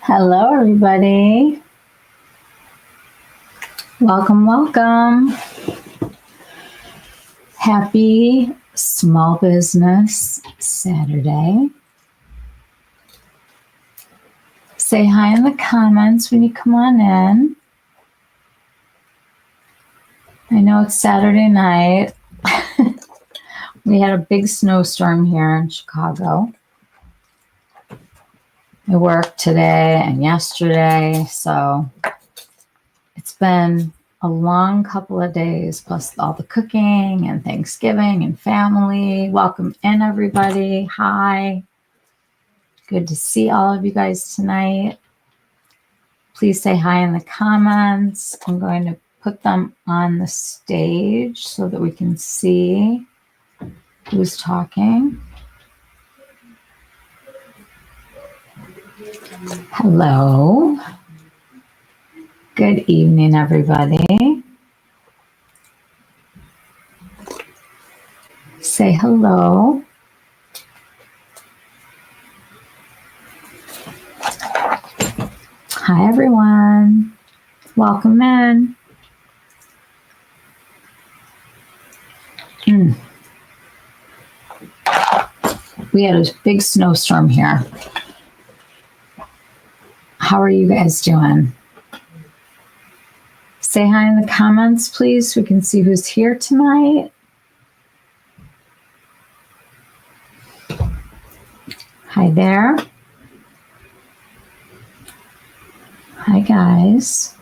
Hello, everybody. Welcome, welcome. Happy Small Business Saturday. Say hi in the comments when you come on in. I know it's Saturday night. We had a big snowstorm here in Chicago. I worked today and yesterday, so it's been a long couple of days, plus all the cooking and Thanksgiving and family. Welcome in, everybody. Hi. Good to see all of you guys tonight. Please say hi in the comments. I'm going to put them on the stage so that we can see who's talking. Hello. Good evening, everybody. Say hello. Hi, everyone. Welcome in. We had a big snowstorm here. How are you guys doing? Say hi in the comments, please, so we can see who's here tonight. Hi there. Hi, guys.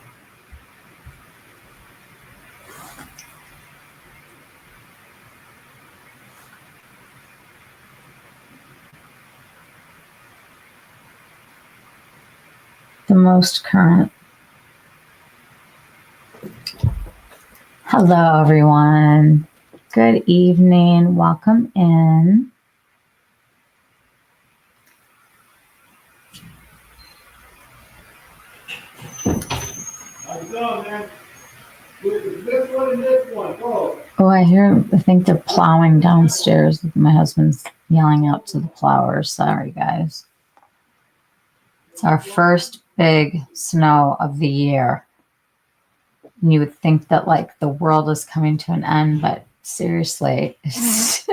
The most current. Hello, everyone. Good evening. Welcome in. How's it going, man? This one and this one. Oh. I think they're plowing downstairs. My husband's yelling out to the plowers. Sorry, guys. It's our first big snow of the year. And you would think that like the world is coming to an end, but seriously, it's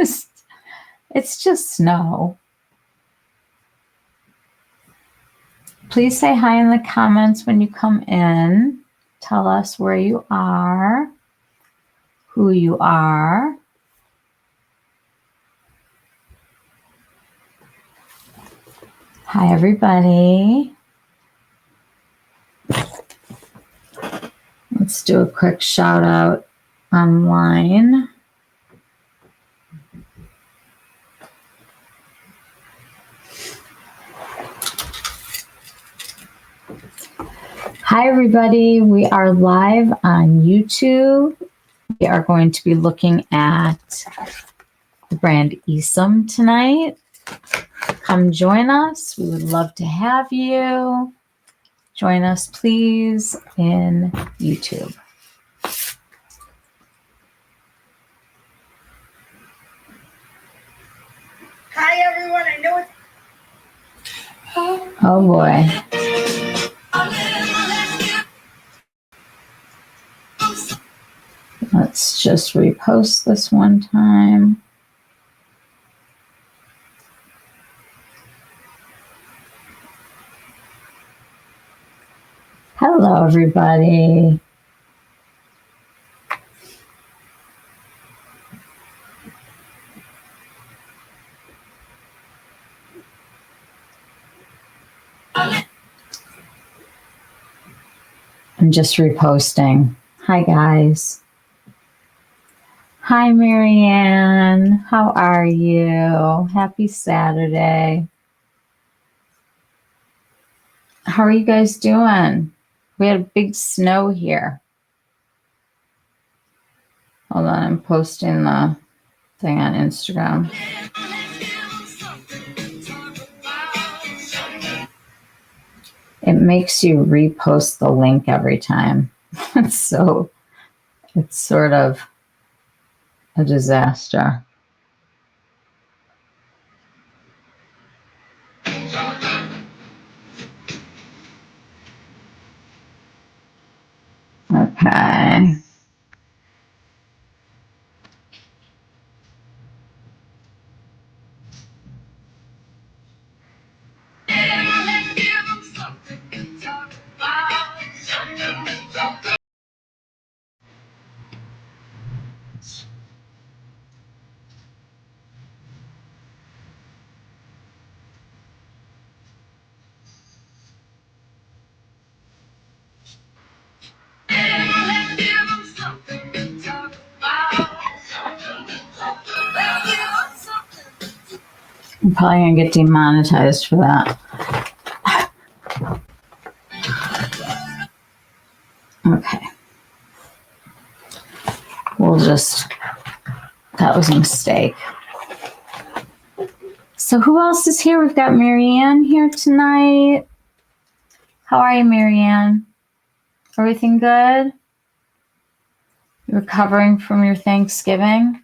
just snow. Please say hi in the comments when you come in. Tell us where you are, who you are. Hi, everybody. Let's do a quick shout out online. Hi, everybody. We are live on YouTube. We are going to be looking at the brand ESUM tonight. Come join us. We would love to have you. Join us, please, in YouTube. Hi, everyone. I know it's... Oh, boy. Let's just repost this one time. Hello, everybody. I'm just reposting. Hi, guys. Hi, Marianne. How are you? Happy Saturday. How are you guys doing? We had a big snow here. Hold on, I'm posting the thing on Instagram. It makes you repost the link every time. So it's sort of a disaster. Okay. I'm probably gonna get demonetized for that. Okay. We'll just, that was a mistake. So who else is here? We've got Marianne here tonight. How are you, Marianne? Everything good? You recovering from your Thanksgiving?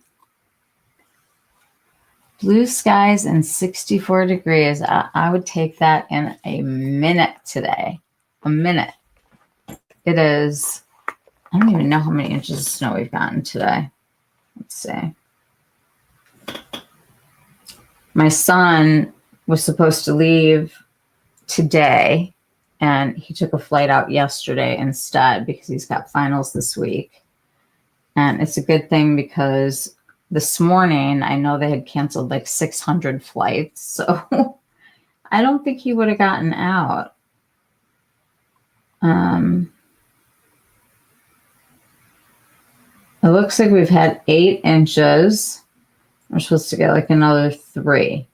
Blue skies and 64 degrees. I would take that in a minute today. A minute. It is, I don't even know how many inches of snow we've gotten today. Let's see. My son was supposed to leave today, and he took a flight out yesterday instead because he's got finals this week. And it's a good thing because this morning, I know they had canceled like 600 flights. So I don't think he would have gotten out. It looks like we've had 8 inches. We're supposed to get like another 3.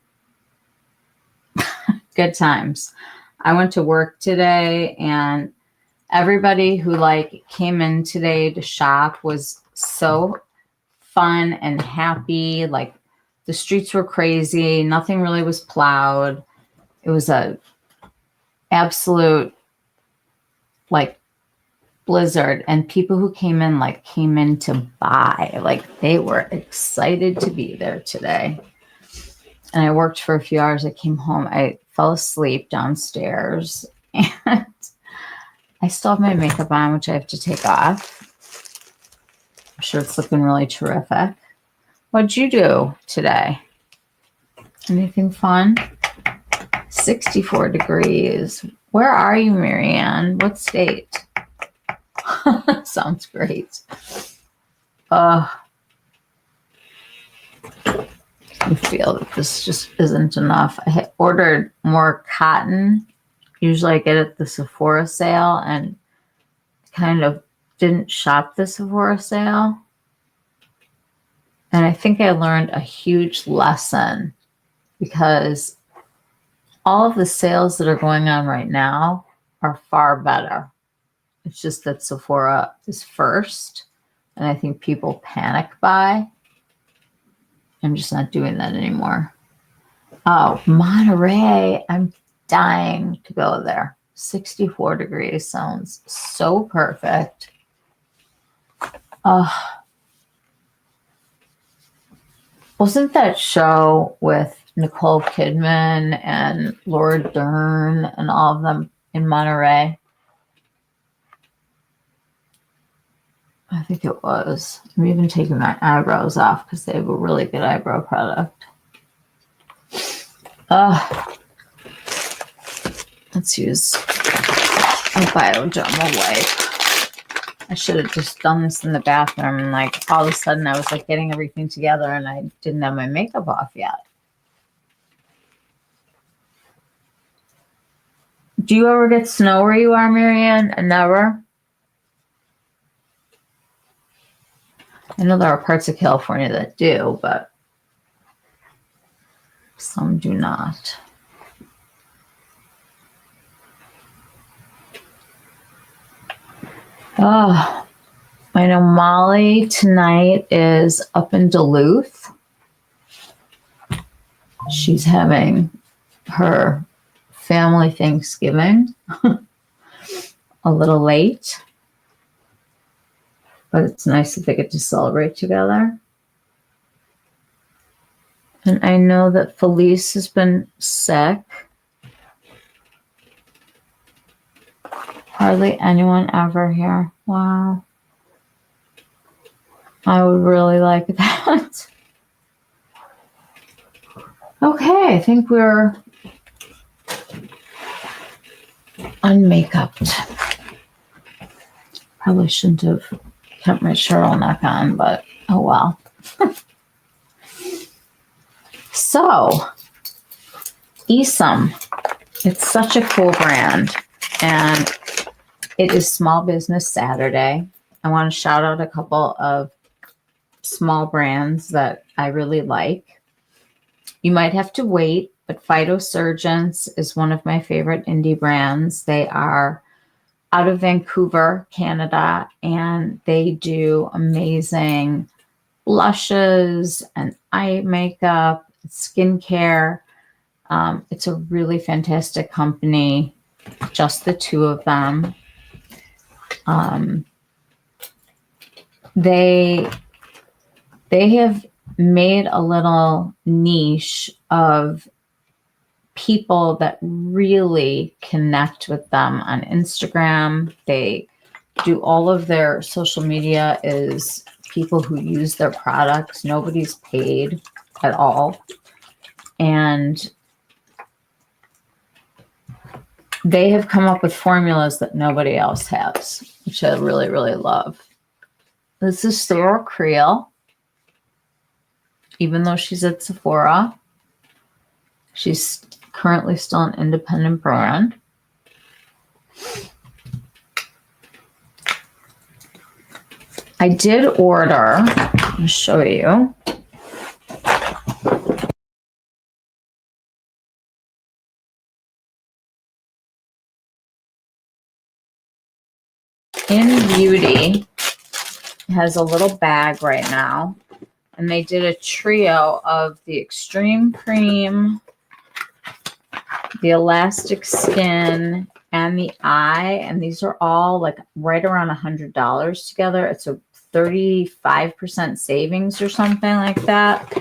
Good times. I went to work today, and everybody who like came in today to shop was so fun and happy. Like the streets were crazy. Nothing really was plowed. It was a absolute like blizzard, and people who came in like came in to buy. Like they were excited to be there today. And I worked for a few hours. I came home. I fell asleep downstairs, and I still have my makeup on, which I have to take off. I'm sure it's looking really terrific. What'd you do today? Anything fun? 64 degrees. Where are you, Marianne? What state? Sounds great. I feel that this just isn't enough. I had ordered more cotton. Usually I get it at the Sephora sale, and kind of didn't shop the Sephora sale. And I think I learned a huge lesson, because all of the sales that are going on right now are far better. It's just that Sephora is first, and I think people panic buy. I'm just not doing that anymore. Oh, Monterey. I'm dying to go there. 64 degrees sounds so perfect. Wasn't that show with Nicole Kidman and Laura Dern and all of them in Monterey? I think it was. I'm even taking my eyebrows off because they have a really good eyebrow product. Let's use a Biodermal wipe. I should have just done this in the bathroom. And like all of a sudden I was like getting everything together, and I didn't have my makeup off yet. Do you ever get snow where you are, Marianne? Never? I know there are parts of California that do, but some do not. Oh, I know Molly tonight is up in Duluth. She's having her family Thanksgiving a little late. But it's nice that they get to celebrate together. And I know that Felice has been sick. Hardly anyone ever here. Wow. I would really like that. Okay, I think we're unmakeuped. Probably shouldn't have kept my turtleneck on, but oh well. So, ESUM. It's such a cool brand, and it is Small Business Saturday. I want to shout out a couple of small brands that I really like. You might have to wait, but Phytosurgeons is one of my favorite indie brands. They are out of Vancouver, Canada, and they do amazing blushes and eye makeup, skincare. It's a really fantastic company, just the two of them. They have made a little niche of people that really connect with them on Instagram. They do all of their social media is people who use their products. Nobody's paid at all. And they have come up with formulas that nobody else has, which I really, really love. This is Sarah Creel. Even though she's at Sephora, she's currently still an independent brand. I did order, I'll show you. ESUM Beauty has a little bag right now, and they did a trio of the Extreme Cream, the Elastic Skin, and the Eye, and these are all like right around $100 together. It's a 35% savings or something like that.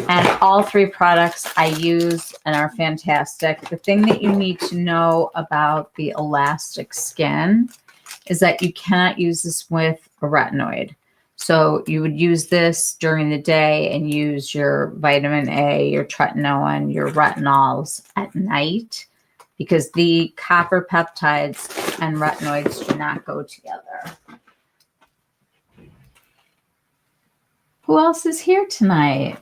And all three products I use and are fantastic. The thing that you need to know about the Elastic Skin is that you cannot use this with a retinoid. So you would use this during the day and use your vitamin A, your tretinoin, your retinols at night, because the copper peptides and retinoids do not go together. Who else is here tonight?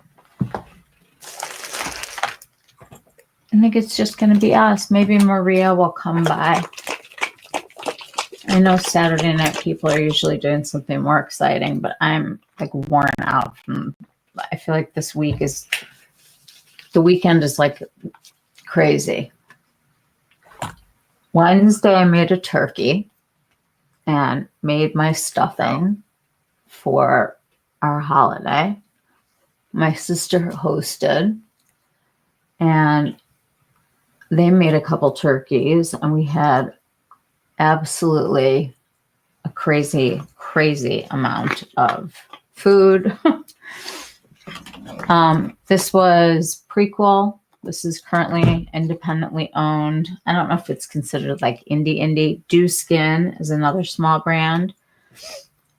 I think it's just going to be us. Maybe Maria will come by. I know Saturday night people are usually doing something more exciting, but I'm like worn out from, I feel like this week is, the weekend is like crazy. Wednesday, I made a turkey and made my stuffing for our holiday. My sister hosted, and they made a couple turkeys, and we had absolutely a crazy, crazy amount of food. This was Prequel. This is currently independently owned. I don't know if it's considered like indie. Do Skin is another small brand.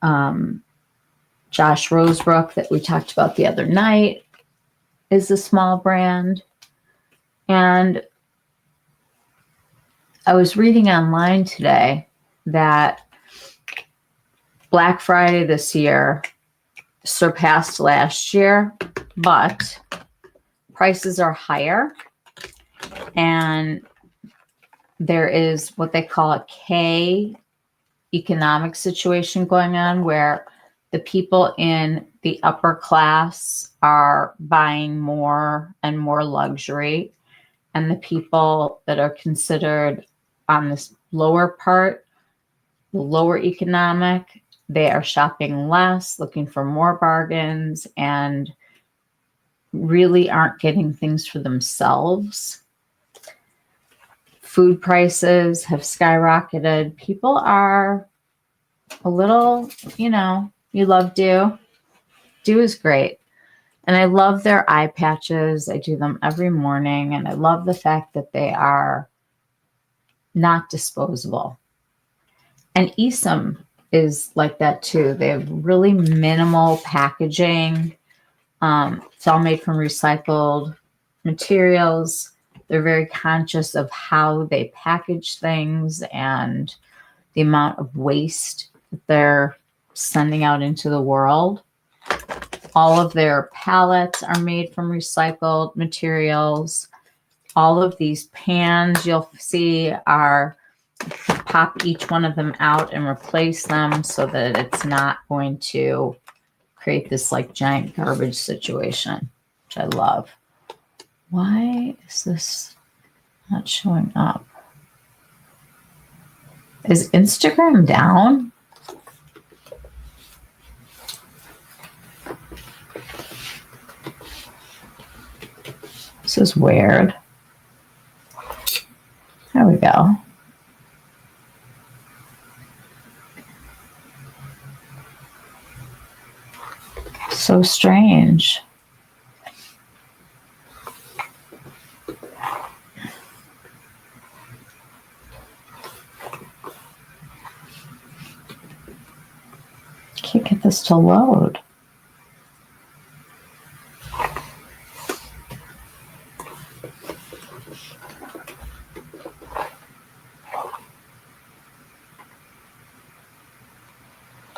Josh Rosebrook that we talked about the other night is a small brand. And I was reading online today that Black Friday this year surpassed last year, but prices are higher, and there is what they call a K economic situation going on, where the people in the upper class are buying more and more luxury, and the people that are considered on this lower part, the lower economic, they are shopping less, looking for more bargains, and really aren't getting things for themselves. Food prices have skyrocketed. People are a little, you love Do. Do is great. And I love their eye patches. I do them every morning. And I love the fact that they are not disposable. And ESUM is like that too. They have really minimal packaging. It's all made from recycled materials. They're very conscious of how they package things and the amount of waste that they're sending out into the world. All of their palettes are made from recycled materials. All of these pans you'll see are pop each one of them out and replace them so that it's not going to create this like giant garbage situation, which I love. Why is this not showing up? Is Instagram down? This is weird. There we go. So strange. Can't get this to load.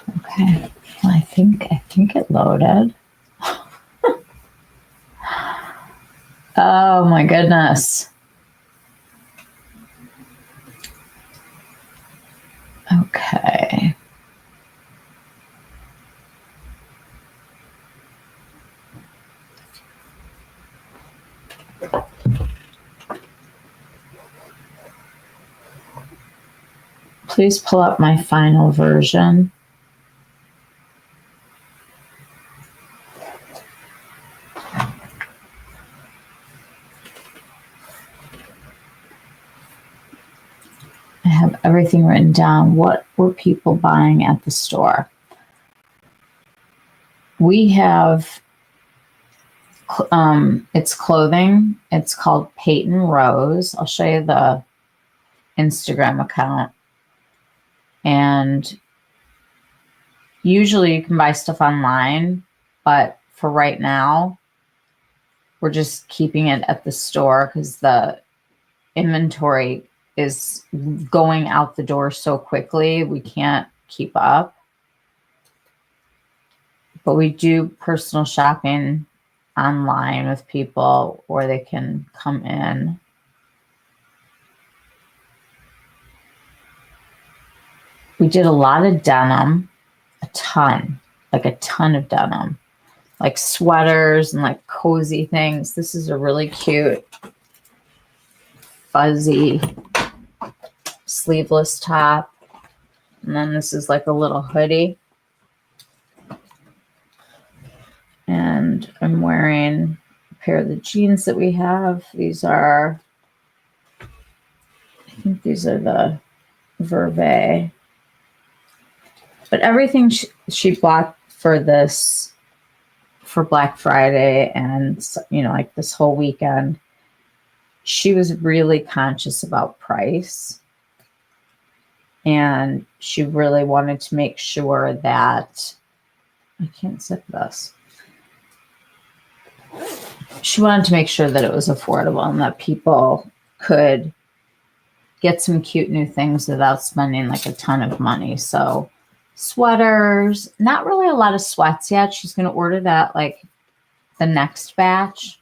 Okay, well, I think it loaded. Oh my goodness. Okay. Please pull up my final version. I have everything written down. What were people buying at the store? We have, it's clothing. It's called Peyton Rose. I'll show you the Instagram account. And usually you can buy stuff online, but for right now, we're just keeping it at the store because the inventory is going out the door so quickly, we can't keep up. But we do personal shopping online with people, or they can come in. We did a lot of denim, a ton of denim, like sweaters and like cozy things. This is a really cute fuzzy sleeveless top. And then this is like a little hoodie. And I'm wearing a pair of the jeans that we have. These are, I think these are the Verve. But everything she bought for this, for Black Friday and, you know, like this whole weekend, she was really conscious about price. And she really wanted to make sure that, I can't zip this. She wanted to make sure that it was affordable and that people could get some cute new things without spending like a ton of money. So sweaters, not really a lot of sweats yet. She's going to order that like the next batch.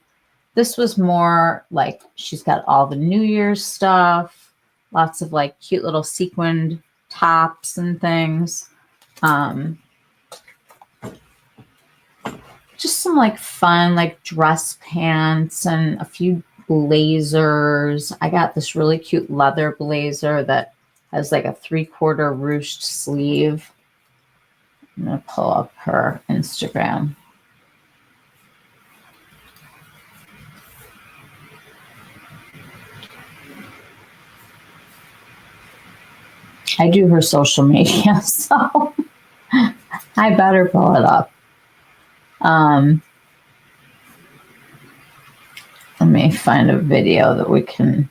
This was more like she's got all the New Year's stuff, lots of like cute little sequined tops and things. Just some like fun like dress pants and a few blazers. I got this really cute leather blazer that has like a 3/4 ruched sleeve. I'm going to pull up her Instagram. I do her social media, so I better pull it up. Let me find a video that we can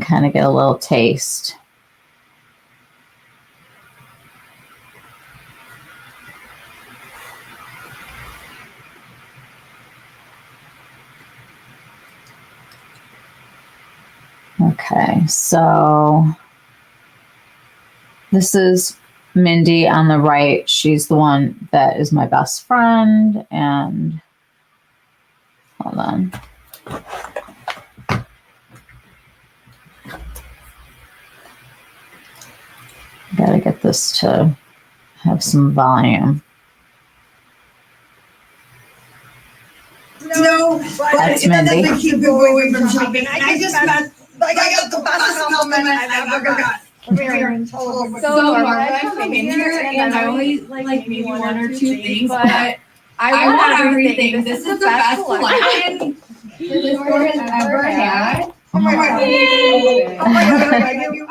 kind of get a little taste. Okay, so this is Mindy on the right. She's the one that is my best friend. And hold on. Gotta get this to have some volume. No, but That's it Mindy. doesn't keep going from shopping. I just got the best compliment I've ever got. So I come in here and I only like maybe one or two things, but I want everything. This is the best collection the store has ever had. Oh my God. Yay! Oh my God.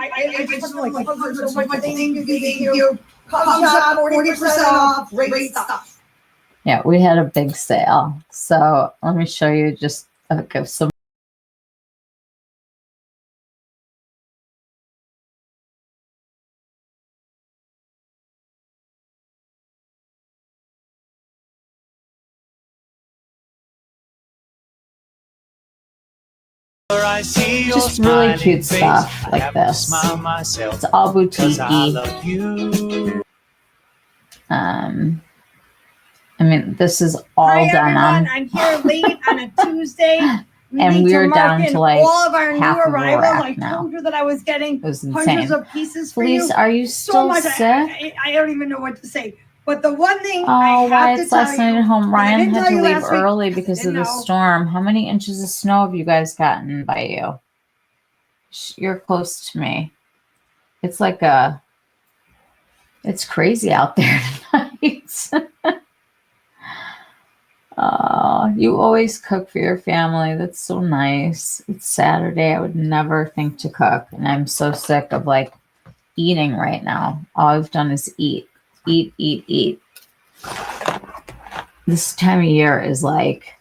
I just like so much. Thank you. Come shop, 40% off, great stuff. Yeah, we had a big sale. So let me show you just some. Just really cute stuff like this. It's all boutique. I mean, this is all Hi, denim. everyone. I'm here late on a Tuesday. And we're down to like all of our half new of a arrivals. rack I now. told you that I was getting It was hundreds insane. of pieces for Felice, you. are you So still much. sick? I don't even know what to say. But the one thing Oh, I have why to it's tell last night you, at home. and I Ryan didn't had tell to you leave last week early because I because of didn't the know. storm. How many inches of snow have you guys gotten by you? You're close to me. It's like it's crazy out there tonight. Oh, you always cook for your family. That's so nice. It's Saturday. I would never think to cook. And I'm so sick of like eating right now. All I've done is eat, eat, eat, eat. This time of year is like,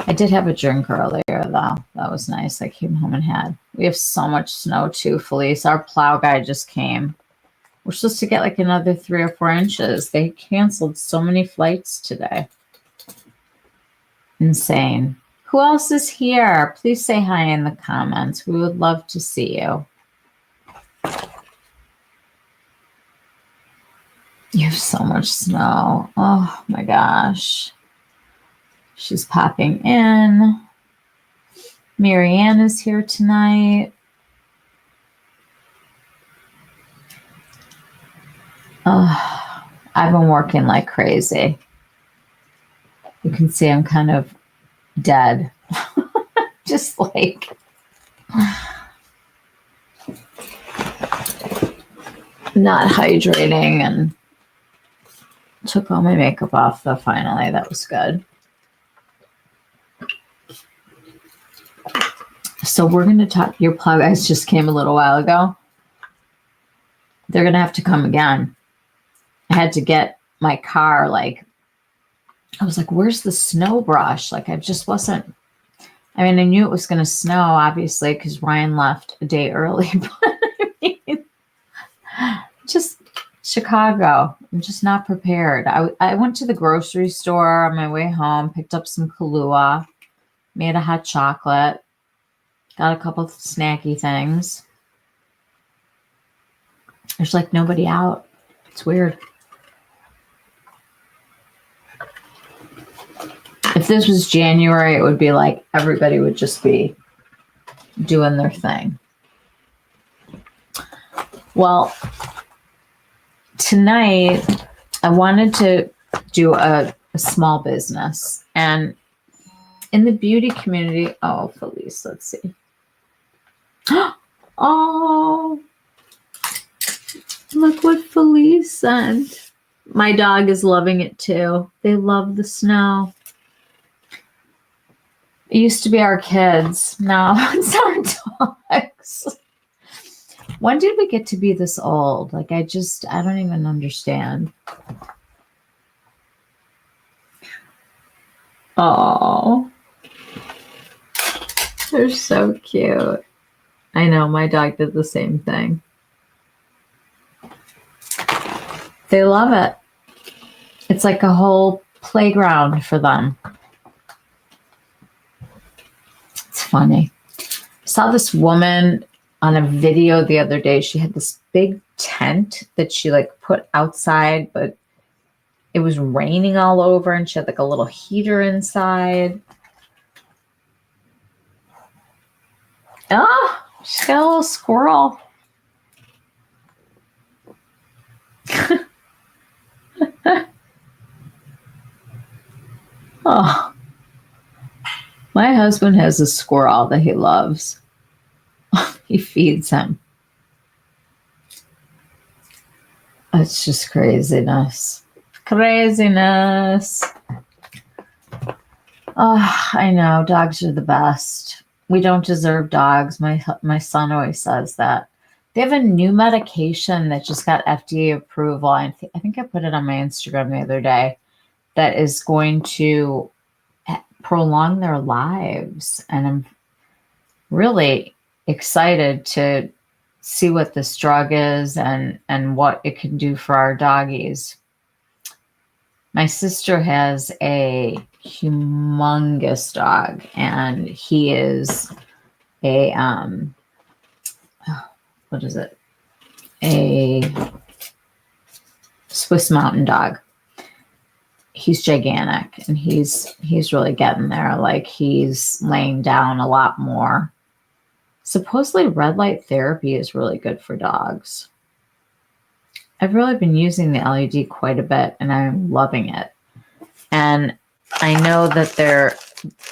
I did have a drink earlier though. That was nice. I came home and had. We have so much snow too, Felice. Our plow guy just came. We're supposed to get like another 3 or 4 inches. They canceled so many flights today. Insane. Who else is here? Please say hi in the comments. We would love to see you. You have so much snow. Oh my gosh. She's popping in. Marianne is here tonight. Oh, I've been working like crazy. You can see I'm kind of dead. Just like not hydrating, and took all my makeup off though finally. That was good. So we're going to talk. Your plow guys just came a little while ago. They're going to have to come again. I had to get my car, like, I was like, where's the snow brush? Like, I just wasn't, I mean, I knew it was going to snow, obviously, because Ryan left a day early. But I mean, just Chicago. I'm just not prepared. I went to the grocery store on my way home, picked up some Kahlua, made a hot chocolate, got a couple of snacky things. There's like nobody out. It's weird. If this was January, it would be like everybody would just be doing their thing. Well, tonight I wanted to do a small business. And in the beauty community, oh, Felice, let's see. Oh, look what Felice sent. My dog is loving it too. They love the snow. It used to be our kids. Now it's our dogs. When did we get to be this old? Like, I don't even understand. Oh, they're so cute. I know, my dog did the same thing. They love it. It's like a whole playground for them. It's funny. Saw this woman on a video the other day. She had this big tent that she like put outside, but it was raining all over and she had like a little heater inside. Oh, she's got a little squirrel. Oh, my husband has a squirrel that he loves. He feeds him. It's just craziness. Craziness. Oh, I know. Dogs are the best. We don't deserve dogs. My son always says that. They have a new medication that just got FDA approval. I think I put it on my Instagram the other day that is going to prolong their lives. And I'm really excited to see what this drug is and what it can do for our doggies. My sister has a humongous dog, and he is a what is it? A Swiss Mountain Dog. He's gigantic, and he's really getting there. Like, he's laying down a lot more. Supposedly red light therapy is really good for dogs. I've really been using the LED quite a bit, and I'm loving it. And I know that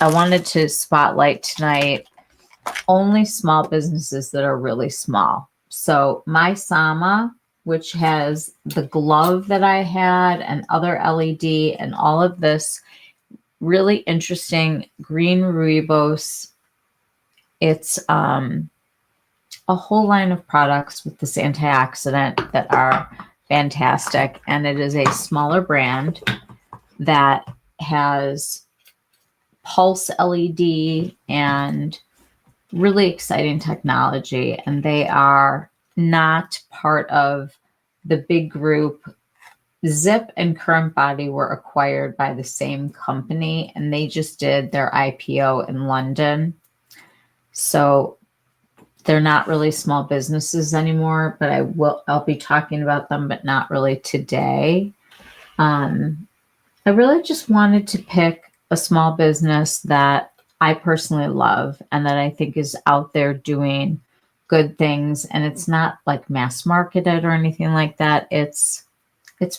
I wanted to spotlight tonight only small businesses that are really small. So my Sama, which has the glove that I had and other LED and all of this really interesting green rooibos. It's a whole line of products with this antioxidant that are fantastic. And it is a smaller brand that has pulse LED and really exciting technology. And they are not part of the big group. Zip and Current Body were acquired by the same company, and they just did their IPO in London. So they're not really small businesses anymore, but I'll be talking about them, but not really today. I really just wanted to pick a small business that I personally love and that I think is out there doing good things. And it's not like mass marketed or anything like that. It's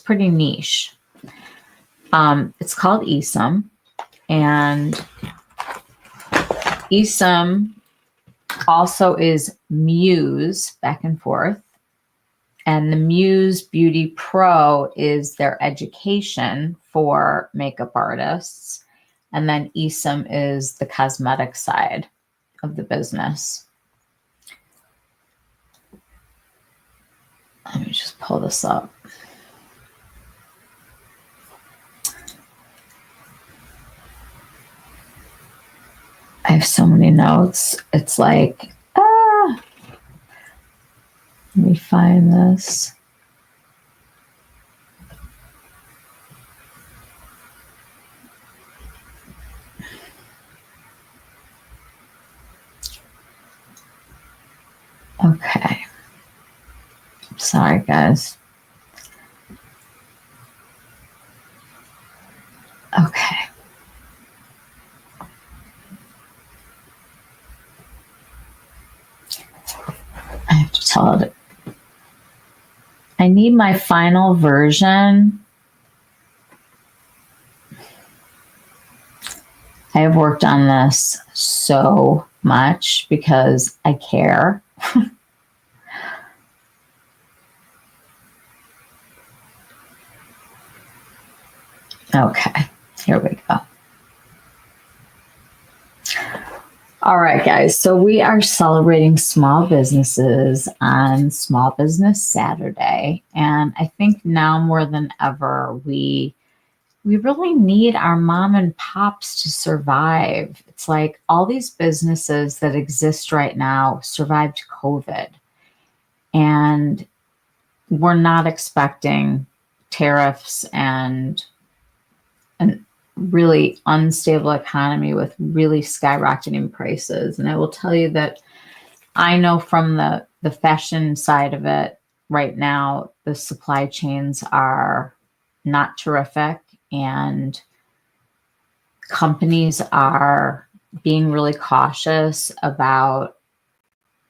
pretty niche. It's called ESUM, and ESUM also is Muse, back and forth. And the Muse Beauty Pro is their education for makeup artists. And then ESUM is the cosmetic side of the business. Let me just pull this up. I have so many notes. It's like, let me find this. Okay. Sorry, guys. Okay. I have to tell it. I need my final version. I have worked on this so much because I care. Okay, here we go. All right, guys. So we are celebrating small businesses on Small Business Saturday. And I think now more than ever, we really need our mom and pops to survive. It's like all these businesses that exist right now survived COVID. And we're not expecting tariffs and really unstable economy with really skyrocketing prices. And I will tell you that I know from the fashion side of it right now, the supply chains are not terrific, and companies are being really cautious about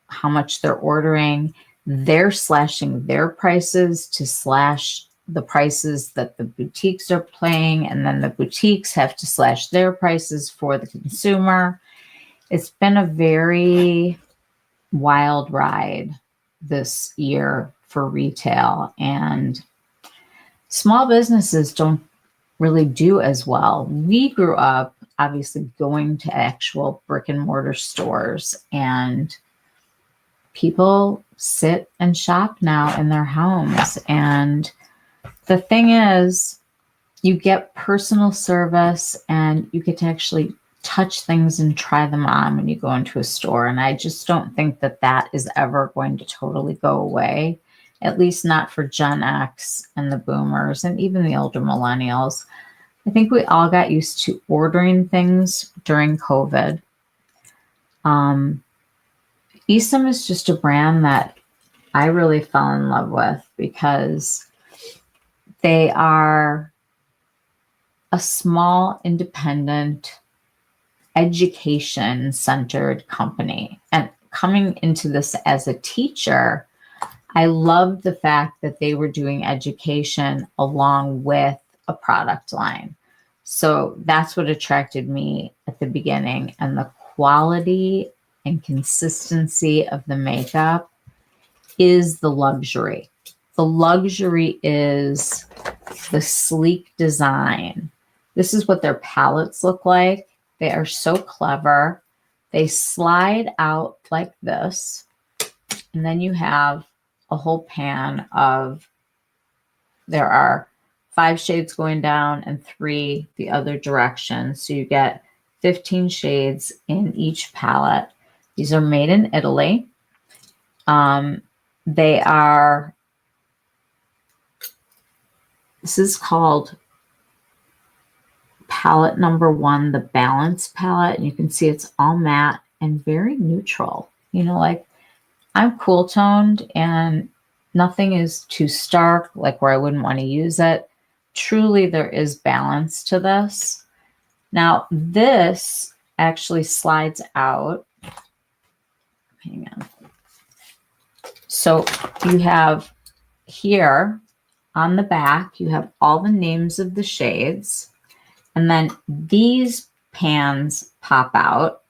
how much they're ordering. They're slashing their prices to slash the prices that the boutiques are paying, and then the boutiques have to slash their prices for the consumer. It's been a very wild ride this year for retail, and small businesses don't really do as well. We grew up obviously going to actual brick and mortar stores, and people sit and shop now in their homes. And the thing is, you get personal service and you get to actually touch things and try them on when you go into a store. And I just don't think that that is ever going to totally go away, at least not for Gen X and the boomers and even the older millennials. I think we all got used to ordering things during COVID. ESUM is just a brand that I really fell in love with because they are a small, independent, education-centered company. And coming into this as a teacher, I loved the fact that they were doing education along with a product line. So that's what attracted me at the beginning. And the quality and consistency of the makeup is the luxury. The luxury is the sleek design. This is what their palettes look like. They are so clever. They slide out like this. And then you have a whole pan of, there are 5 shades going down and 3 the other direction. So you get 15 shades in each palette. These are made in Italy. This is called palette number 1, the Balance palette. And you can see it's all matte and very neutral. You know, like I'm cool toned and nothing is too stark, like where I wouldn't want to use it. Truly, there is balance to this. Now, this actually slides out. Hang on. So you have here on the back, you have all the names of the shades. And then these pans pop out.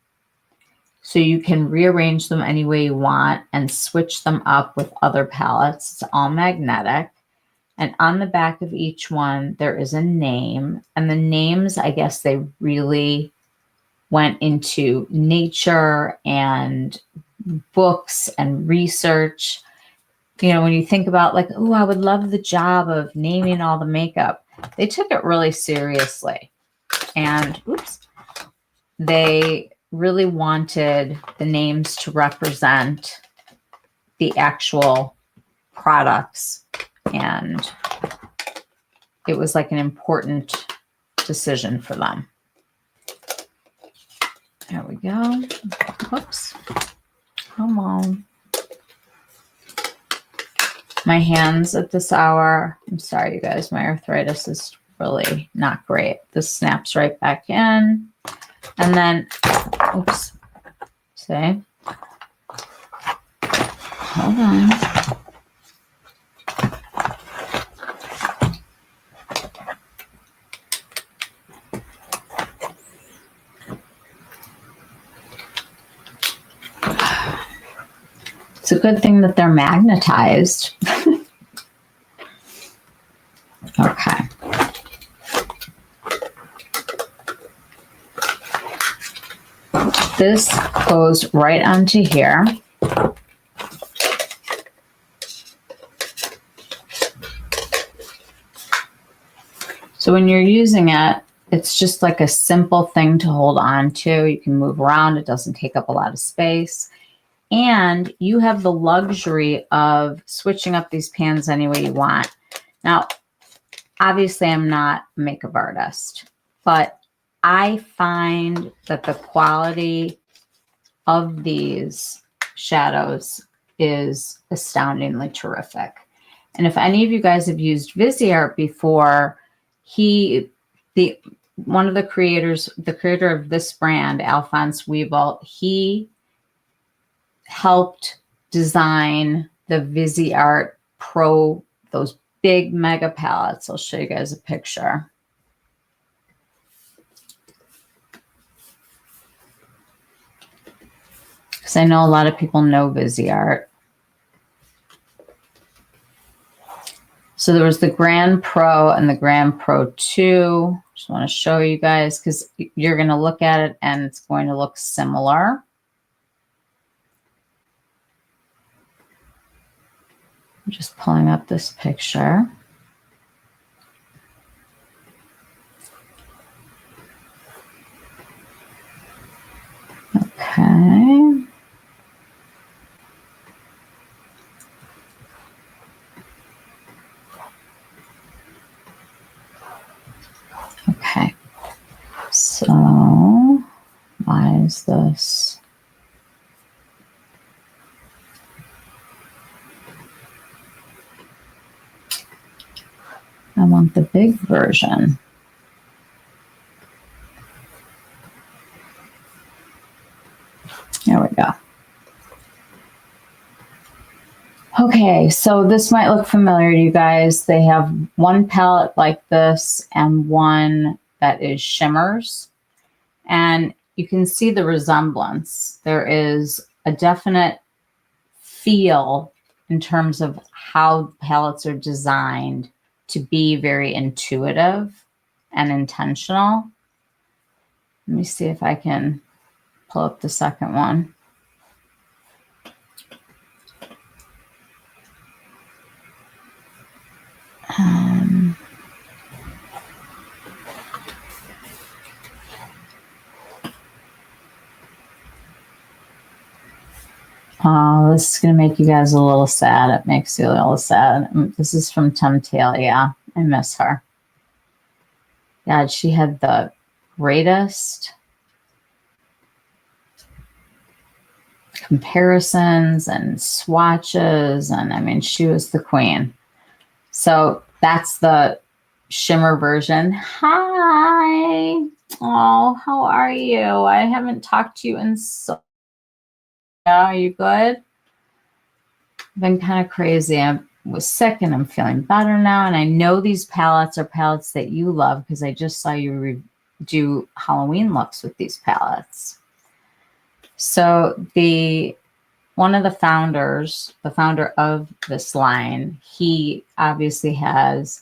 So you can rearrange them any way you want and switch them up with other palettes. It's all magnetic. And on the back of each one, there is a name. And the names, I guess they really went into nature and books and research. You know, when you think about like, oh, I would love the job of naming all the makeup. They took it really seriously. And they really wanted the names to represent the actual products. And it was like an important decision for them. There we go. Whoops. Come on. My hands at this hour. I'm sorry, you guys. My arthritis is really not great. This snaps right back in. And then, oops. See? Hold on. It's a good thing that they're magnetized. Okay. This goes right onto here. So when you're using it, it's just like a simple thing to hold on to. You can move around. It doesn't take up a lot of space. And you have the luxury of switching up these pans any way you want. Now, obviously, I'm not a makeup artist, but I find that the quality of these shadows is astoundingly terrific. And if any of you guys have used Viseart before, one of the creators, the creator of this brand, Alphonse Wiebelt, he helped design the Viseart Pro, those big mega palettes. I'll show you guys a picture. Because I know a lot of people know Viseart. So there was the Grand Pro and the Grand Pro 2. Just want to show you guys because you're going to look at it and it's going to look similar. I'm just pulling up this picture. Okay. Okay. So why is this? I want the big version. There we go. Okay, so this might look familiar to you guys. They have one palette like this and one that is shimmers. And you can see the resemblance. There is a definite feel in terms of how palettes are designed to be very intuitive and intentional. Let me see if I can pull up the second one. Oh, this is going to make you guys a little sad. It makes you a little sad. This is from Temptalia. I miss her. God, she had the greatest comparisons and swatches. And I mean, she was the queen. So that's the shimmer version. Hi. Oh, how are you? I haven't talked to you in so. Are you good? I've been kind of crazy. I was sick and I'm feeling better now. And I know these palettes are palettes that you love because I just saw you do Halloween looks with these palettes. So one of the founders, the founder of this line, he obviously has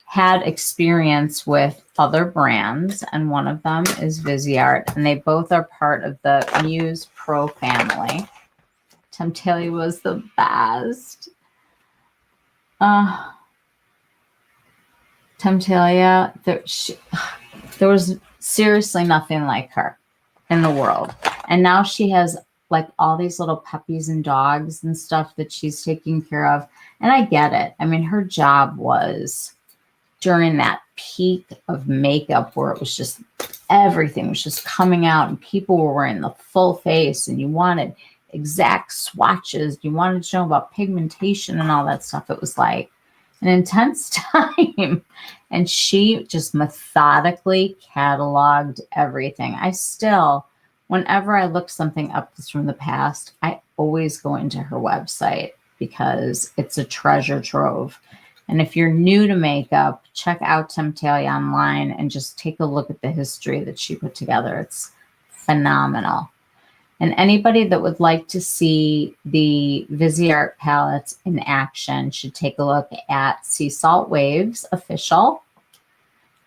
had experience with other brands, and one of them is Viseart, and they both are part of the Muse Pro family. Temptalia was the best. Temptalia, there was seriously nothing like her in the world. And now she has like all these little puppies and dogs and stuff that she's taking care of. And I get it. I mean, her job was during that peak of makeup where it was just everything was just coming out and people were wearing the full face and you wanted exact swatches. You wanted to know about pigmentation and all that stuff. It was like an intense time. And she just methodically cataloged everything. I still, whenever I look something up that's from the past, I always go into her website because it's a treasure trove. And if you're new to makeup, check out Temptalia online and just take a look at the history that she put together. It's phenomenal. And anybody that would like to see the Viseart palettes in action should take a look at Sea Salt Waves Official.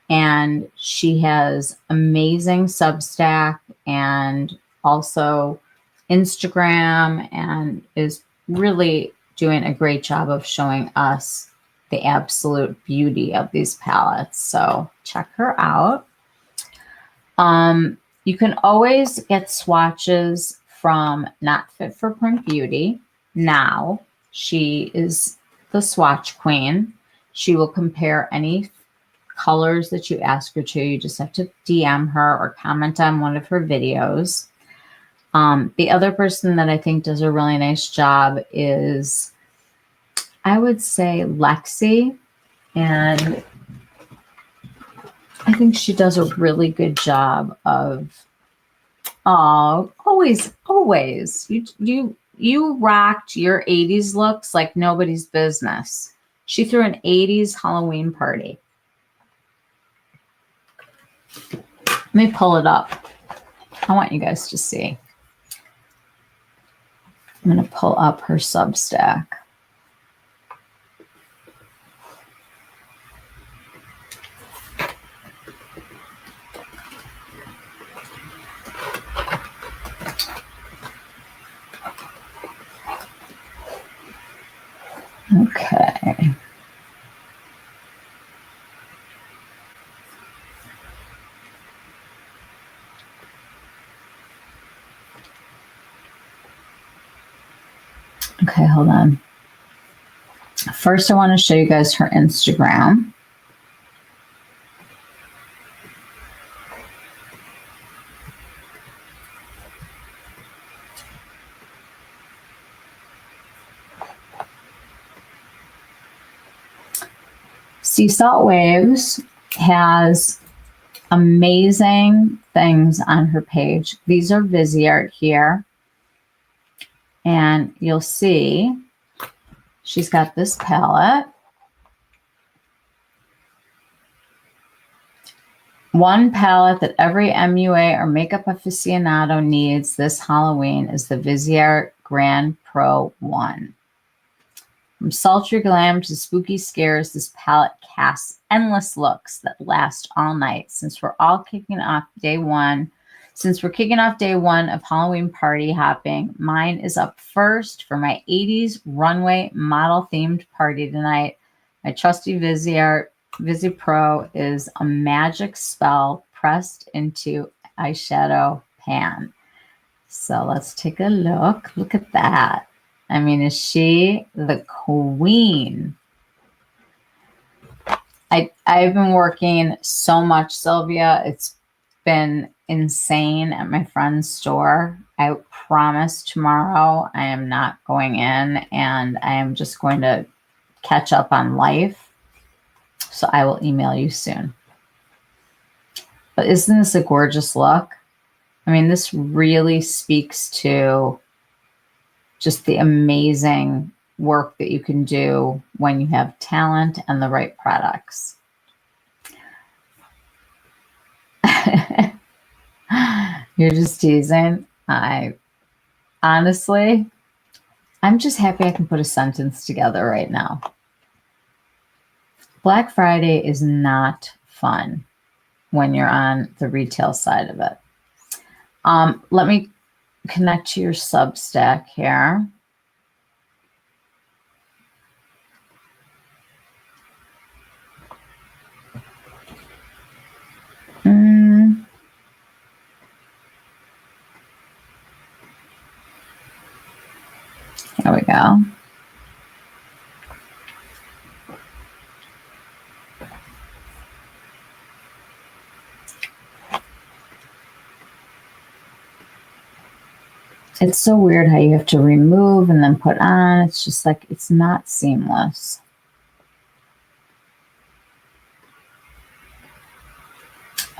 And she has amazing Substack and also Instagram and is really doing a great job of showing us the absolute beauty of these palettes. So check her out. You can always get swatches from Not Fit for Print Beauty. Now she is the swatch queen. She will compare any colors that you ask her to. You just have to DM her or comment on one of her videos. The other person that I think does a really nice job is, I would say, Lexi. And I think she does a really good job of, always. You rocked your 80s looks like nobody's business. She threw an 80s Halloween party. Let me pull it up. I want you guys to see. I'm going to pull up her Substack. Okay. Okay, hold on. First, I want to show you guys her Instagram. Sea Salt Waves has amazing things on her page. These are Viseart here. And you'll see she's got this palette. One palette that every MUA or makeup aficionado needs this Halloween is the Viseart Grand Pro 1. From sultry glam to spooky scares, this palette casts endless looks that last all night. Since we're kicking off day one of Halloween party hopping, mine is up first for my 80s runway model themed party tonight. My trusty Viseart Visi Pro is a magic spell pressed into eyeshadow pan. So let's take a look. Look at that. I mean, is she the queen? I've been working so much, Sylvia. It's been insane at my friend's store. I promise tomorrow I am not going in, and I am just going to catch up on life. So I will email you soon. But isn't this a gorgeous look? I mean, this really speaks to just the amazing work that you can do when you have talent and the right products. You're just teasing. Honestly, I'm just happy I can put a sentence together right now. Black Friday is not fun when you're on the retail side of it. Let me connect to your Substack here. There we go. It's so weird how you have to remove and then put on. It's just like, it's not seamless.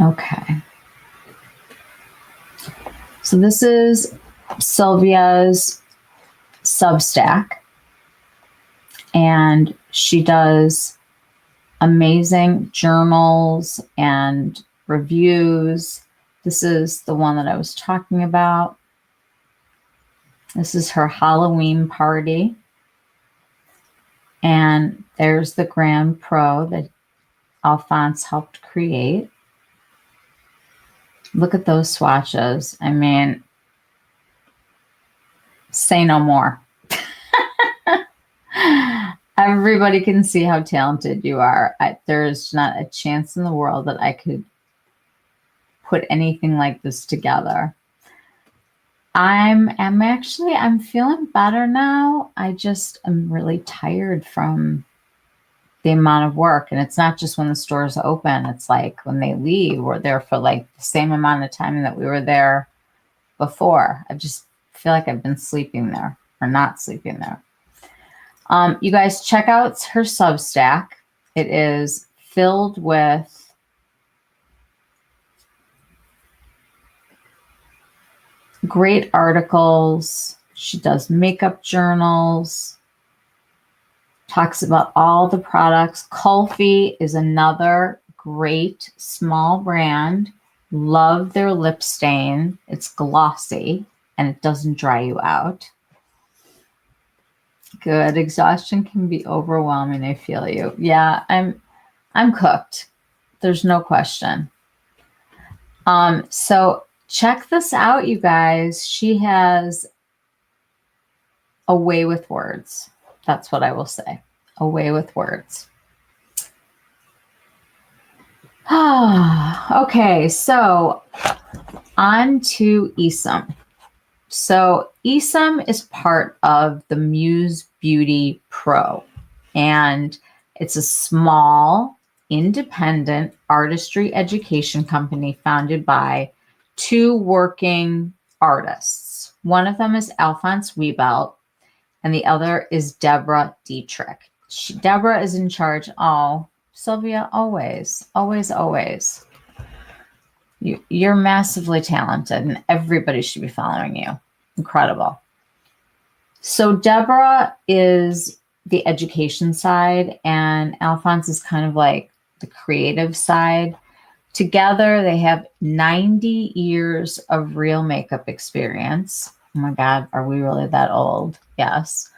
Okay. So this is Sylvia's Substack, and she does amazing journals and reviews. This is the one that I was talking about. This is her Halloween party. And there's the Grand Pro that Alphonse helped create. Look at those swatches. I mean, say no more. Everybody can see how talented you are. There's not a chance in the world that I could put anything like this together. I'm feeling better now. I just am really tired from the amount of work. And it's not just when the stores open, it's like when they leave, we're there for like the same amount of time that we were there before. I just feel like I've been sleeping there or not sleeping there. You guys check out her Substack. It is filled with great articles. She does makeup journals, talks about all the products. Kulfi is another great small brand. Love their lip stain. It's glossy and it doesn't dry you out. Good. Exhaustion can be overwhelming. I feel you. Yeah, I'm cooked. There's no question. So check this out, you guys. She has a way with words. That's what I will say. A way with words. Okay, so on to ESUM. So ESUM is part of the Muse Beauty Pro, and it's a small, independent artistry education company founded by two working artists. One of them is Alphonse Wiebelt, and the other is Deborah Dietrich. Deborah is in charge. Oh, Sylvia, always, always, always. You're massively talented, and everybody should be following you. Incredible. So Deborah is the education side, and Alphonse is kind of like the creative side. Together, they have 90 years of real makeup experience. Oh my God, are we really that old? Yes.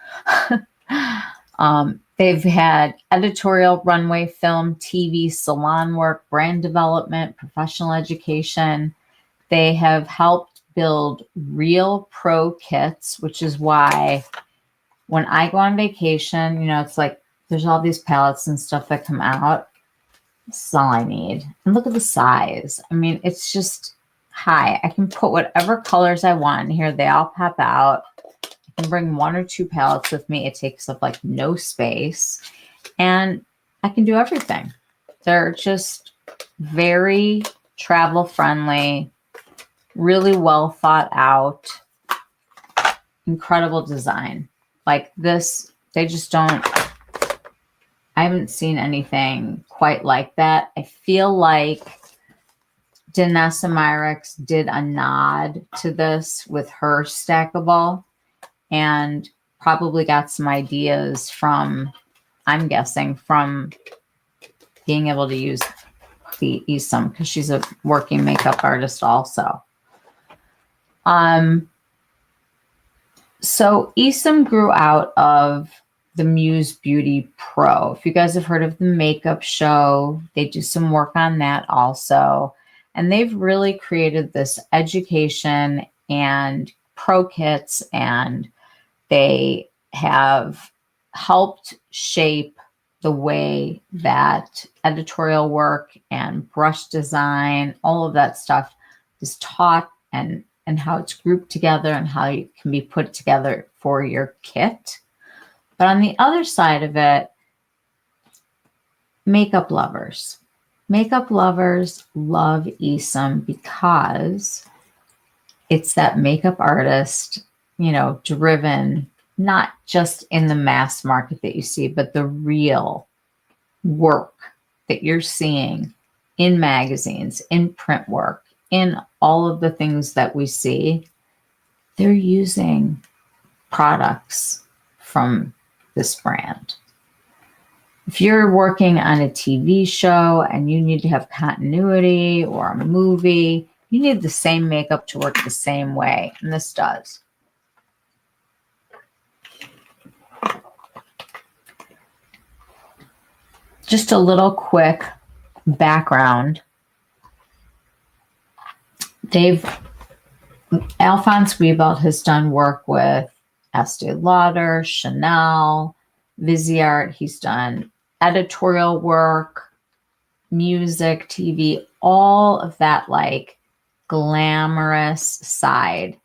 They've had editorial, runway, film, TV, salon work, brand development, professional education. They have helped build real pro kits, which is why when I go on vacation, you know, it's like there's all these palettes and stuff that come out. This is all I need. And look at the size. I mean, it's just, hi, I can put whatever colors I want in here. They all pop out. I can bring 1 or 2 palettes with me. It takes up like no space. And I can do everything. They're just very travel friendly, really well thought out, incredible design. Like this, they just don't, I haven't seen anything quite like that. I feel like Danessa Myricks did a nod to this with her stackable and probably got some ideas from, I'm guessing, from being able to use the ESUM because she's a working makeup artist also. So ESUM grew out of the Muse Beauty Pro. If you guys have heard of the makeup show, they do some work on that also. And they've really created this education and pro kits, and they have helped shape the way that editorial work and brush design, all of that stuff is taught, and how it's grouped together and how it can be put together for your kit. But on the other side of it, makeup lovers. Makeup lovers love ESUM because it's that makeup artist, you know, driven, not just in the mass market that you see, but the real work that you're seeing in magazines, in print work, in all of the things that we see. They're using products from this brand. If you're working on a TV show and you need to have continuity, or a movie, you need the same makeup to work the same way, and this does. Just a little quick background. Alphonse Wiebelt has done work with Estee Lauder, Chanel, Viseart. He's done editorial work, music, TV, all of that like glamorous side.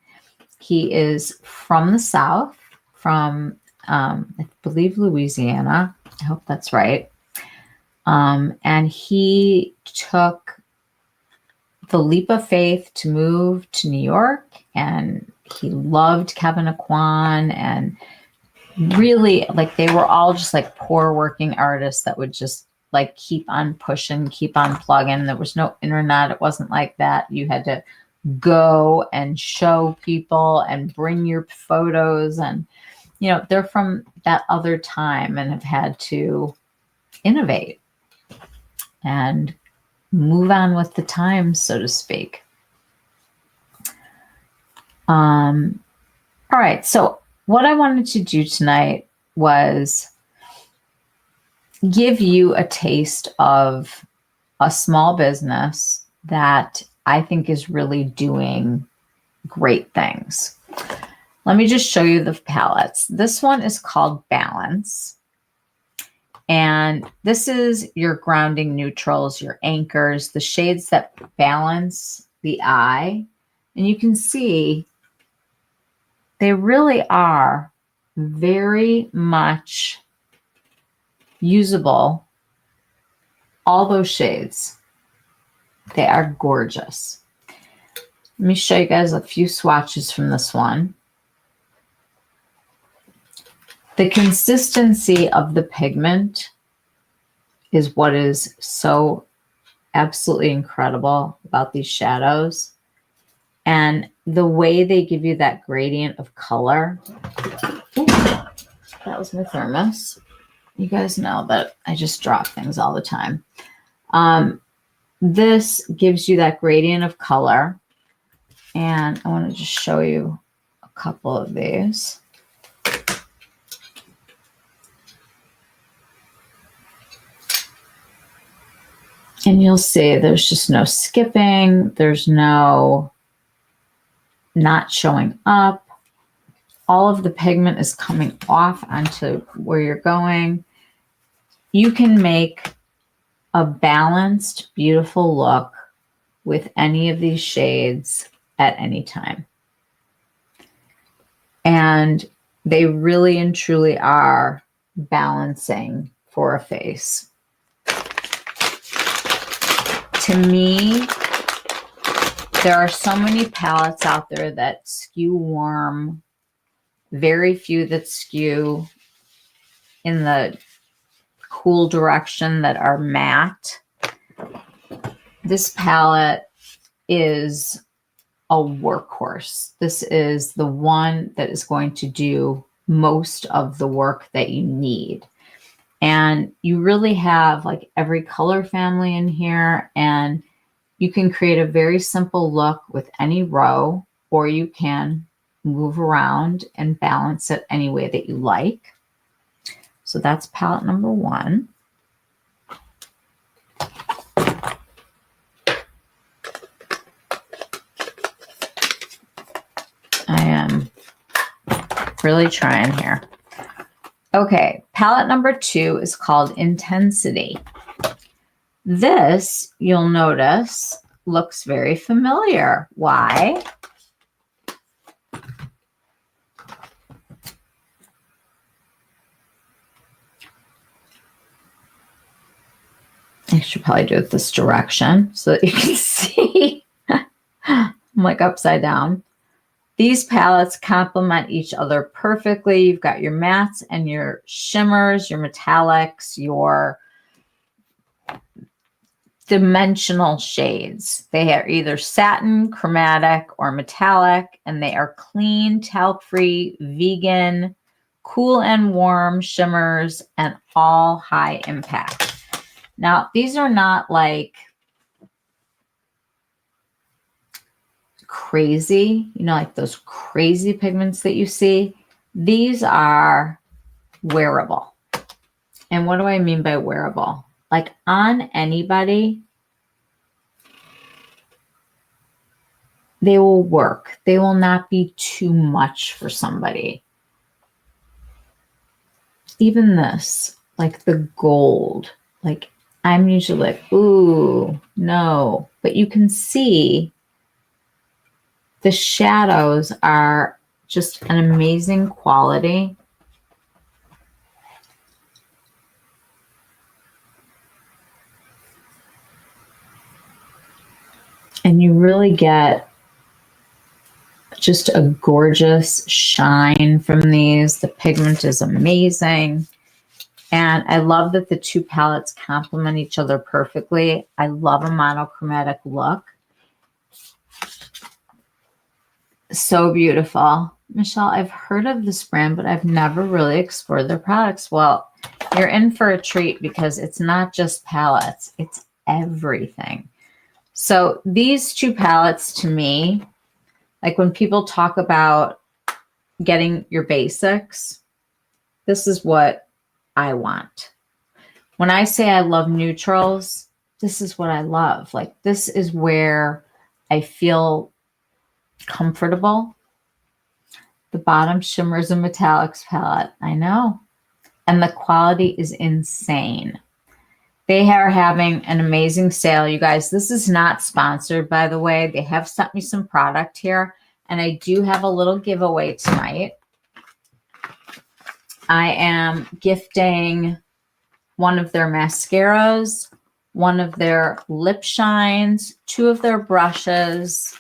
He is from the South, from I believe Louisiana. I hope that's right. And he took the leap of faith to move to New York, and he loved Kevin Aquan, and really, like, they were all just like poor working artists that would just like keep on pushing, keep on plugging. There was no internet. It wasn't like that. You had to go and show people and bring your photos, and you know, they're from that other time and have had to innovate and move on with the times, so to speak. All right, so what I wanted to do tonight was give you a taste of a small business that I think is really doing great things. Let me just show you the palettes. This one is called Balance. And this is your grounding neutrals, your anchors, the shades that balance the eye. And you can see they really are very much usable. All those shades, they are gorgeous. Let me show you guys a few swatches from this one. The consistency of the pigment is what is so absolutely incredible about these shadows. And the way they give you that gradient of color. Ooh, that was my thermos. You guys know that I just drop things all the time. This gives you that gradient of color. And I want to just show you a couple of these. And you'll see there's just no skipping. There's no not showing up. All of the pigment is coming off onto where you're going. You can make a balanced, beautiful look with any of these shades at any time. And they really and truly are balancing for a face. To me, there are so many palettes out there that skew warm, very few that skew in the cool direction that are matte. This palette is a workhorse. This is the one that is going to do most of the work that you need. And you really have like every color family in here, and you can create a very simple look with any row, or you can move around and balance it any way that you like. So that's palette number one. I am really trying here. Okay, palette number two is called Intensity. This, you'll notice, looks very familiar. Why? I should probably do it this direction so that you can see. I'm like upside down. These palettes complement each other perfectly. You've got your mattes and your shimmers, your metallics, your dimensional shades. They are either satin, chromatic, or metallic, and they are clean, talc-free, vegan, cool and warm shimmers, and all high impact. Now, these are not like crazy, you know, like those crazy pigments that you see. These are wearable. And what do I mean by wearable? Like on anybody, they will work. They will not be too much for somebody. Even this, like the gold, like I'm usually like, ooh, no. But you can see the shadows are just an amazing quality. really get just a gorgeous shine from these. The pigment is amazing. And I love that the two palettes complement each other perfectly. I love a monochromatic look. So beautiful. Michelle, I've heard of this brand, but I've never really explored their products. Well, you're in for a treat because it's not just palettes, it's everything. So these two palettes to me, like when people talk about getting your basics, this is what I want. When I say I love neutrals, this is what I love. Like this is where I feel comfortable. The bottom shimmers and metallics palette. I know. And the quality is insane. They are having an amazing sale, you guys. This is not sponsored, by the way. They have sent me some product here, and I do have a little giveaway tonight. I am gifting one of their mascaras, one of their lip shines, 2 of their brushes,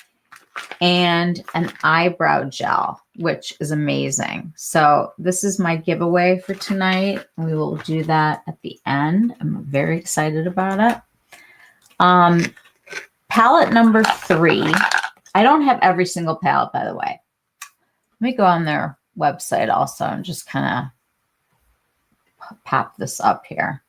and an eyebrow gel, which is amazing. So this is my giveaway for tonight. We will do that at the end. I'm very excited about it. Palette number 3. I don't have every single palette, by the way. Let me go on their website also and just kind of pop this up here.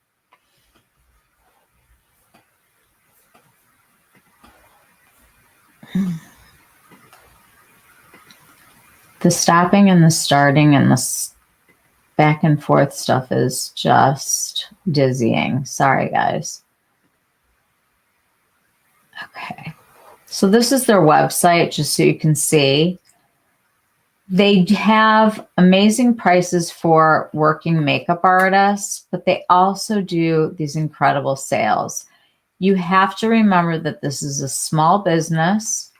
The stopping and the starting and the back and forth stuff is just dizzying. Sorry, guys. Okay. So this is their website, just so you can see. They have amazing prices for working makeup artists, but they also do these incredible sales. You have to remember that this is a small business.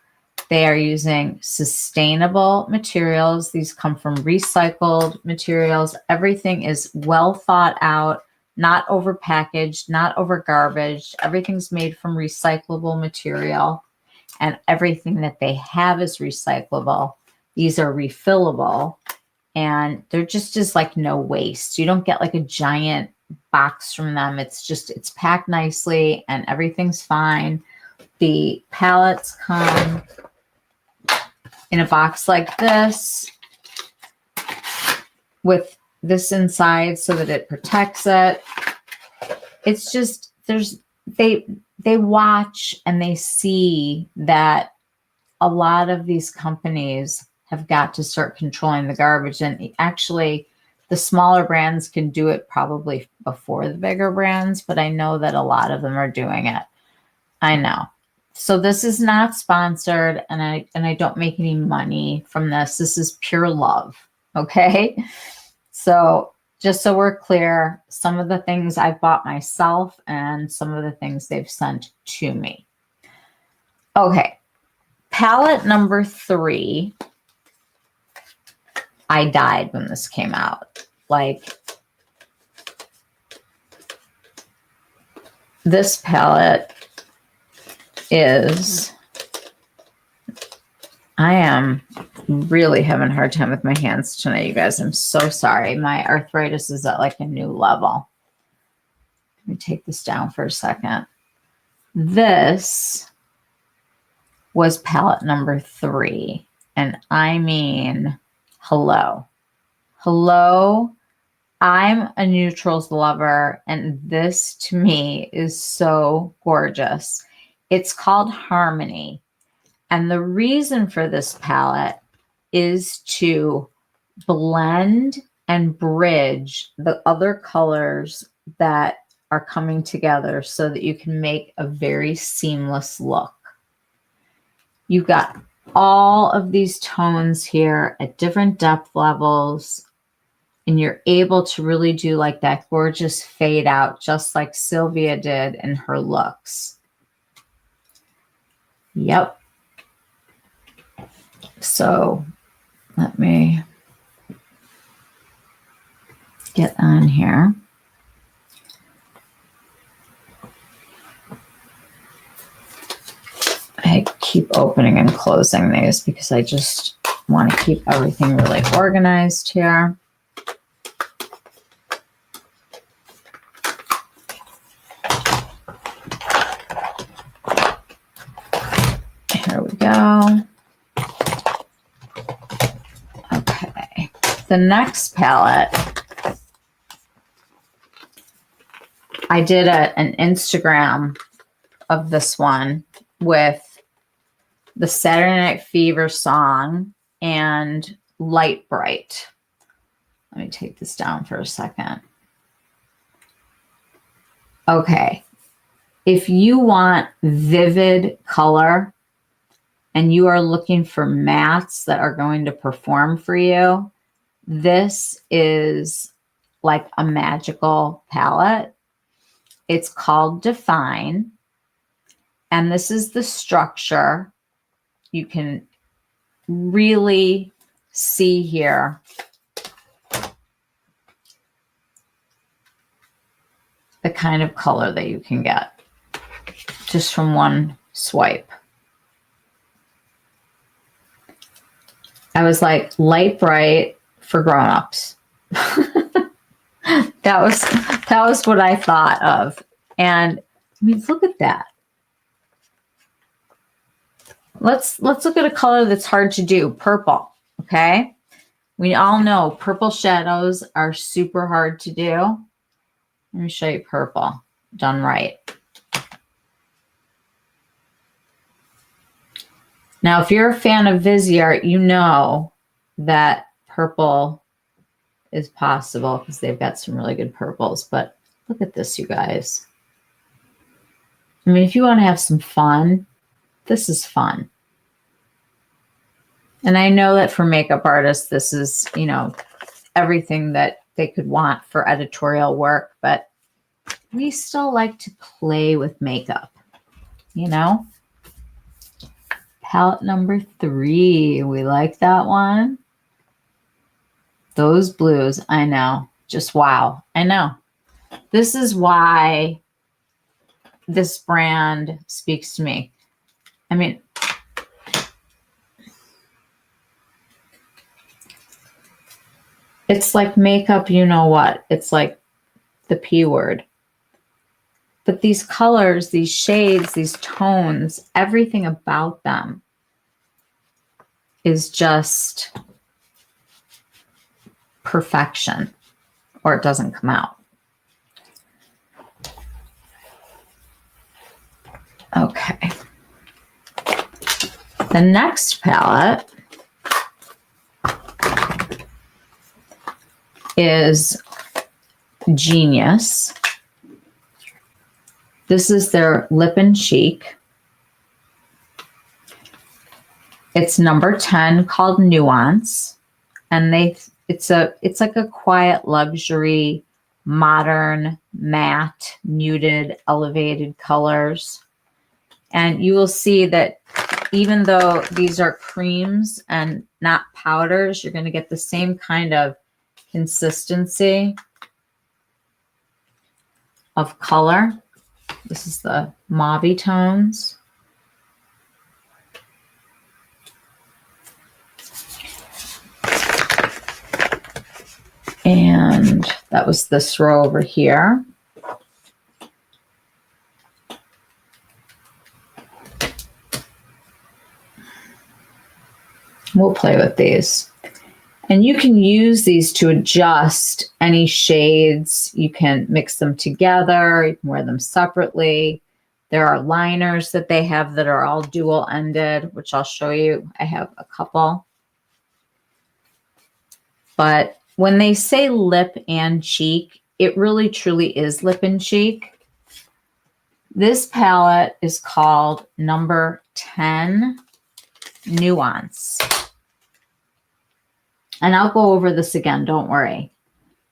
They are using sustainable materials. These come from recycled materials. Everything is well thought out, not overpackaged, not over garbaged. Everything's made from recyclable material, and everything that they have is recyclable. These are refillable, and they're just like no waste. You don't get like a giant box from them. It's packed nicely and everything's fine. The palettes come in a box like this with this inside so that it protects it. It's just, they watch and they see that a lot of these companies have got to start controlling the garbage. And actually, the smaller brands can do it probably before the bigger brands, but I know that a lot of them are doing it. I know. So this is not sponsored, and I don't make any money from this. This is pure love, okay? So just so we're clear, some of the things I've bought myself and some of the things they've sent to me. Okay, palette number 3. I died when this came out. Like, this palette is, I am really having a hard time with my hands tonight, you guys. I'm so sorry. My arthritis is at like a new level. Let me take this down for a second. This was palette number 3. And I mean, hello. Hello. I'm a neutrals lover, and this to me is so gorgeous. It's called Harmony. And the reason for this palette is to blend and bridge the other colors that are coming together so that you can make a very seamless look. You've got all of these tones here at different depth levels, and you're able to really do like that gorgeous fade out, just like Sylvia did in her looks. Yep. So let me get on here. I keep opening and closing these because I just want to keep everything really organized here. Here we go. Okay. The next palette, I did an Instagram of this one with the Saturday Night Fever song and Light Bright. Let me take this down for a second. Okay. If you want vivid color and you are looking for mattes that are going to perform for you, this is like a magical palette. It's called Define. And this is the structure. You can really see here the kind of color that you can get just from one swipe. I was like, light bright for grown-ups. That was what I thought of. And I mean, look at that. Let's look at a color that's hard to do, purple, okay? We all know purple shadows are super hard to do. Let me show you purple done right. Now, if you're a fan of Viseart, you know that purple is possible because they've got some really good purples. But look at this, you guys. I mean, if you want to have some fun, this is fun. And I know that for makeup artists, this is, you know, everything that they could want for editorial work, but we still like to play with makeup, you know? Palette number 3. We like that one. Those blues, I know. Just wow. I know. This is why this brand speaks to me. I mean, it's like makeup, you know what? It's like the P word. But these colors, these shades, these tones, everything about them is just perfection, or it doesn't come out. Okay. The next palette is Genius. This is their Lip and Cheek. It's number 10 called Nuance. And it's like a quiet luxury, modern, matte, muted, elevated colors. And you will see that even though these are creams and not powders, you're going to get the same kind of consistency of color. This is the mauve tones. And that was this row over here. We'll play with these. And you can use these to adjust any shades. You can mix them together. You can wear them separately. There are liners that they have that are all dual-ended, which I'll show you. I have a couple. But when they say lip and cheek, it really truly is lip and cheek. This palette is called number 10 Nuance. And I'll go over this again, don't worry.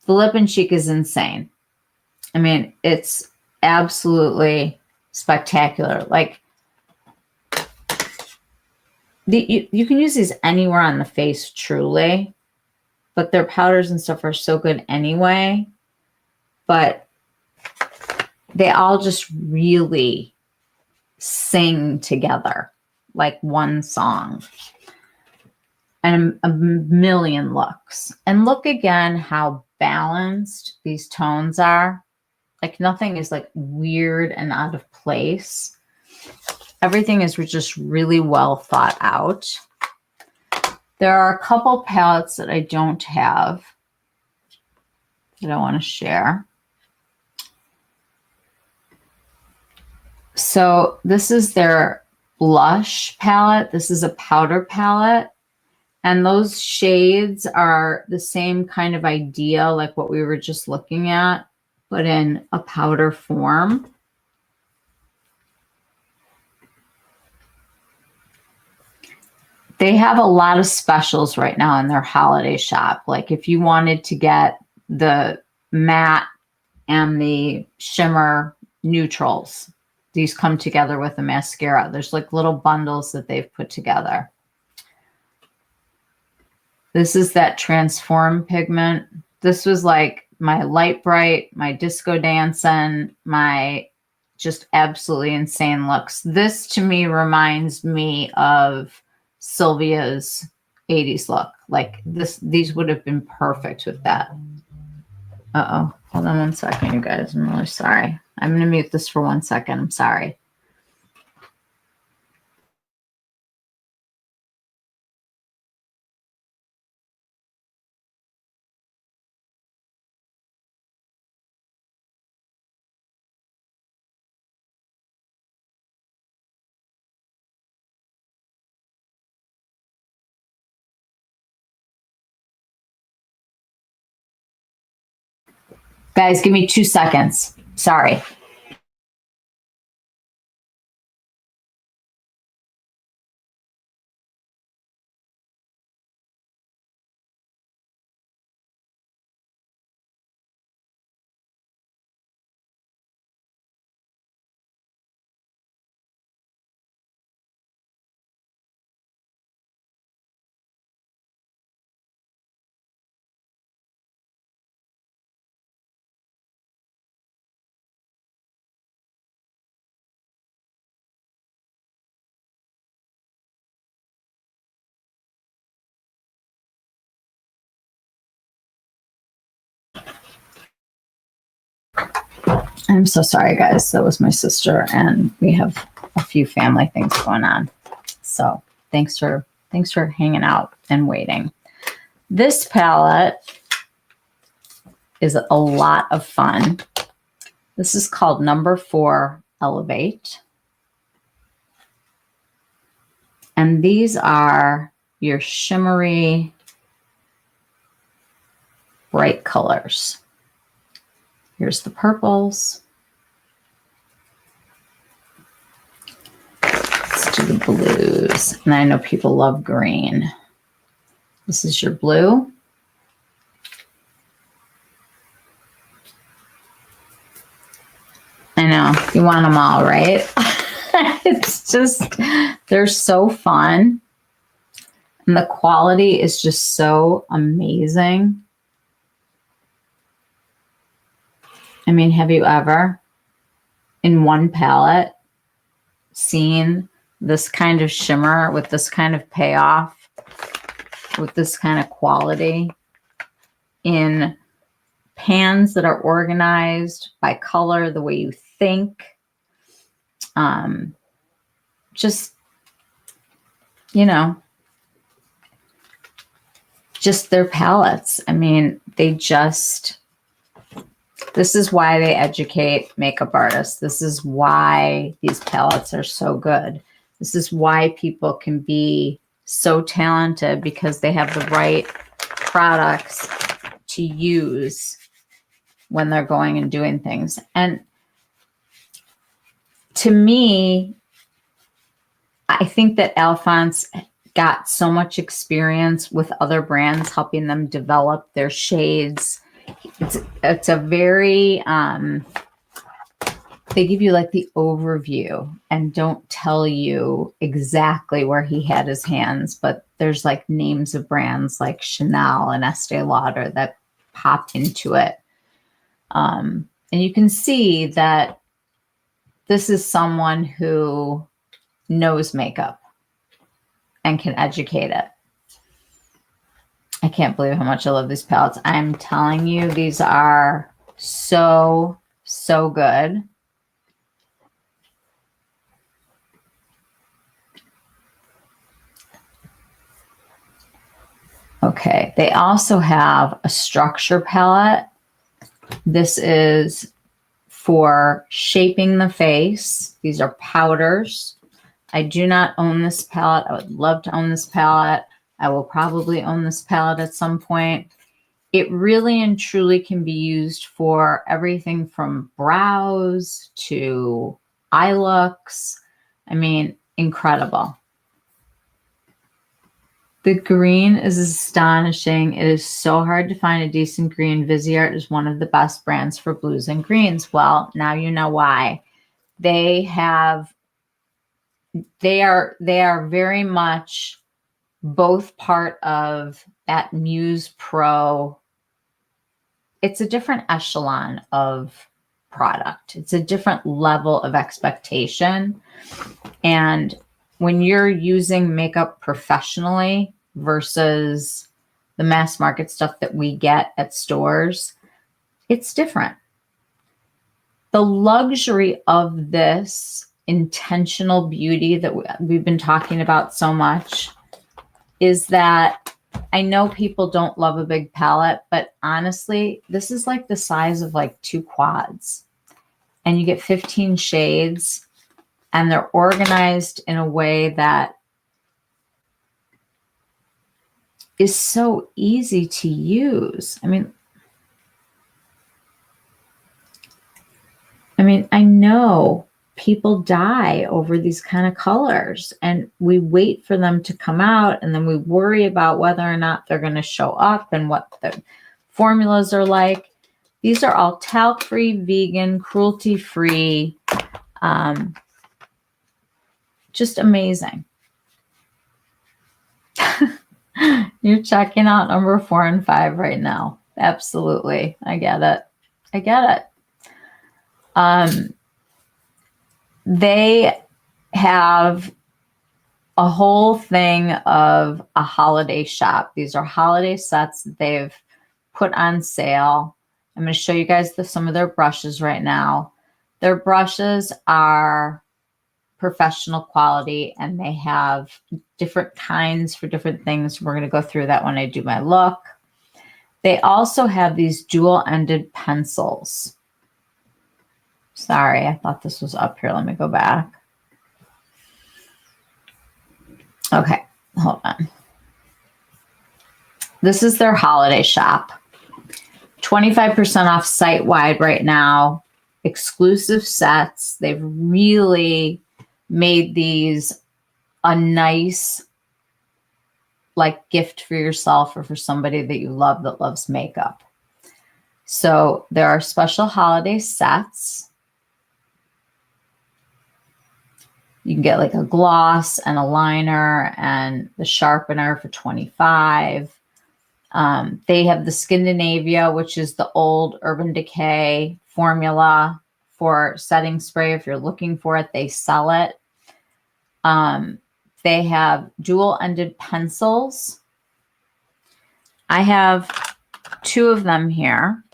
The lip and cheek is insane. I mean, it's absolutely spectacular. Like, you can use these anywhere on the face, truly. But their powders and stuff are so good anyway. But they all just really sing together. like one song and a million looks. And look again how balanced these tones are. Like nothing is like weird and out of place. Everything is just really well thought out. There are a couple palettes that I don't have that I want to share. So this is their blush palette. This is a powder palette. And those shades are the same kind of idea like what we were just looking at, but in a powder form. They have a lot of specials right now in their holiday shop. Like if you wanted to get the matte and the shimmer neutrals, these come together with the mascara. There's like little bundles that they've put together. This is that Transform pigment. This was like my Light Bright, my Disco Dancin', my just absolutely insane looks. This to me reminds me of Sylvia's 80s look. Like these would have been perfect with that. Uh-oh. Hold on one second, you guys. I'm really sorry. I'm going to mute this for 1 second. I'm sorry. Guys, give me 2 seconds. Sorry. I'm so sorry, guys. That was my sister, and we have a few family things going on. So thanks for hanging out and waiting. This palette is a lot of fun. This is called Number 4 Elevate. And these are your shimmery, bright colors. Here's the purples. Let's do the blues. And I know people love green. This is your blue. I know, you want them all, right? It's just, they're so fun. And the quality is just so amazing. I mean, have you ever, in one palette, seen this kind of shimmer with this kind of payoff, with this kind of quality in pans that are organized by color, the way you think? Just, you know, just their palettes. I mean, they just... This is why they educate makeup artists. This is why these palettes are so good. This is why people can be so talented, because they have the right products to use when they're going and doing things. And to me, I think that Alphonse got so much experience with other brands, helping them develop their shades. It's a very, they give you like the overview and don't tell you exactly where he had his hands, but there's like names of brands like Chanel and Estee Lauder that pop into it. And you can see that this is someone who knows makeup. and can educate it. I can't believe how much I love these palettes. I'm telling you, these are so, so good. Okay, they also have a structure palette. This is for shaping the face. These are powders. I do not own this palette. I would love to own this palette. I will probably own this palette at some point. It really and truly can be used for everything from brows to eye looks. I mean, incredible. The green is astonishing. It is so hard to find a decent green. Viseart is one of the best brands for blues and greens. Well, now you know why. They are very much both part of that Muse Pro. It's a different echelon of product. It's a different level of expectation. And when you're using makeup professionally versus the mass market stuff that we get at stores, it's different. The luxury of this intentional beauty that we've been talking about so much is that I know people don't love a big palette, but honestly, this is like the size of like 2 quads. And you get 15 shades, and they're organized in a way that is so easy to use. I mean, I know people die over these kind of colors, and we wait for them to come out, and then we worry about whether or not they're going to show up and what the formulas are like. These are all talc-free, vegan, cruelty-free, just amazing. You're checking out number 4 and 5 right now. Absolutely. I get it. I get it. They have a whole thing of a holiday shop. These are holiday sets that they've put on sale. I'm going to show you guys some of their brushes right now. Their brushes are professional quality, and they have different kinds for different things. We're going to go through that when I do my look. They also have these dual-ended pencils. Sorry, I thought this was up here. Let me go back. Okay, hold on. This is their holiday shop. 25% off site-wide right now. Exclusive sets. They've really made these a nice like gift for yourself or for somebody that you love that loves makeup. So there are special holiday sets. You can get like a gloss and a liner and the sharpener for $25. They have the Scandinavia, which is the old Urban Decay formula for setting spray. If you're looking for it, they sell it. They have dual-ended pencils. I have 2 of them here.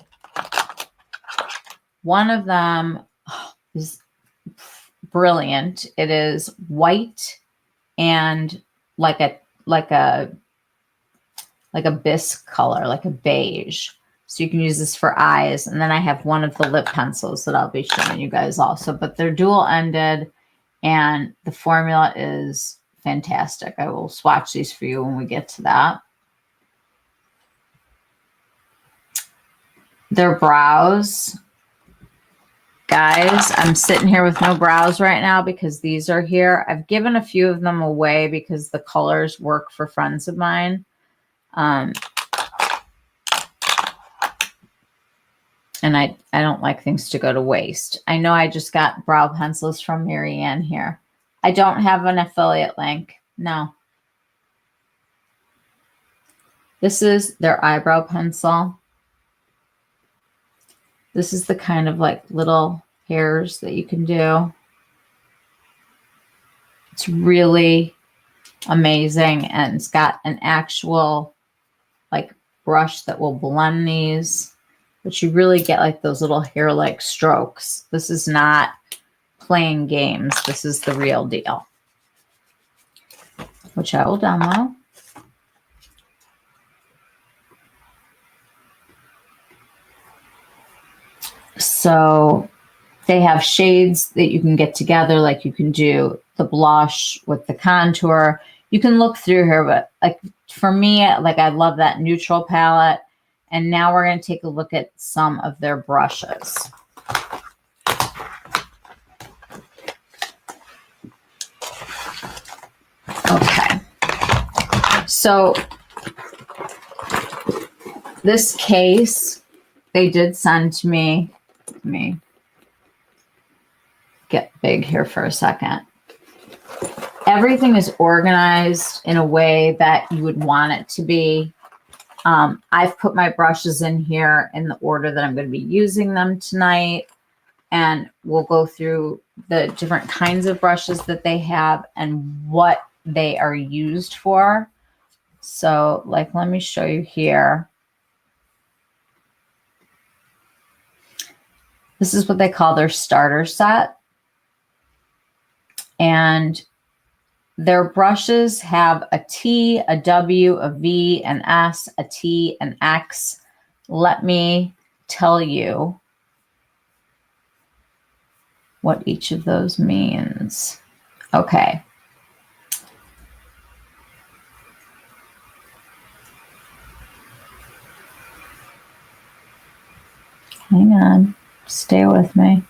One of them is brilliant. It is white and like a bisque color, like a beige. So you can use this for eyes. And then I have one of the lip pencils that I'll be showing you guys also. But they're dual-ended, and the formula is fantastic. I will swatch these for you when we get to that. Their brows. Guys, I'm sitting here with no brows right now because these are here. I've given a few of them away because the colors work for friends of mine. And I don't like things to go to waste. I know I just got brow pencils from Marianne here. I don't have an affiliate link. No. This is their eyebrow pencil. This is the kind of like little hairs that you can do. It's really amazing. And it's got an actual like brush that will blend these, but you really get like those little hair-like strokes. This is not playing games. This is the real deal, which I will demo. So they have shades that you can get together, like you can do the blush with the contour. You can look through here, but like for me, like I love that neutral palette. And now we're going to take a look at some of their brushes. Okay. So this case they did send to me. Let me get big here for a second. Everything is organized in a way that you would want it to be. I've put my brushes in here in the order that I'm going to be using them tonight. And we'll go through the different kinds of brushes that they have and what they are used for. So like, let me show you here. This is what they call their starter set. And their brushes have a T, a W, a V, an S, a T, an X. Let me tell you what each of those means. Okay. Hang on. Stay with me.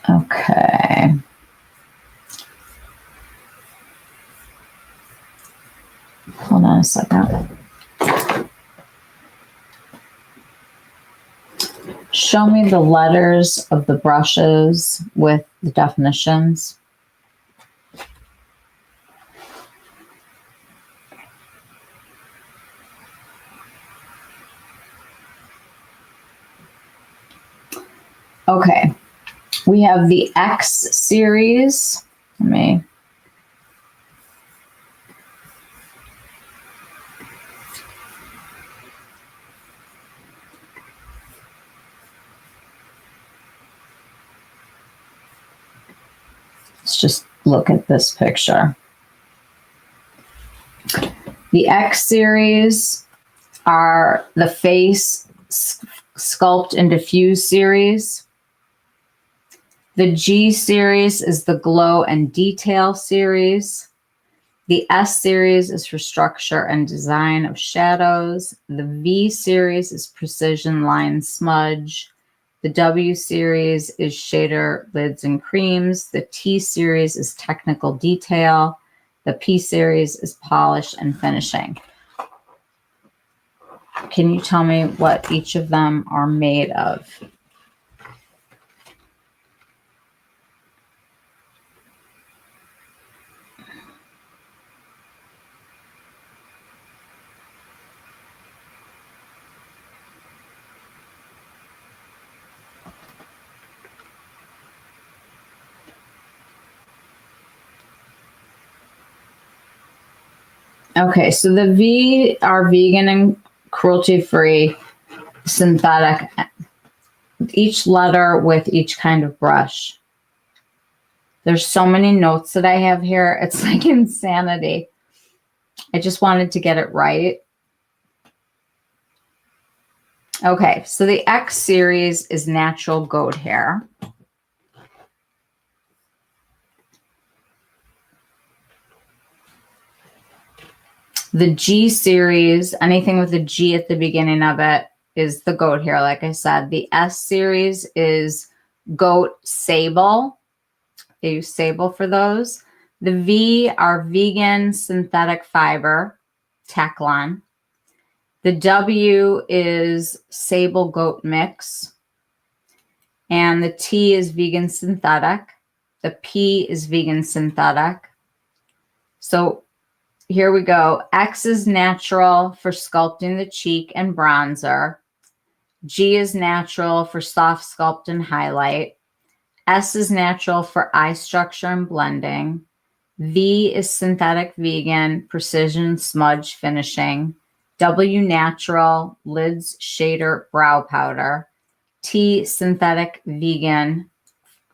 Okay. Hold on a second. Show me the letters of the brushes with the definitions. Okay. We have the X series. Let me. Let's just look at this picture. The X series are the Face, Sculpt, and Diffuse series. The G series is the Glow and Detail series. The S series is for structure and design of shadows. The V series is Precision Line Smudge. The W series is shader, lids, and creams. The T series is technical detail. The P series is polish and finishing. Can you tell me what each of them are made of? Okay, so the V are vegan and cruelty-free, synthetic, each letter with each kind of brush. There's so many notes that I have here. It's like insanity. I just wanted to get it right. Okay, so the X series is natural goat hair. The G series, anything with a G at the beginning of it, is the goat hair, like I said. The S series is goat sable. They use sable for those. The V are vegan synthetic fiber, Teclon. The W is sable goat mix. And the T is vegan synthetic. The P is vegan synthetic. So here we go. X is natural for sculpting the cheek and bronzer. G is natural for soft sculpt and highlight. S is natural for eye structure and blending. V is synthetic vegan, precision smudge finishing. W natural, lids shader brow powder. T synthetic vegan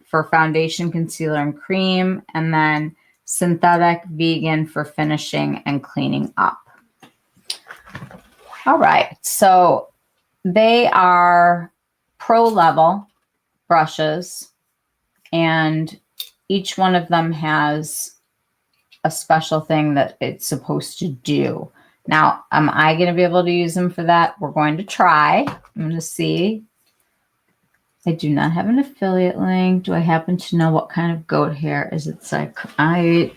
for foundation, concealer, and cream. And then synthetic vegan for finishing and cleaning up. All right, so they are pro level brushes, and each one of them has a special thing that it's supposed to do. Now, am I going to be able to use them for that? We're going to try. I'm going to see. I do not have an affiliate link. Do I happen to know what kind of goat hair is it? Like I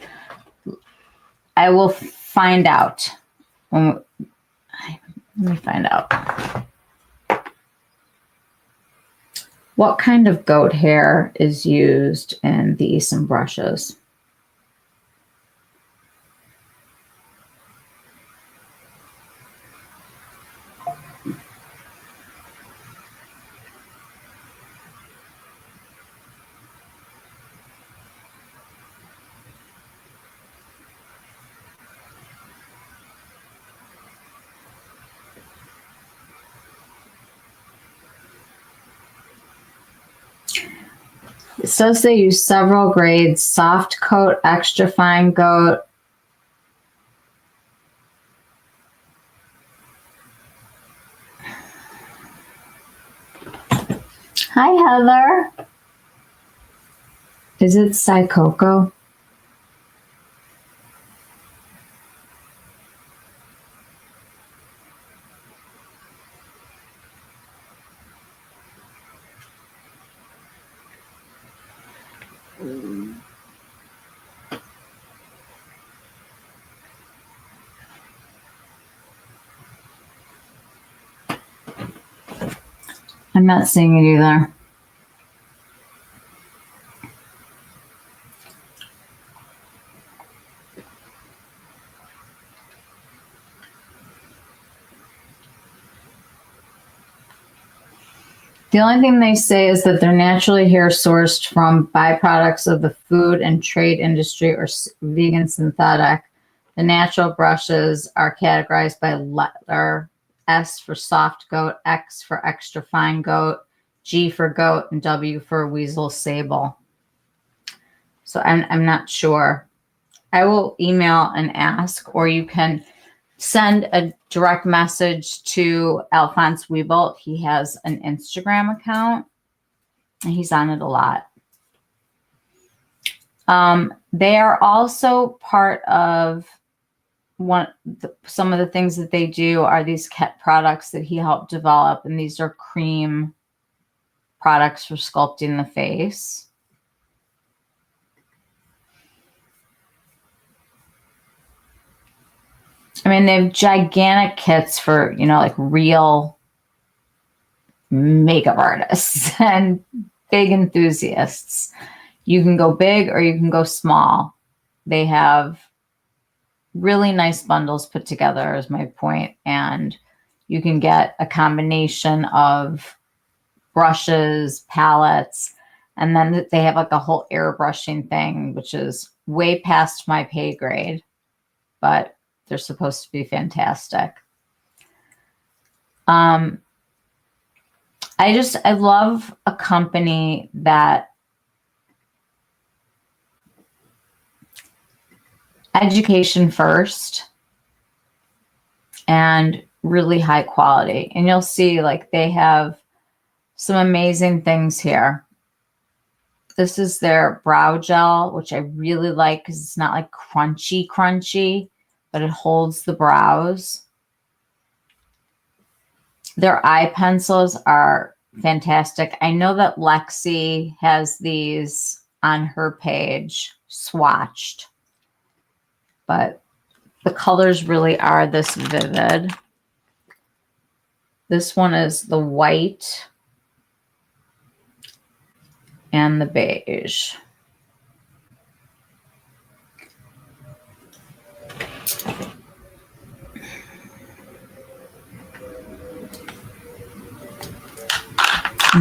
will find out. Let me find out. What kind of goat hair is used in the ESUM brushes? It says they use several grades: soft coat, extra fine coat. Hi, Heather. Is it Psychoco? I'm not seeing it either. The only thing they say is that they're naturally hair sourced from byproducts of the food and trade industry or vegan synthetic. The natural brushes are categorized by letter: S for soft goat, X for extra fine goat, G for goat, and W for weasel sable. So I'm not sure. I will email and ask, or you can send a direct message to Alphonse Wiebelt. He has an Instagram account, and he's on it a lot. They are also part of some of the things that they do are these products that he helped develop, and these are cream products for sculpting the face. I mean, they have gigantic kits for, like real makeup artists and big enthusiasts. You can go big or you can go small. They have really nice bundles put together, is my point. And you can get a combination of brushes, palettes, and then they have like a whole airbrushing thing, which is way past my pay grade, but they're supposed to be fantastic. I love a company that education first and really high quality. And you'll see like they have some amazing things here. This is their brow gel, which I really like because it's not like crunchy, but it holds the brows. Their eye pencils are fantastic. I know that Lexi has these on her page swatched, but the colors really are this vivid. This one is the white and the beige.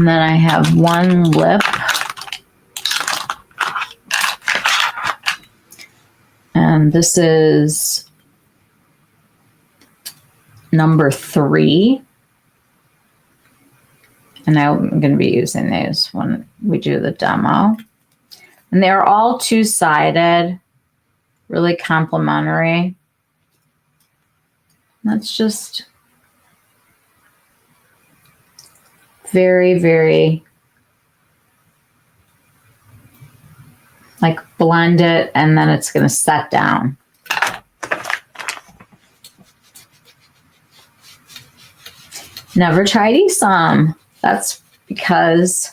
And then I have one lip. And this is number 3. And I'm going to be using these when we do the demo. And they're all two-sided, really complimentary. That's just very, very, like, blend it, and then it's going to set down. Never tried ESUM. That's because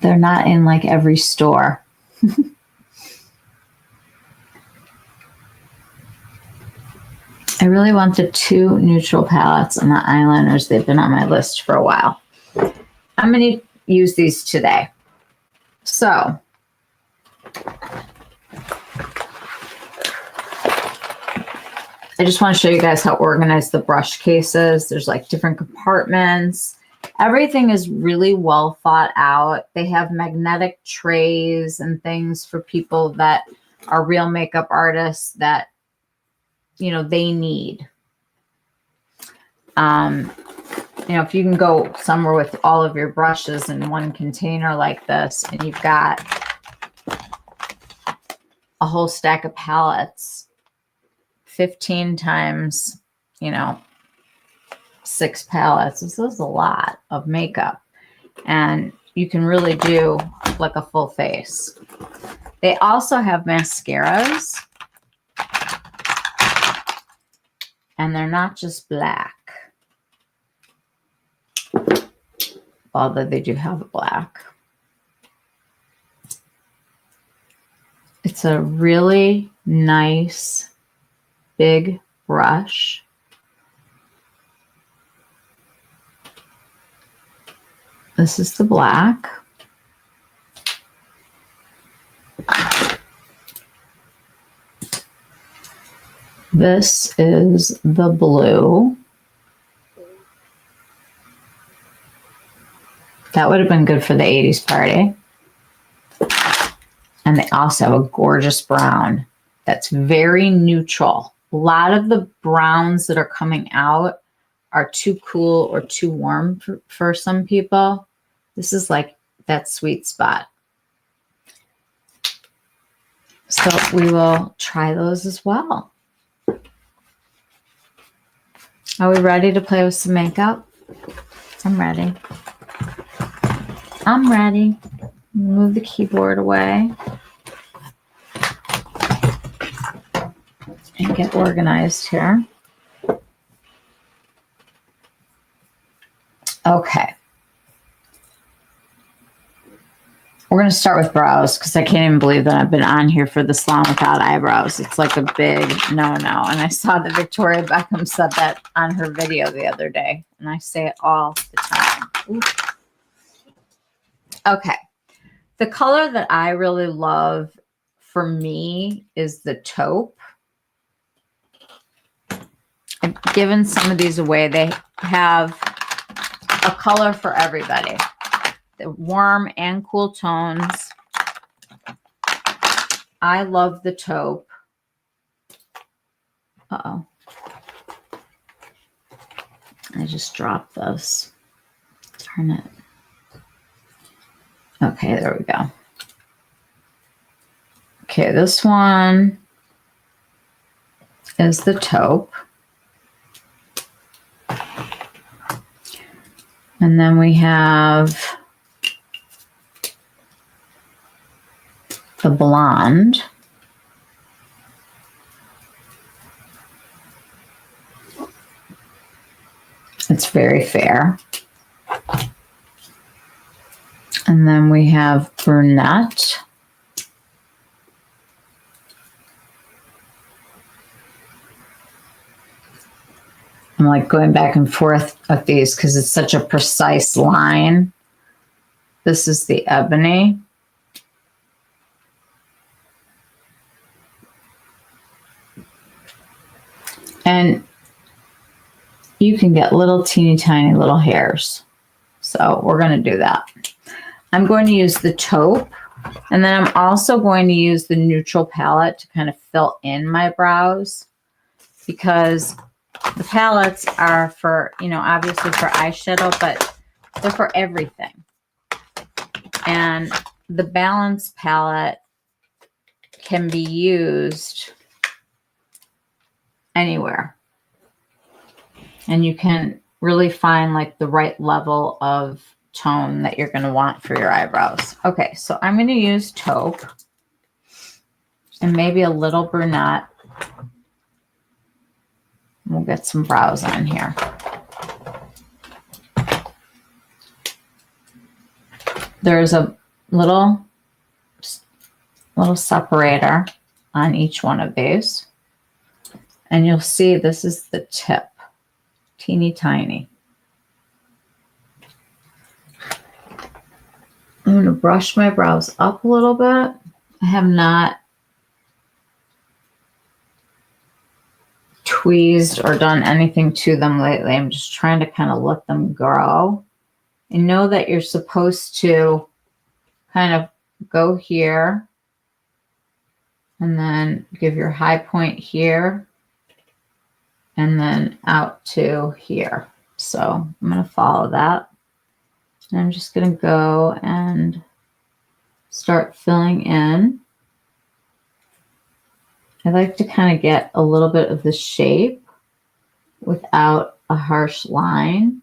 they're not in like every store. I really want the 2 neutral palettes and the eyeliners. They've been on my list for a while. I'm going to use these today. So, I just want to show you guys how organized the brush case is. There's like different compartments. Everything is really well thought out. They have magnetic trays and things for people that are real makeup artists that, you know, they need. You know, if you can go somewhere with all of your brushes in one container like this, and you've got a whole stack of palettes, 15 times, you know, 6 palettes. This is a lot of makeup. And you can really do like a full face. They also have mascaras. And they're not just black. Although they do have a black. It's a really nice big brush. This is the black. This is the blue. That would have been good for the 80s party. And they also have a gorgeous brown that's very neutral. A lot of the browns that are coming out are too cool or too warm for some people. This is like that sweet spot. So we will try those as well. Are we ready to play with some makeup? I'm ready. I'm ready. Move the keyboard away. And get organized here. Okay. We're going to start with brows because I can't even believe that I've been on here for this long without eyebrows. It's like a big no-no. And I saw that Victoria Beckham said that on her video the other day. And I say it all the time. Ooh. Okay. The color that I really love for me is the taupe. I've given some of these away. They have a color for everybody. The warm and cool tones. I love the taupe. Uh-oh. I just dropped this. Turn it. Okay, there we go. Okay, this one is the taupe. And then we have the blonde. It's very fair. And then we have brunette. I'm like going back and forth with these because it's such a precise line. This is the ebony. And you can get little teeny tiny little hairs. So we're going to do that. I'm going to use the taupe, and then I'm also going to use the neutral palette to kind of fill in my brows, because the palettes are for, you know, obviously for eyeshadow, but they're for everything. And the Balance palette can be used anywhere. And you can really find like the right level of tone that you're going to want for your eyebrows. Okay, so I'm going to use taupe and maybe a little brunette. We'll get some brows on here. There's a little separator on each one of these. And you'll see this is the tip, teeny tiny. I'm going to brush my brows up a little bit. I have not tweezed or done anything to them lately. I'm just trying to kind of let them grow. And know that you're supposed to kind of go here and then give your high point here and then out to here. So I'm going to follow that. And I'm just going to go and start filling in. I like to kind of get a little bit of the shape without a harsh line.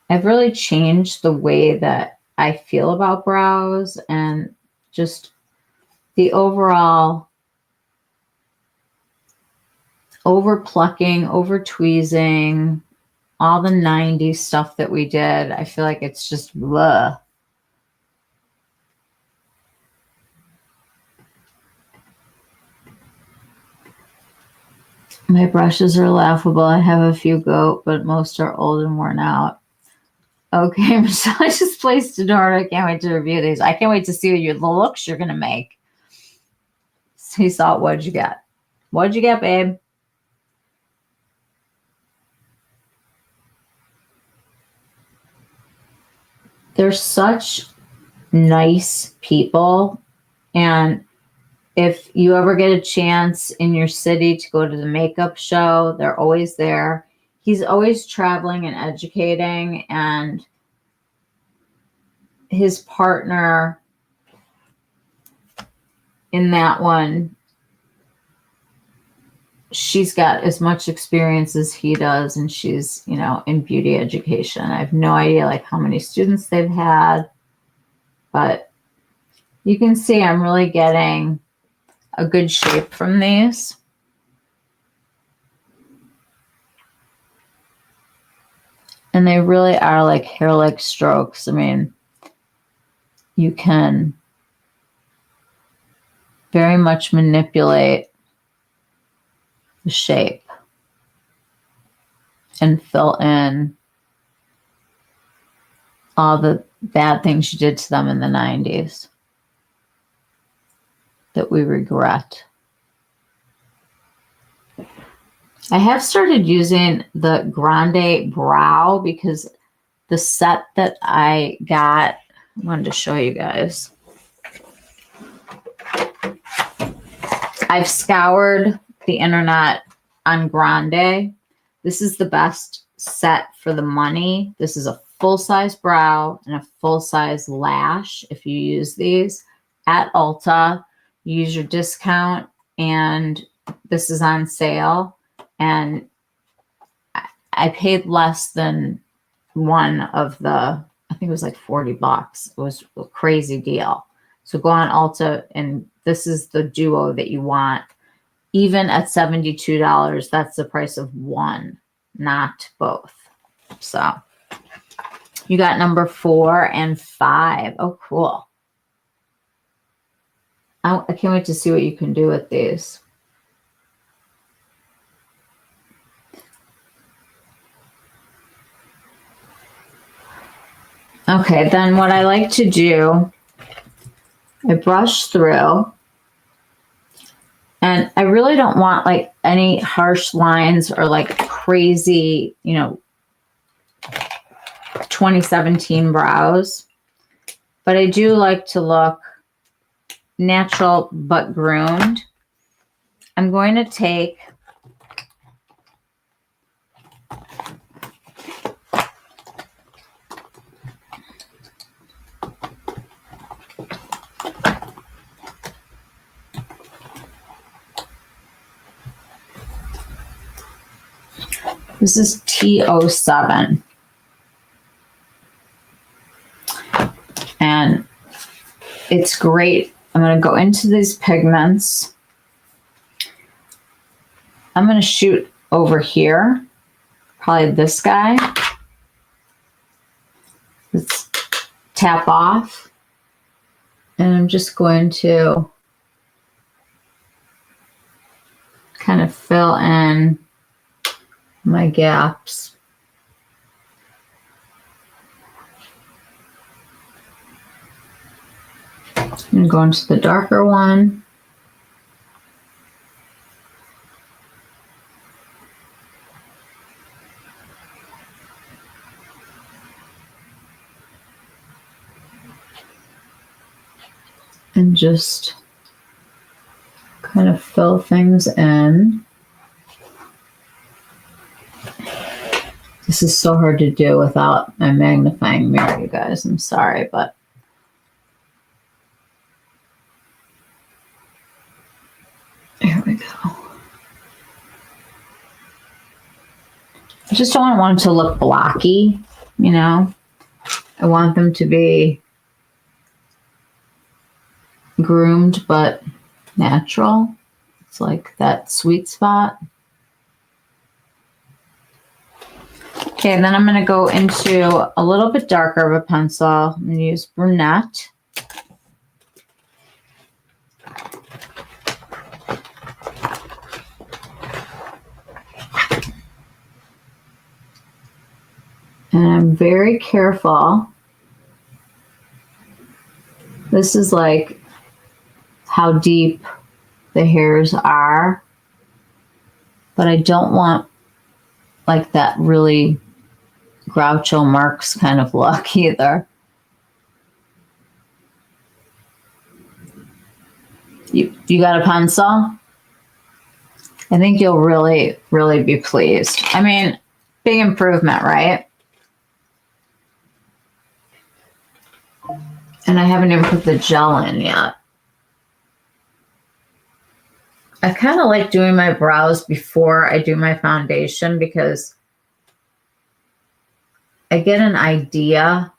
I've really changed the way that I feel about brows and just the overall over plucking, over tweezing, all the 90s stuff that we did. I feel like it's just blah. My brushes are laughable. I have a few goat, but most are old and worn out. Okay, Michelle, I just placed an order. I can't wait to review these. I can't wait to see the looks you're going to make. Sea Salt, what'd you get? What'd you get, babe? They're such nice people. And if you ever get a chance in your city to go to the makeup show, they're always there. He's always traveling and educating, and his partner in that one, she's got as much experience as he does, and she's, you know, in beauty education. I have no idea like how many students they've had, but you can see I'm really getting a good shape from these. And they really are like hair-like strokes. I mean, you can very much manipulate the shape and fill in all the bad things you did to them in the 90s that we regret. I have started using the Grande Brow because the set that I got, I wanted to show you guys. I've scoured the internet on Grande. This is the best set for the money. This is a full-size brow and a full-size lash. If you use these at Ulta, you use your discount, and this is on sale. And I paid less than one of the, I think it was like $40. It was a crazy deal. So go on Ulta, and this is the duo that you want. Even at $72, that's the price of one, not both. So you got number 4 and 5. Oh, cool. I can't wait to see what you can do with these. Okay, then what I like to do, I brush through, and I really don't want like any harsh lines or like crazy, 2017 brows, but I do like to look natural but groomed. I'm going to take this is T07. And it's great. I'm going to go into these pigments. I'm going to shoot over here, probably this guy. Let's tap off. And I'm just going to kind of fill in my gaps. I'm going to the darker one. And just kind of fill things in. This is so hard to do without my magnifying mirror, you guys. I'm sorry, but here we go. I just don't want them to look blocky, I want them to be groomed but natural. It's like that sweet spot. Okay, then I'm going to go into a little bit darker of a pencil. I'm going to use brunette. And I'm very careful. This is like how deep the hairs are, but I don't want like that really Groucho Marx kind of look either. You got a pencil? I think you'll really, really be pleased. I mean, big improvement, right? And I haven't even put the gel in yet. I kind of like doing my brows before I do my foundation because I get an idea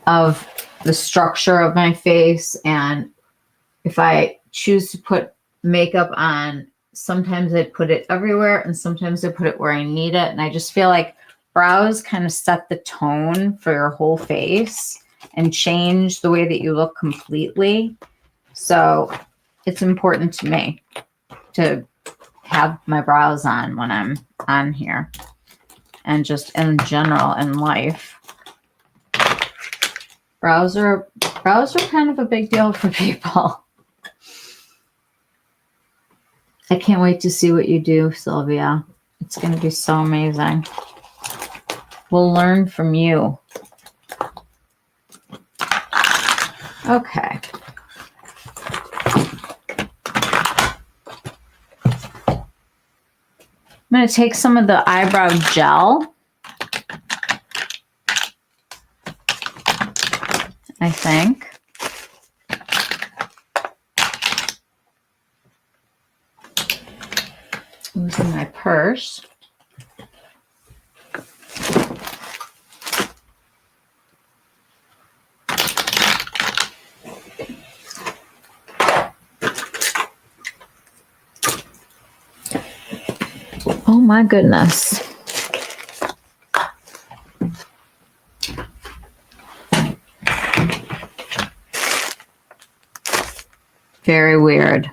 of the structure of my face, and if I choose to put makeup on, sometimes I put it everywhere and sometimes I put it where I need it, and I just feel like brows kind of set the tone for your whole face and change the way that you look completely. So it's important to me to have my brows on when I'm on here. And just in general in life, brows are kind of a big deal for people. I can't wait to see what you do, Sylvia. It's going to be so amazing. We'll learn from you. Okay. I'm going to take some of the eyebrow gel. I think. It was in my purse. Oh my goodness. Very weird.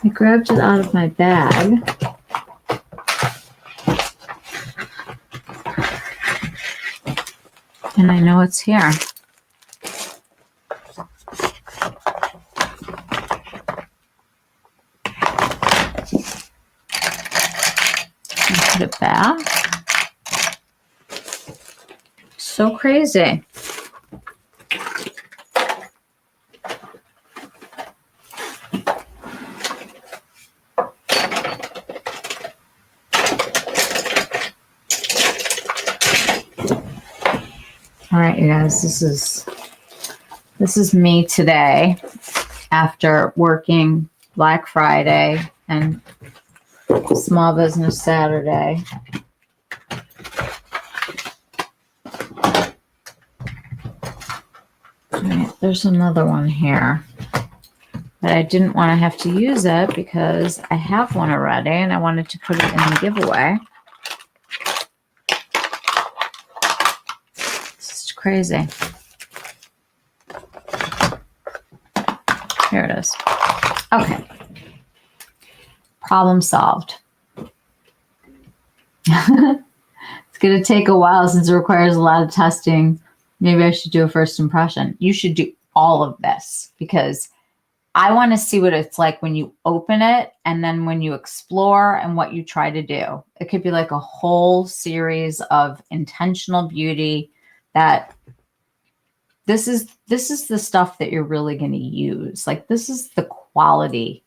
I grabbed it out of my bag. And I know it's here. put it back. So crazy. All right, you guys, this is me today after working Black Friday and Small Business Saturday. All right, there's another one here, but I didn't want to have to use it because I have one already and I wanted to put it in the giveaway. This is crazy. Here it is. Okay. Problem solved. It's going to take a while since it requires a lot of testing. Maybe I should do a first impression. You should do all of this because I want to see what it's like when you open it and then when you explore and what you try to do. It could be like a whole series of intentional beauty that this is the stuff that you're really going to use. Like this is the quality.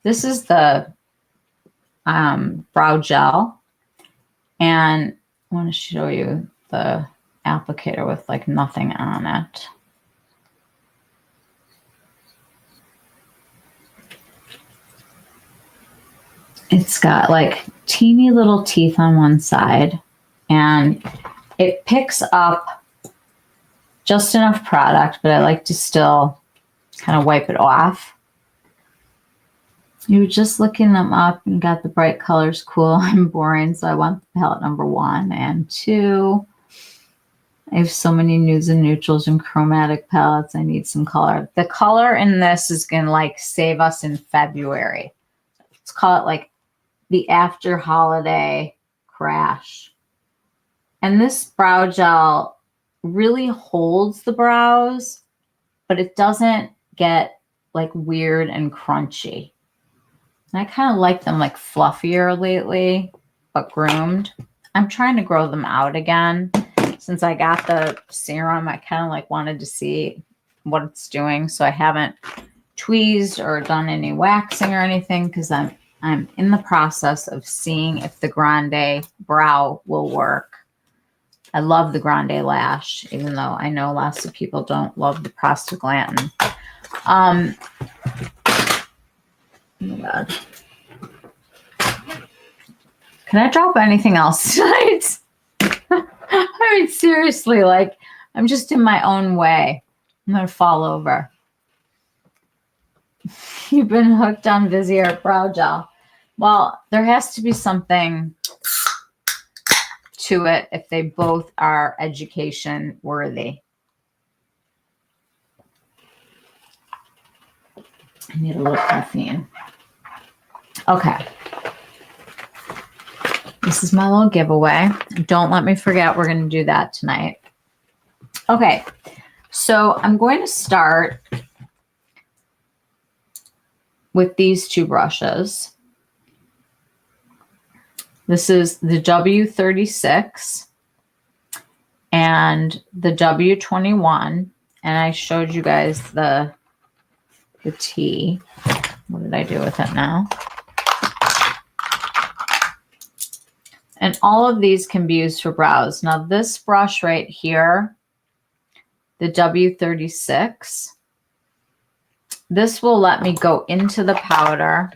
This is the brow gel. And I want to show you the applicator with like nothing on it. It's got like teeny little teeth on one side and it picks up just enough product, but I like to still kind of wipe it off. You were just looking them up and got the bright colors cool and boring. So I want palette number 1 and 2. I have so many nudes and neutrals and chromatic palettes. I need some color. The color in this is going to like save us in February. Let's call it like the after holiday crash. And this brow gel really holds the brows, but it doesn't get like weird and crunchy. And I kind of like them like fluffier lately, but groomed. I'm trying to grow them out again. Since I got the serum, I kind of like wanted to see what it's doing. So I haven't tweezed or done any waxing or anything because I'm in the process of seeing if the Grande brow will work. I love the Grande lash, even though I know lots of people don't love the prostaglandin. Oh my God. Can I drop anything else tonight? I mean, seriously, like, I'm just in my own way. I'm going to fall over. You've been hooked on Viseart brow gel. Well, there has to be something to it if they both are education worthy. I need a little caffeine. Okay. This is my little giveaway. Don't let me forget we're going to do that tonight. Okay. So I'm going to start with these two brushes. This is the W36 and the W21. And I showed you guys the T. What did I do with it now? And all of these can be used for brows. Now this brush right here, the W36, this will let me go into the powder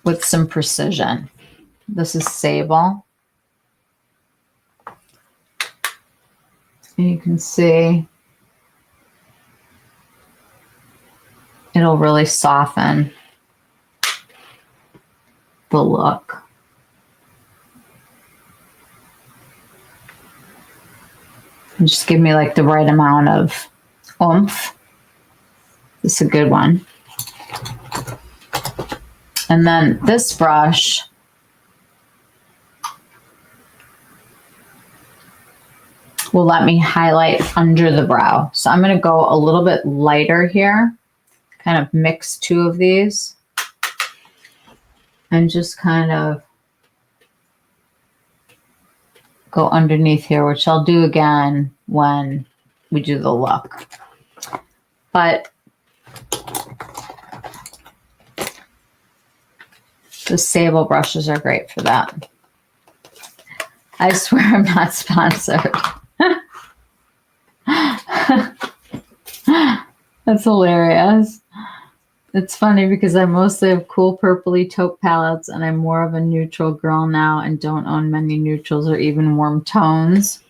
with some precision. This is Sable. And you can see it'll really soften the look. And just give me like the right amount of oomph. This is a good one. And then this brush, will let me highlight under the brow. So I'm going to go a little bit lighter here, kind of mix two of these, and just kind of go underneath here, which I'll do again when we do the look. But the Sable brushes are great for that. I swear I'm not sponsored. That's hilarious. It's funny because I mostly have cool purpley taupe palettes, and I'm more of a neutral girl now and don't own many neutrals or even warm tones.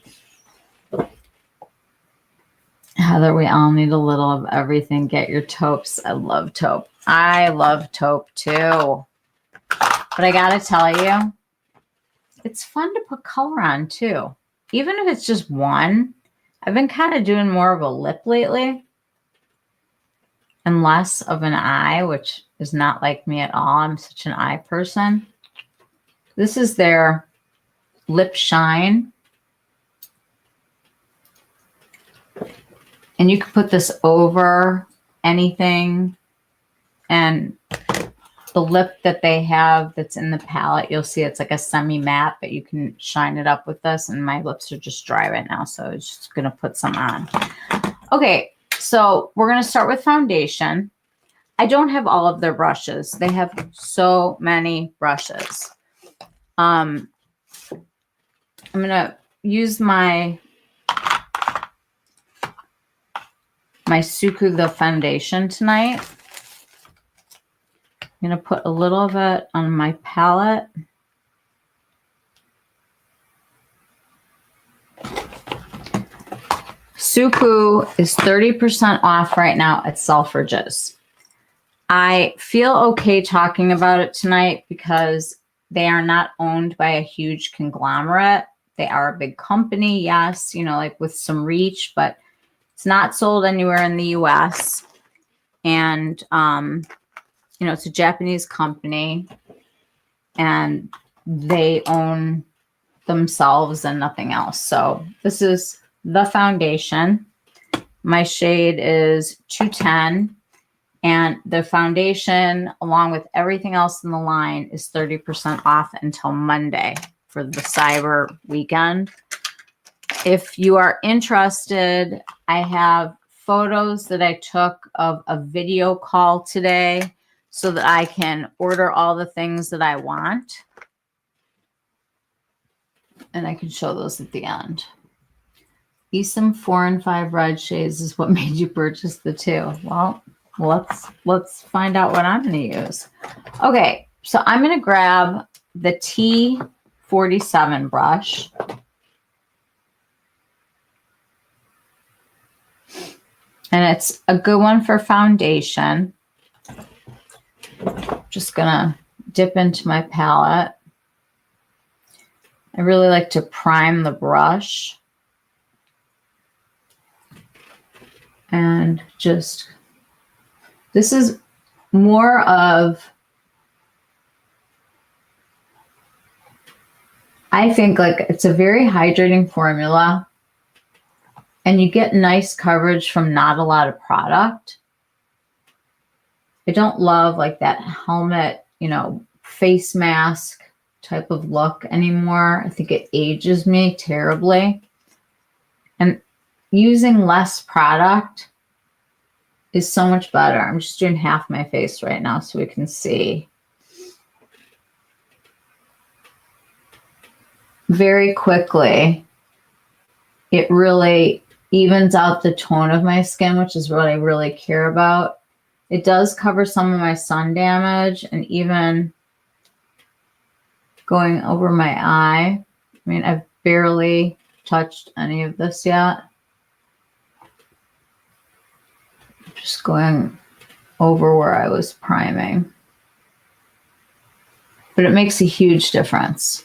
Heather, we all need a little of everything. Get your taupes. I love taupe. I love taupe too. But I gotta tell you, it's fun to put color on too. Even if it's just one. I've been kind of doing more of a lip lately and less of an eye, which is not like me at all. I'm such an eye person. This is their Lip Shine. And you can put this over anything. And the lip that they have that's in the palette, you'll see it's like a semi-matte, but you can shine it up with this. And my lips are just dry right now, so I'm just going to put some on. Okay, so we're going to start with foundation. I don't have all of their brushes. They have so many brushes. I'm going to use my Suku the foundation tonight. I'm going to put a little of it on my palette. Suku is 30% off right now at Selfridges. I feel okay talking about it tonight because they are not owned by a huge conglomerate. They are a big company, yes, you know, like with some reach, but it's not sold anywhere in the US. And, you know, it's a Japanese company and they own themselves and nothing else. So this is the foundation. My shade is 210. And the foundation, along with everything else in the line, is 30% off until Monday for the Cyber weekend. If you are interested, I have photos that I took of a video call today so that I can order all the things that I want. And I can show those at the end. ESUM 4 and 5 red shades is what made you purchase the two. Well, let's find out what I'm going to use. Okay, so I'm going to grab the T47 brush. And it's a good one for foundation. Just going to dip into my palette. I really like to prime the brush. And just, this is more of, I think like it's a very hydrating formula and you get nice coverage from not a lot of product. I don't love like that helmet, you know, face mask type of look anymore. I think it ages me terribly. And using less product is so much better. I'm just doing half my face right now so we can see. Very quickly, it really evens out the tone of my skin, which is what I really care about. It does cover some of my sun damage and even going over my eye. I mean, I've barely touched any of this yet. Just going over where I was priming. But it makes a huge difference.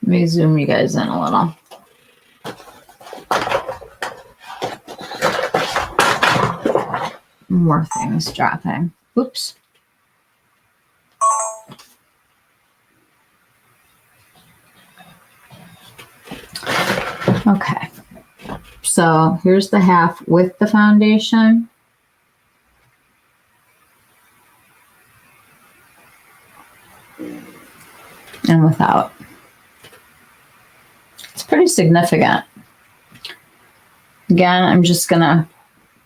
Let me zoom you guys in a little. More things dropping. Oops. Okay. So here's the half with the foundation. And without. It's pretty significant. Again, I'm just going to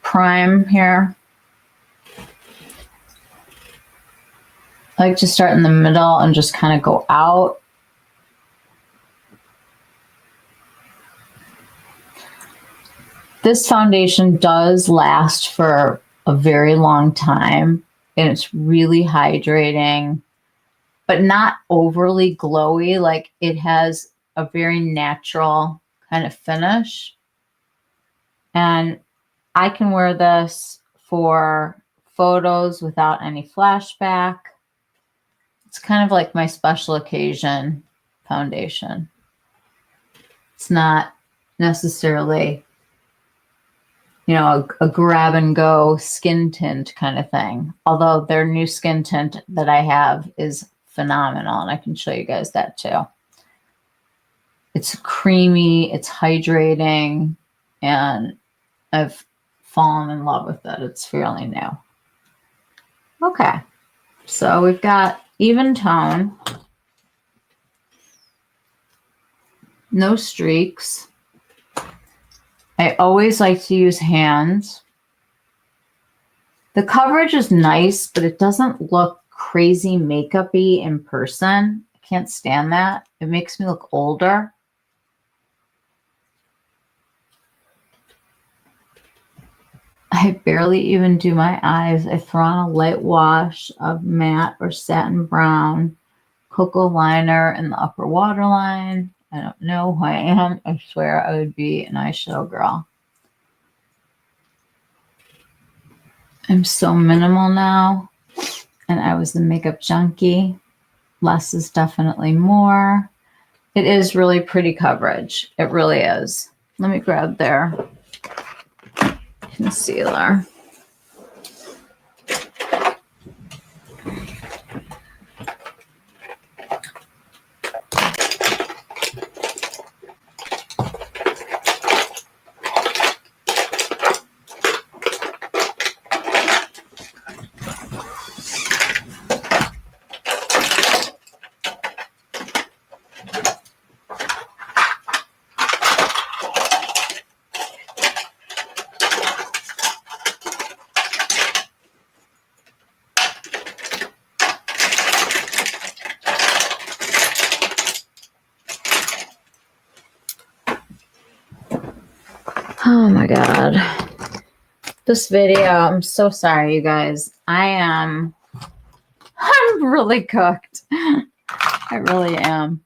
prime here. I like to start in the middle and just kind of go out. This foundation does last for a very long time, and it's really hydrating, but not overly glowy. Like, it has a very natural kind of finish. And I can wear this for photos without any flashback. It's kind of like my special occasion foundation. It's not necessarily, you know, a grab and go skin tint kind of thing. Although their new skin tint that I have is phenomenal, and I can show you guys that too. It's creamy, it's hydrating, and I've fallen in love with it. It's fairly new. Okay, so we've got even tone, no streaks. I always like to use hands. The coverage is nice, but it doesn't look crazy makeup-y in person. I can't stand that. It makes me look older. I barely even do my eyes. I throw on a light wash of matte or satin brown cocoa liner in the upper waterline. I don't know who I am. I swear I would be an eyeshadow girl. I'm so minimal now, and I was the makeup junkie. Less is definitely more. It is really pretty coverage. It really is. Let me grab their concealer. Oh my God. This video, I'm so sorry, you guys. I'm really cooked. I really am.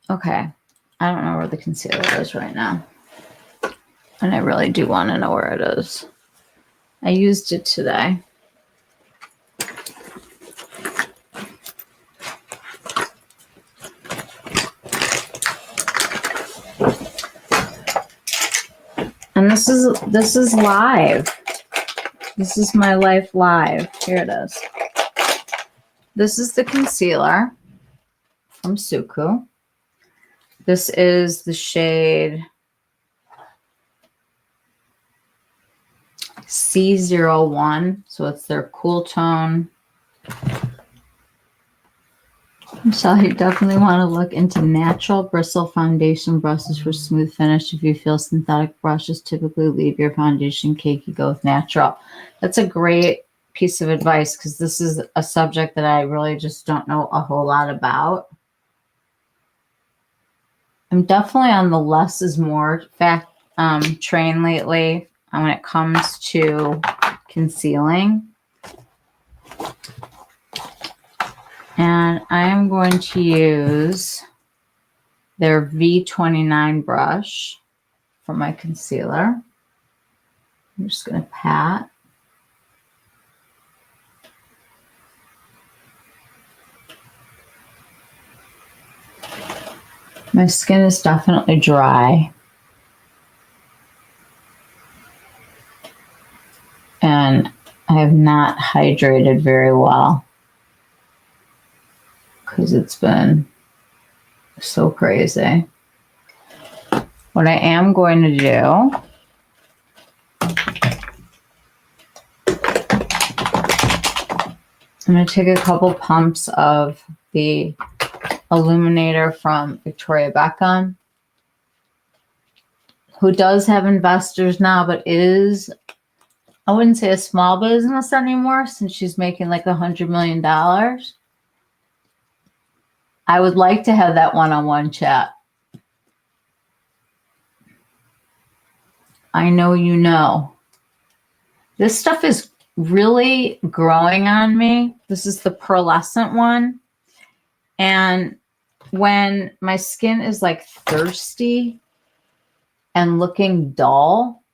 Okay. I don't know where the concealer is right now. And I really do want to know where it is. I used it today. And this is live. This is my life live. Here it is. This is the concealer from Suku. This is the shade C01. So it's their cool tone. So you definitely want to look into natural bristle foundation brushes for smooth finish. If you feel synthetic brushes typically leave your foundation cakey, go with natural. That's a great piece of advice, because this is a subject that I really just don't know a whole lot about. I'm definitely on the less is more train lately when it comes to concealing. And I am going to use their V29 brush for my concealer. I'm just going to pat. My skin is definitely dry. And I have not hydrated very well, because it's been So crazy. What I am going to do, I'm going to take a couple pumps of the illuminator from Victoria Beckham, who does have investors now, but is, I wouldn't say a small business anymore since she's making like $100 million. I would like to have that one-on-one chat. I know you know. This stuff is really growing on me. This is the pearlescent one. And when my skin is like thirsty and looking dull,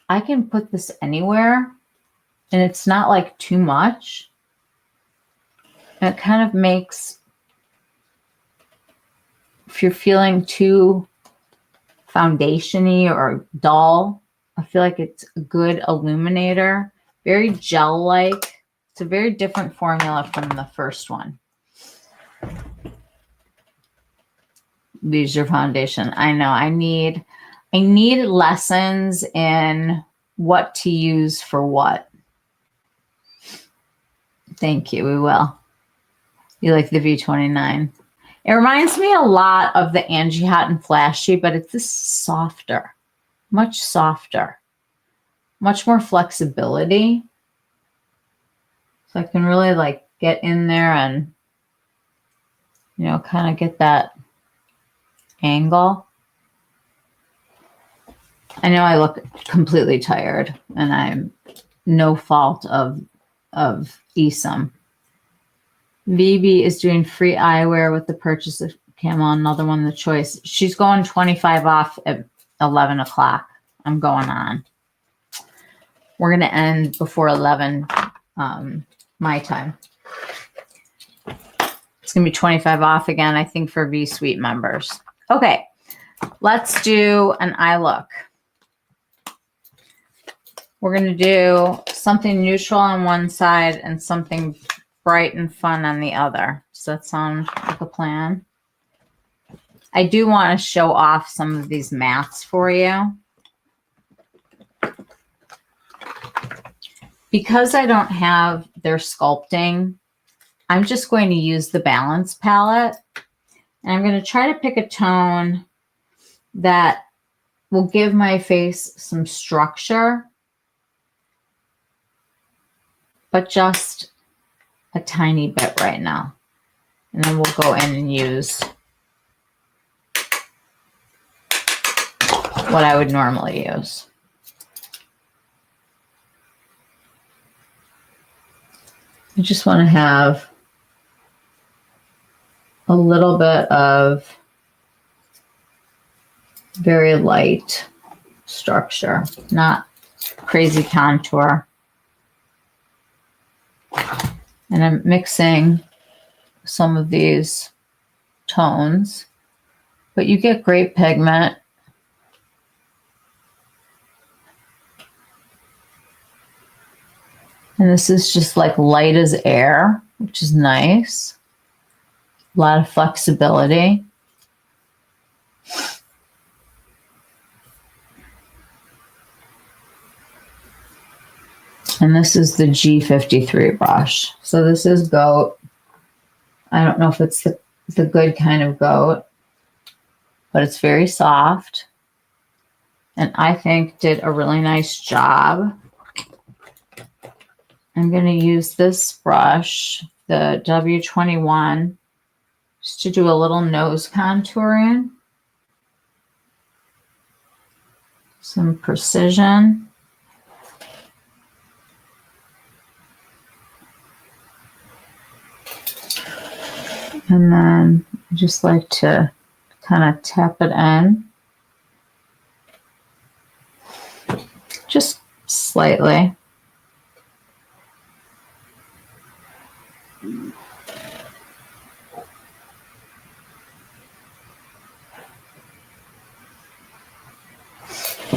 I can put this anywhere and it's not like too much. And it kind of makes, if you're feeling too foundation-y or dull, I feel like it's a good illuminator. Very gel-like. It's a very different formula from the first one. Use your foundation. I know I need lessons in what to use for what. Thank you. We will. You like the V29. It reminds me a lot of the Angie Hot and Flashy, but it's this softer, much softer, much more flexibility. So I can really like get in there and, you know, kind of get that angle. I know I look completely tired and I'm no fault of ESUM. VB is doing free eyewear with the purchase of Camel, another one, the choice. She's going 25 off at 11 o'clock. I'm going on. We're going to end before 11 my time. It's going to be 25 off again, I think, for V Suite members. Okay, let's do an eye look. We're going to do something neutral on one side and something bright and fun on the other. Does that sound like a plan? I do want to show off some of these mattes for you. Because I don't have their sculpting, I'm just going to use the Balance palette. And I'm going to try to pick a tone that will give my face some structure, but just a tiny bit right now. And then we'll go in and use what I would normally use. I just want to have a little bit of very light structure, not crazy contour. And I'm mixing some of these tones, but you get great pigment. And this is just like light as air, which is nice. A lot of flexibility. And this is the G53 brush. So this is goat. I don't know if it's the good kind of goat, but it's very soft. And I think did a really nice job. I'm going to use this brush, the W21, just to do a little nose contouring. Some precision. And then I just like to kind of tap it in. Just slightly.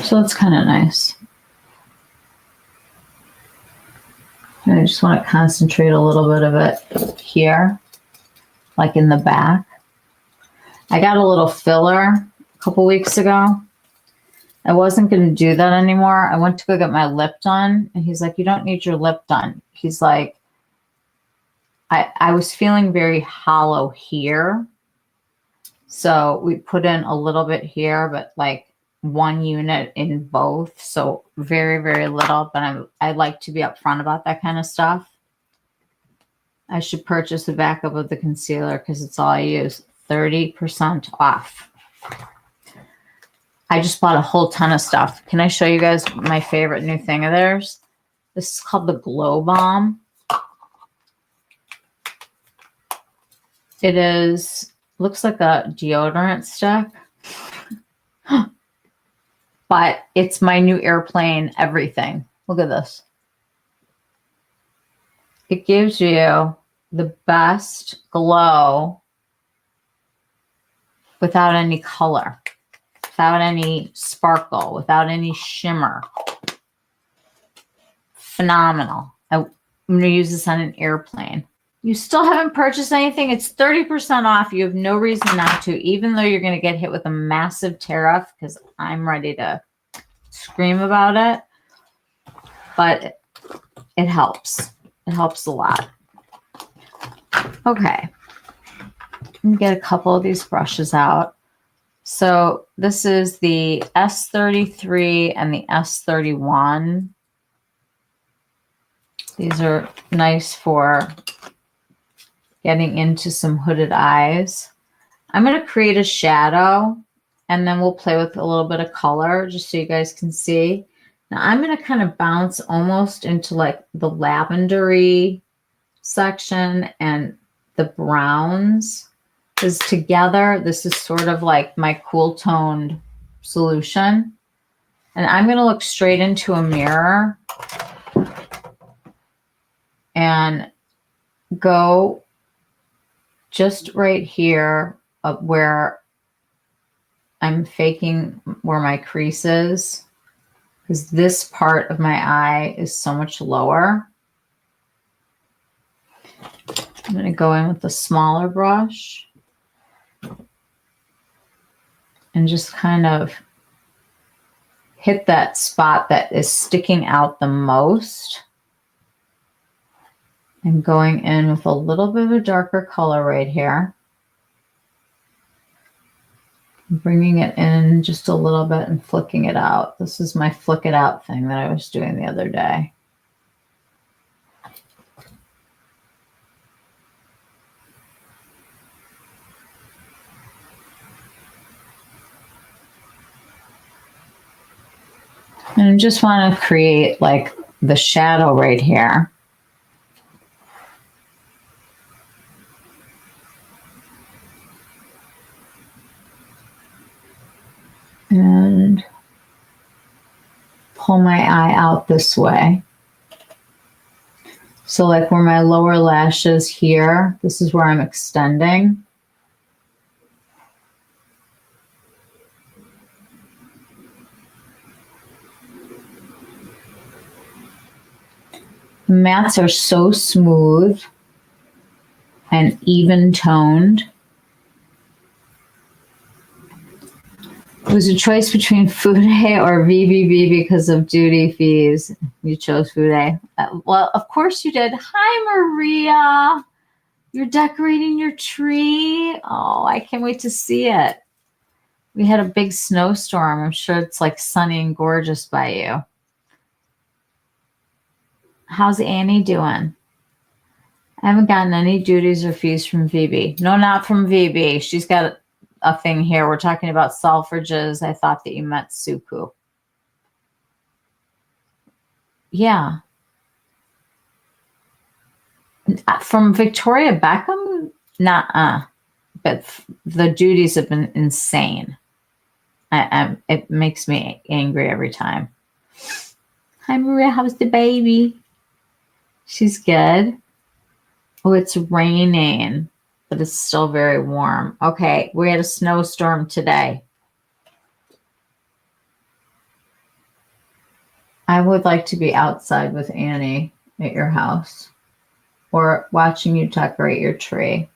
So it's kind of nice. And I just want to concentrate a little bit of it here, like in the back. I got a little filler a couple weeks ago. I wasn't going to do that anymore. I went to go get my lip done, and he's like, you don't need your lip done. He's like, I was feeling very hollow here. So we put in a little bit here, but like 1 unit in both. So very, very little, but I like to be upfront about that kind of stuff. I should purchase the backup of the concealer because it's all I use. 30% off. I just bought a whole ton of stuff. Can I show you guys my favorite new thing of theirs? This is called the Glow Bomb. It is, looks like a deodorant stick, but it's my new airplane everything. Look at this. It gives you the best glow without any color, without any sparkle, without any shimmer. Phenomenal. I'm going to use this on an airplane. You still haven't purchased anything? It's 30% off. You have no reason not to, even though you're going to get hit with a massive tariff, because I'm ready to scream about it. But it helps. It helps a lot. Okay. Let me get a couple of these brushes out. So this is the S33 and the S31. These are nice for getting into some hooded eyes. I'm going to create a shadow, and then we'll play with a little bit of color just so you guys can see. Now I'm going to kind of bounce almost into like the lavendery section and the browns, because together this is sort of like my cool toned solution. And I'm going to look straight into a mirror and go just right here where I'm faking where my crease is, because this part of my eye is so much lower. I'm going to go in with a smaller brush and just kind of hit that spot that is sticking out the most. And going in with a little bit of a darker color right here. Bringing it in just a little bit and flicking it out. This is my flick it out thing that I was doing the other day. And I just want to create like the shadow right here. And pull my eye out this way. So like where my lower lash is here, this is where I'm extending. The mattes are so smooth and even toned. It was a choice between Fude or VBB because of duty fees. You chose Fude. Well, of course you did. Hi, Maria. You're decorating your tree. Oh, I can't wait to see it. We had a big snowstorm. I'm sure it's like sunny and gorgeous by you. How's Annie doing? I haven't gotten any duties or fees from VB. No, not from VB. She's got a thing here. We're talking about Selfridges. I thought that you meant Suku. Yeah. From Victoria Beckham? Nuh-uh. But the duties have been insane. It makes me angry every time. Hi, Maria. How's the baby? She's good. Oh, it's raining, but it's still very warm. Okay, we had a snowstorm today. I would like to be outside with Annie at your house or watching you decorate your tree.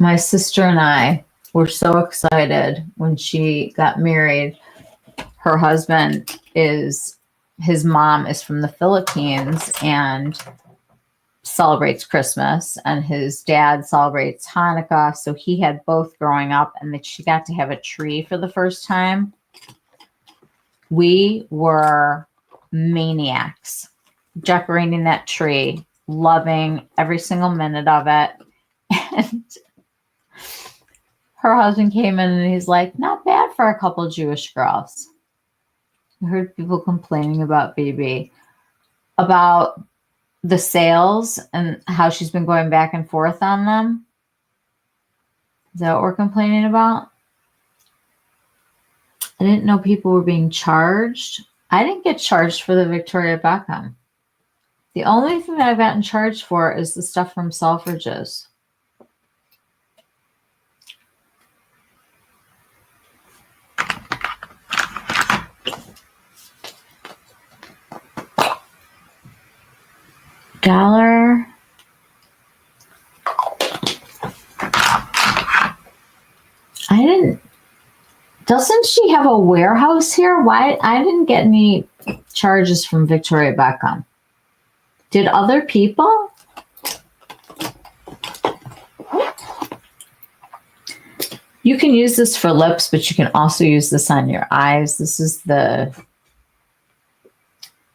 My sister and I were so excited when she got married. Her husband his mom is from the Philippines and celebrates Christmas, and his dad celebrates Hanukkah. So he had both growing up, and that she got to have a tree for the first time. We were maniacs decorating that tree, loving every single minute of it. And her husband came in and he's like, not bad for a couple Jewish girls. I heard people complaining about BB, about the sales and how she's been going back and forth on them. Is that what we're complaining about? I didn't know people were being charged. I didn't get charged for the Victoria Beckham. The only thing that I've gotten charged for is the stuff from Selfridges. $1. I didn't. Doesn't she have a warehouse here? Why? I didn't get any charges from Victoria Beckham. Did other people? You can use this for lips, but you can also use this on your eyes. This is the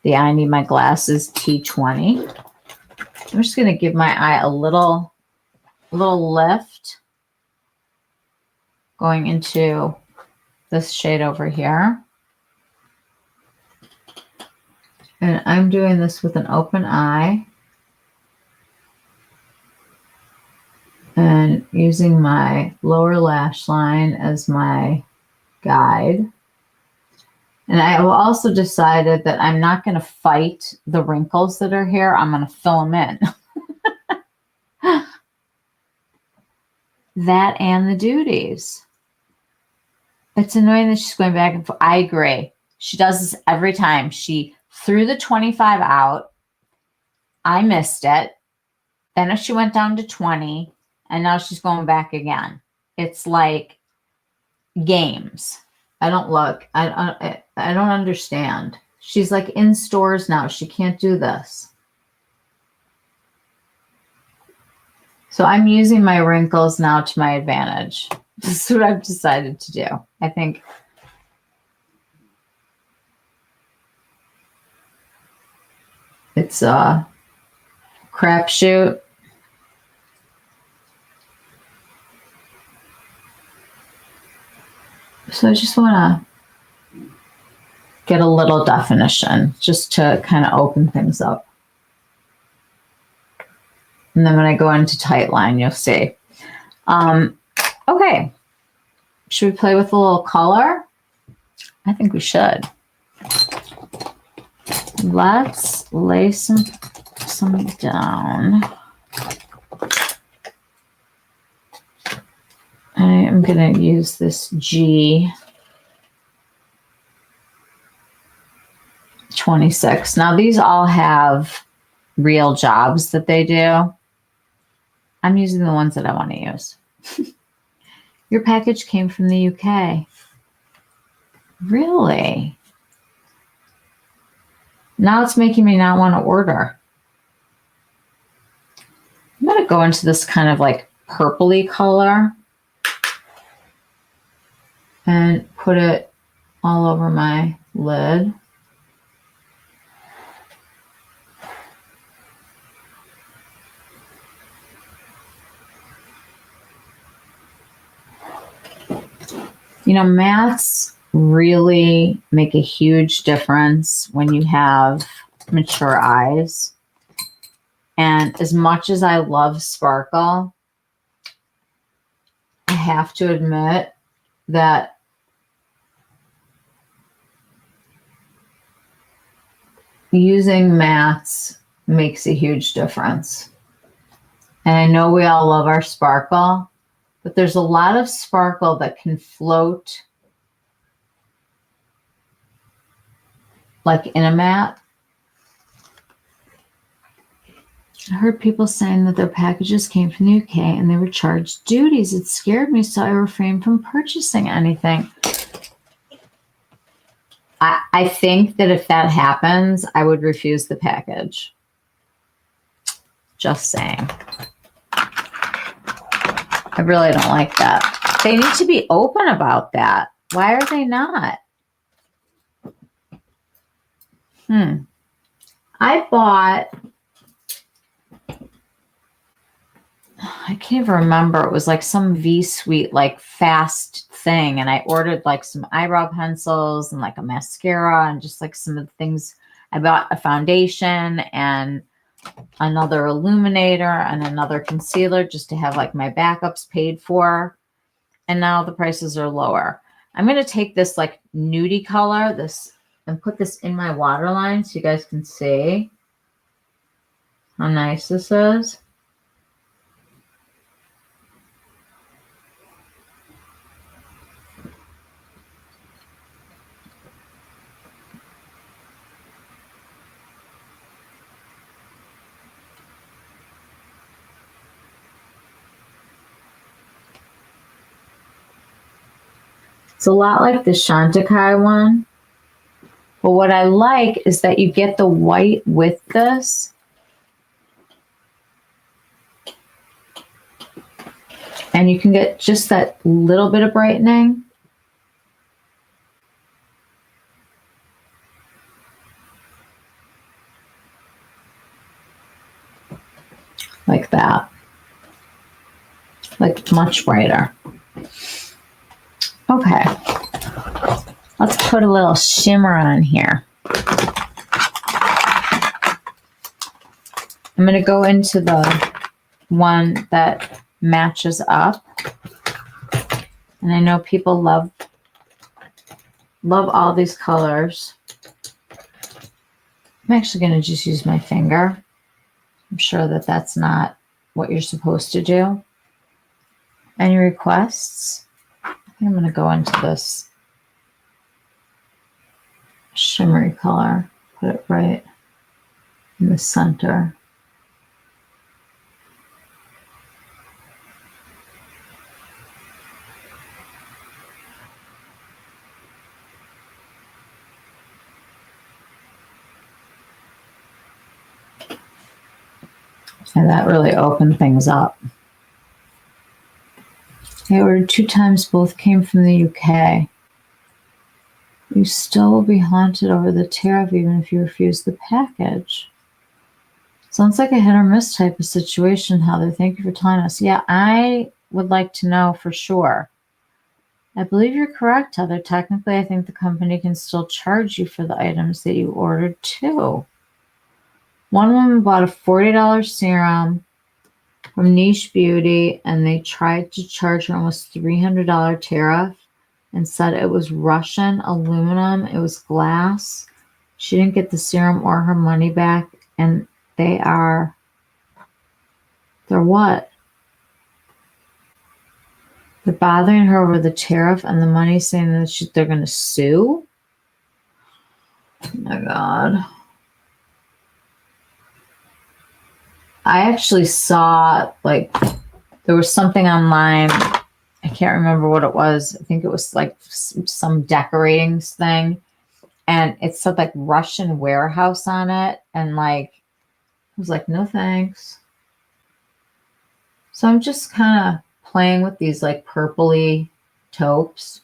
I Need My Glasses T20. I'm just going to give my eye a little lift going into this shade over here. And I'm doing this with an open eye and using my lower lash line as my guide. And I have also decided that I'm not going to fight the wrinkles that are here. I'm going to fill them in. That and the duties. It's annoying that she's going back and forth. I agree. She does this every time. She threw the 25 out. I missed it. Then she went down to 20. And now she's going back again. It's like games. I don't look. I don't understand. She's like in stores now. She can't do this. So I'm using my wrinkles now to my advantage. This is what I've decided to do. I think it's a crapshoot. So I just want to get a little definition just to kind of open things up. And then when I go into tight line, you'll see. Okay. Should we play with a little color? I think we should. Let's lay some down. I am going to use this G26. Now, these all have real jobs that they do. I'm using the ones that I want to use. Your package came from the UK. Really? Now it's making me not want to order. I'm going to go into this kind of like purpley color and put it all over my lid. You know, mattes really make a huge difference when you have mature eyes. And as much as I love sparkle, I have to admit that using mattes makes a huge difference. And I know we all love our sparkle, but there's a lot of sparkle that can float like in a matte. I heard people saying that their packages came from the UK and they were charged duties. It scared me, so I refrained from purchasing anything. I think that if that happens, I would refuse the package. Just saying. I really don't like that. They need to be open about that. Why are they not? I bought, I can't even remember. It was like some V-Suite, like fast thing. And I ordered like some eyebrow pencils and like a mascara and just like some of the things. I bought a foundation and another illuminator and another concealer just to have like my backups paid for. And now the prices are lower. I'm going to take this like nudie color, this, and put this in my waterline so you guys can see how nice this is. It's a lot like the Chantecaille one. But what I like is that you get the white with this. And you can get just that little bit of brightening. Like that. Like much brighter. Okay. Let's put a little shimmer on here. I'm going to go into the one that matches up. And I know people love all these colors. I'm actually going to just use my finger. I'm sure that that's not what you're supposed to do. Any requests? I think I'm going to go into this shimmery color. Put it right in the center. And that really opened things up. I ordered 2 times, both came from the UK. You still will be haunted over the tariff even if you refuse the package. Sounds like a hit or miss type of situation, Heather. Thank you for telling us. Yeah, I would like to know for sure. I believe you're correct, Heather. Technically, I think the company can still charge you for the items that you ordered too. One woman bought a $40 serum from Niche Beauty and they tried to charge her almost $300 tariff and said it was Russian aluminum. It was glass. She didn't get the serum or her money back. And they're what? They're bothering her over the tariff and the money, saying that they're going to sue? Oh my God. I actually saw, like, there was something online. I can't remember what it was. I think it was like some decorating thing. And it said like Russian warehouse on it. And like, I was like, no thanks. So I'm just kind of playing with these like purpley taupes.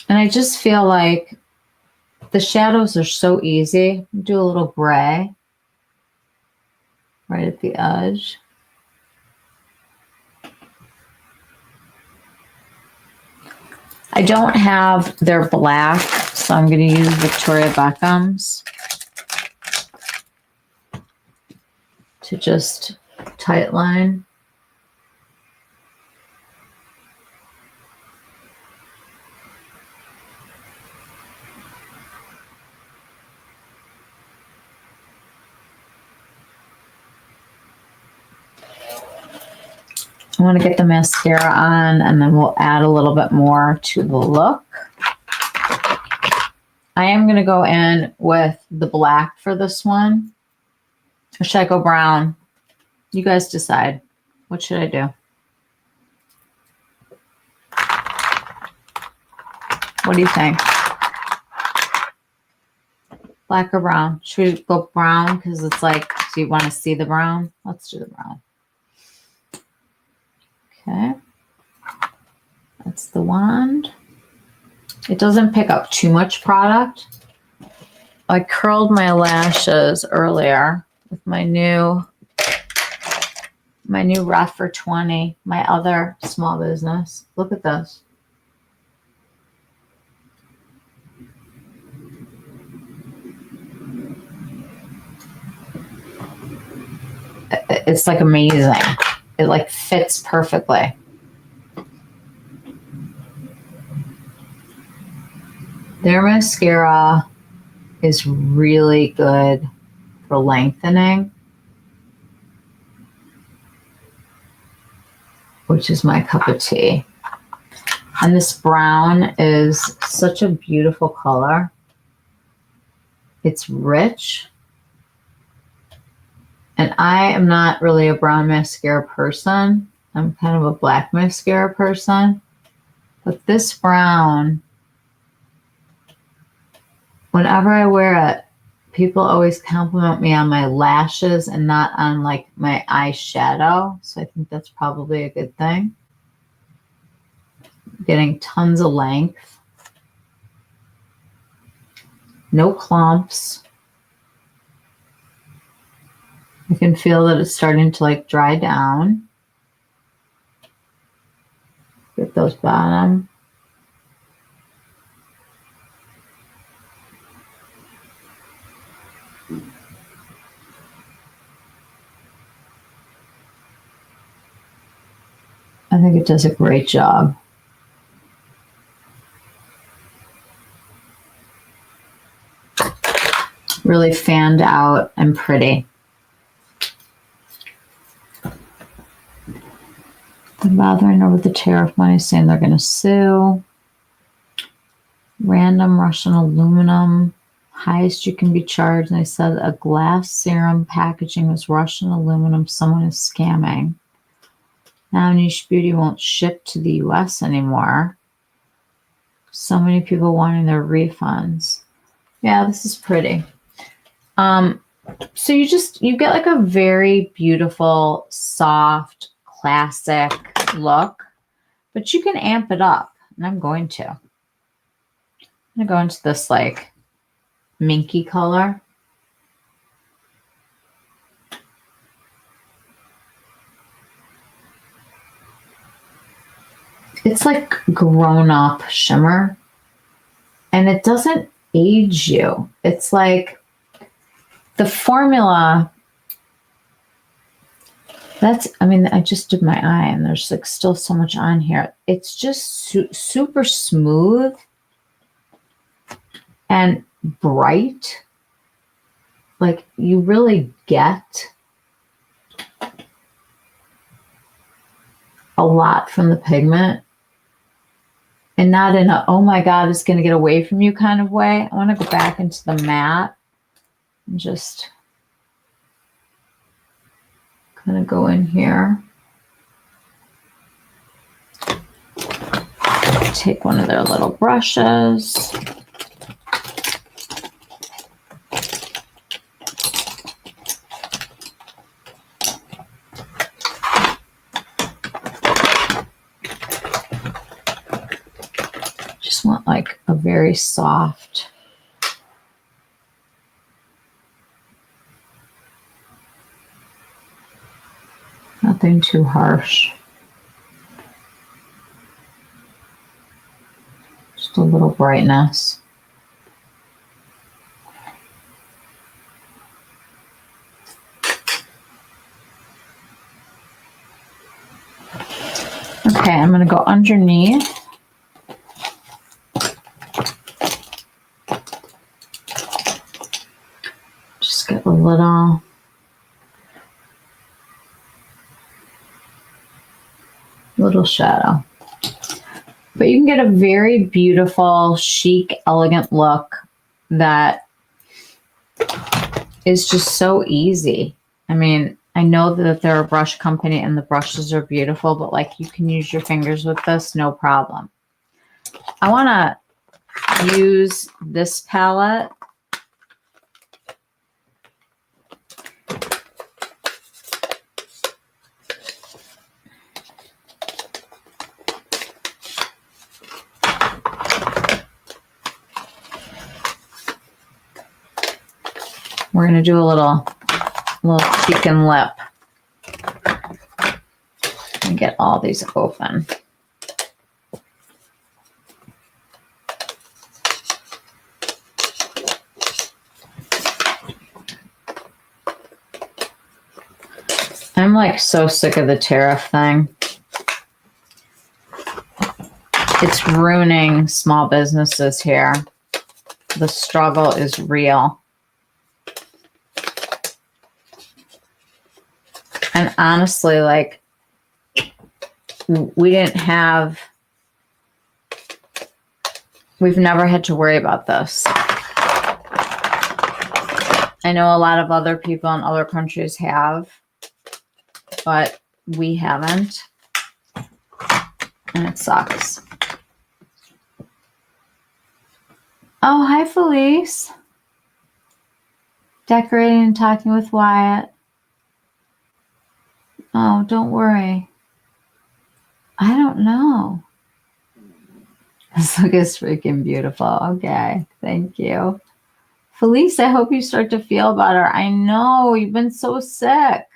And I just feel like the shadows are so easy. Do a little gray right at the edge. I don't have their black, so I'm going to use Victoria Beckham's to just tight line. I want to get the mascara on and then we'll add a little bit more to the look. I am going to go in with the black for this one. Or should I go brown? You guys decide. What should I do? What do you think? Black or brown? Should we go brown? Because it's like, do you want to see the brown? Let's do the brown. Okay. That's the wand. It doesn't pick up too much product. I curled my lashes earlier with my new Ref for 20, my other small business. Look at this. It's like amazing. It like fits perfectly. Their mascara is really good for lengthening, which is my cup of tea. And this brown is such a beautiful color. It's rich. And I am not really a brown mascara person. I'm kind of a black mascara person. But this brown, whenever I wear it, people always compliment me on my lashes and not on like my eyeshadow. So I think that's probably a good thing. Getting tons of length. No clumps. I can feel that it's starting to like dry down. Get those bottom. I think it does a great job. Really fanned out and pretty. They're bothering over the tariff money, saying they're going to sue. Random Russian aluminum. Highest you can be charged. And they said a glass serum packaging was Russian aluminum. Someone is scamming. Now Niche Beauty won't ship to the US anymore. So many people wanting their refunds. Yeah, this is pretty. So you get like a very beautiful, soft, classic look, but you can amp it up, and I'm going to. I'm going to go into this like minky color. It's like grown-up shimmer, and it doesn't age you. It's like the formula. I just did my eye, and there's like still so much on here. It's just super smooth and bright. Like you really get a lot from the pigment, and not in a, oh my God, it's going to get away from you kind of way. I want to go back into the matte and just kind of go in here. Take one of their little brushes. Just want like a very soft, nothing too harsh. Just a little brightness. Okay, I'm going to go underneath. Just get a little shadow. But you can get a very beautiful, chic, elegant look that is just so easy. I mean, I know that they're a brush company and the brushes are beautiful, but like you can use your fingers with this, no problem. I want to use this palette. We're going to do a little cheek and lip. And get all these open. I'm like so sick of the tariff thing. It's ruining small businesses here. The struggle is real. And honestly, like, we've never had to worry about this. I know a lot of other people in other countries have, but we haven't. And it sucks. Oh, hi, Felice. Decorating and talking with Wyatt. Oh, don't worry. I don't know. This look is freaking beautiful. Okay, thank you. Felice, I hope you start to feel better. I know, you've been so sick.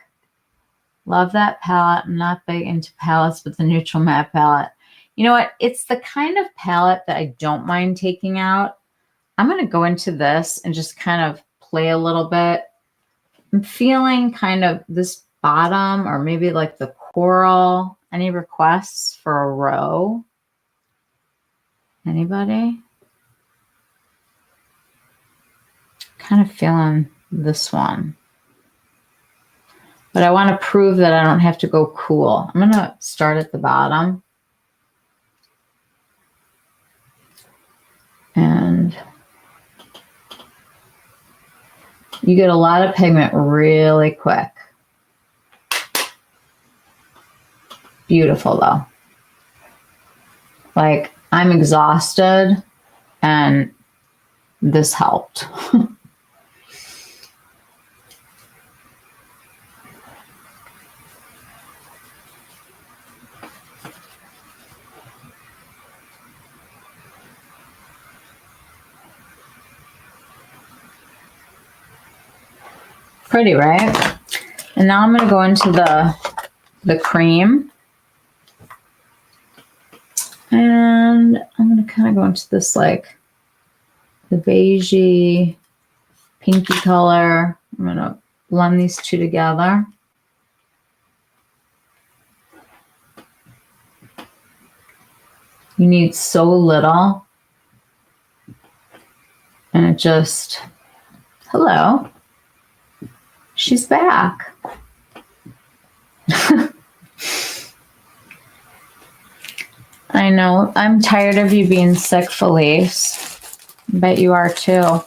Love that palette. I'm not big into palettes, but the neutral matte palette. You know what? It's the kind of palette that I don't mind taking out. I'm going to go into this and just kind of play a little bit. I'm feeling kind of this bottom or maybe like the coral. Any requests for a row? Anybody? Kind of feeling this one. But I want to prove that I don't have to go cool. I'm going to start at the bottom. And you get a lot of pigment really quick. Beautiful though. Like, I'm exhausted and this helped. Pretty, right? And now I'm going to go into the cream. And I'm going to kind of go into this, like, the beigey, pinky color. I'm going to blend these two together. You need so little. And it just, hello. She's back. I know. I'm tired of you being sick, Felice. I bet you are too.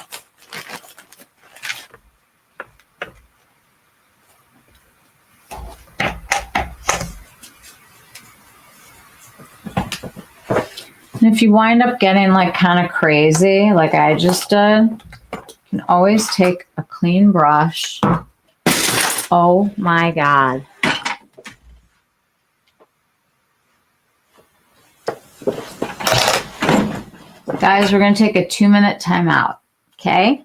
And if you wind up getting like kind of crazy, like I just did, you can always take a clean brush. Oh my God. Guys, we're going to take a 2-minute timeout, okay?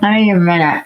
I need a minute.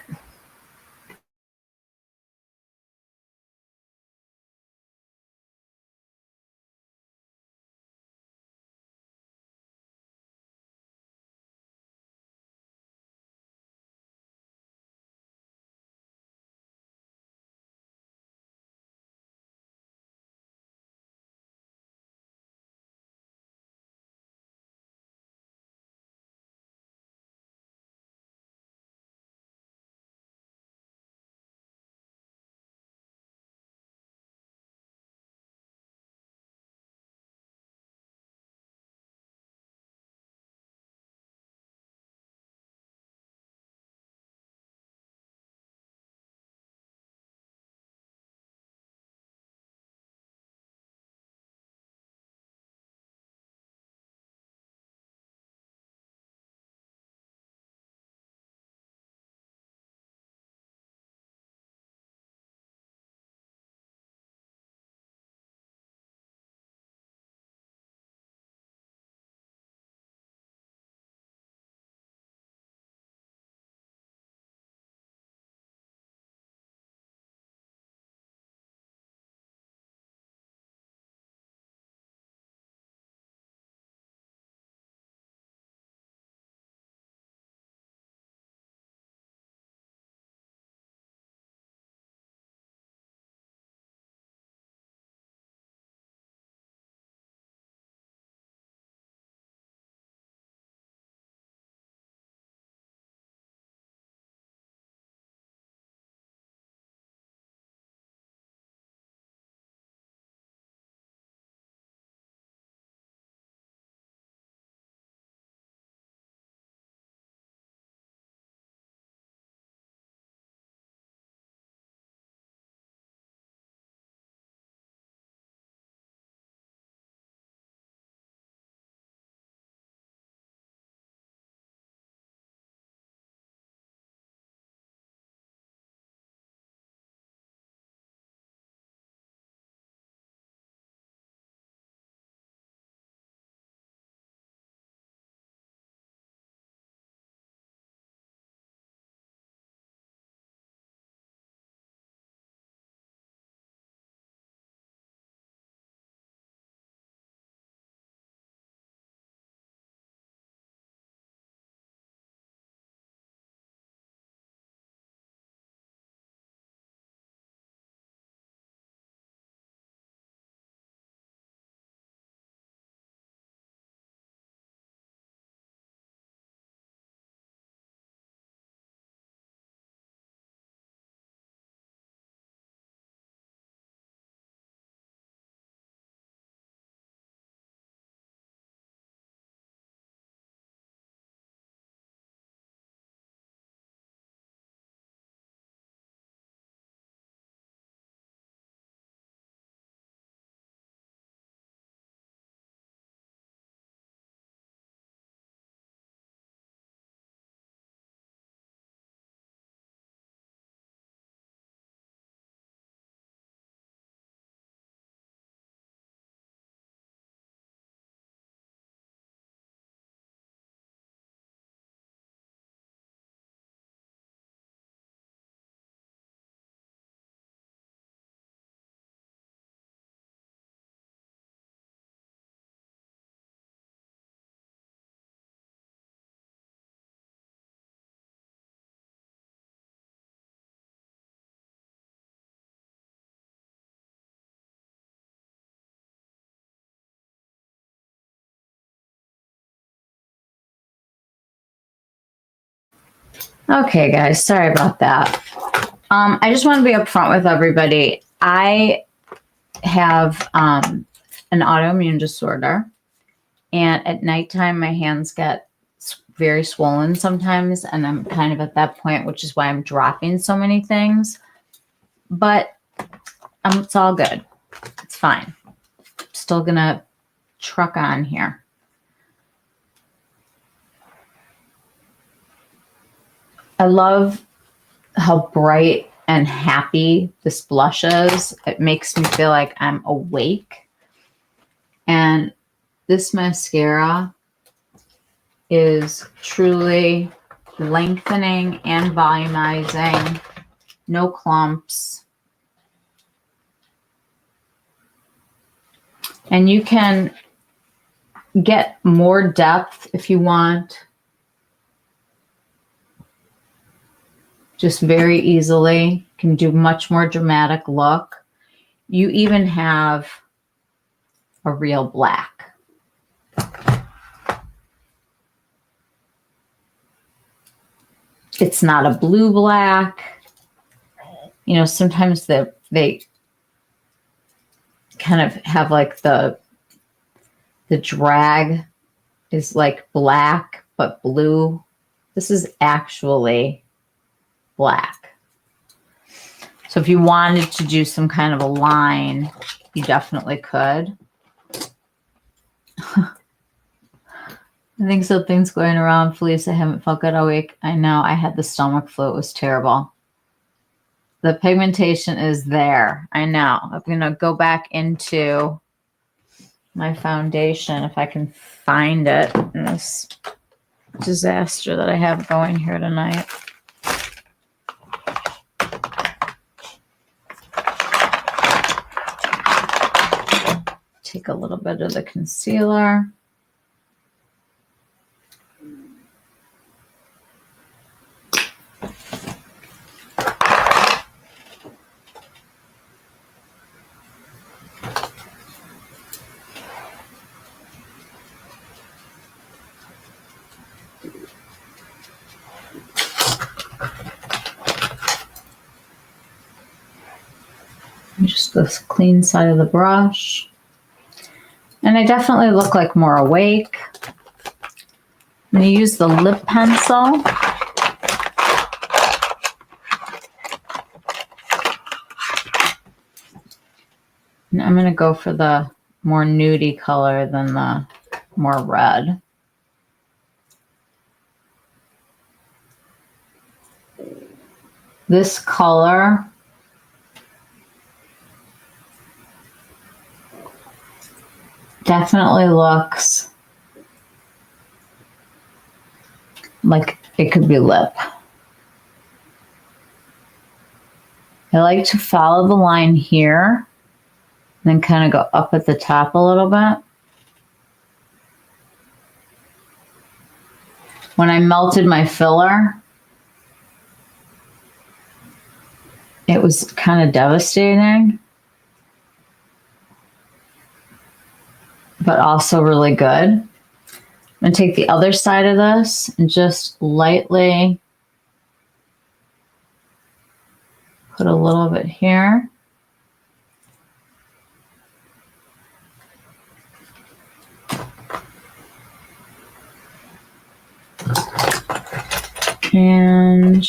Okay, guys, sorry about that. I just want to be upfront with everybody. I have an autoimmune disorder, and at nighttime, my hands get very swollen sometimes, and I'm kind of at that point, which is why I'm dropping so many things. But it's all good. It's fine. Still gonna truck on here. I love how bright and happy this blush is. It makes me feel like I'm awake. And this mascara is truly lengthening and volumizing. No clumps. And you can get more depth if you want. Just very easily. Can do much more dramatic look. You even have a real black. It's not a blue black. You know, sometimes they kind of have like the drag is like black but blue. This is actually black. So if you wanted to do some kind of a line, you definitely could. I think something's going around, Felice. I haven't felt good all week. I know. I had the stomach flu. It was terrible. The pigmentation is there. I know. I'm going to go back into my foundation if I can find it in this disaster that I have going here tonight. Take a little bit of the concealer. Just the clean side of the brush. And I definitely look like more awake. I'm going to use the lip pencil. And I'm going to go for the more nudie color than the more red. This color definitely looks like it could be lip. I like to follow the line here, and then kind of go up at the top a little bit. When I melted my filler, it was kind of devastating, but also really good. I'm going to take the other side of this and just lightly put a little bit here. And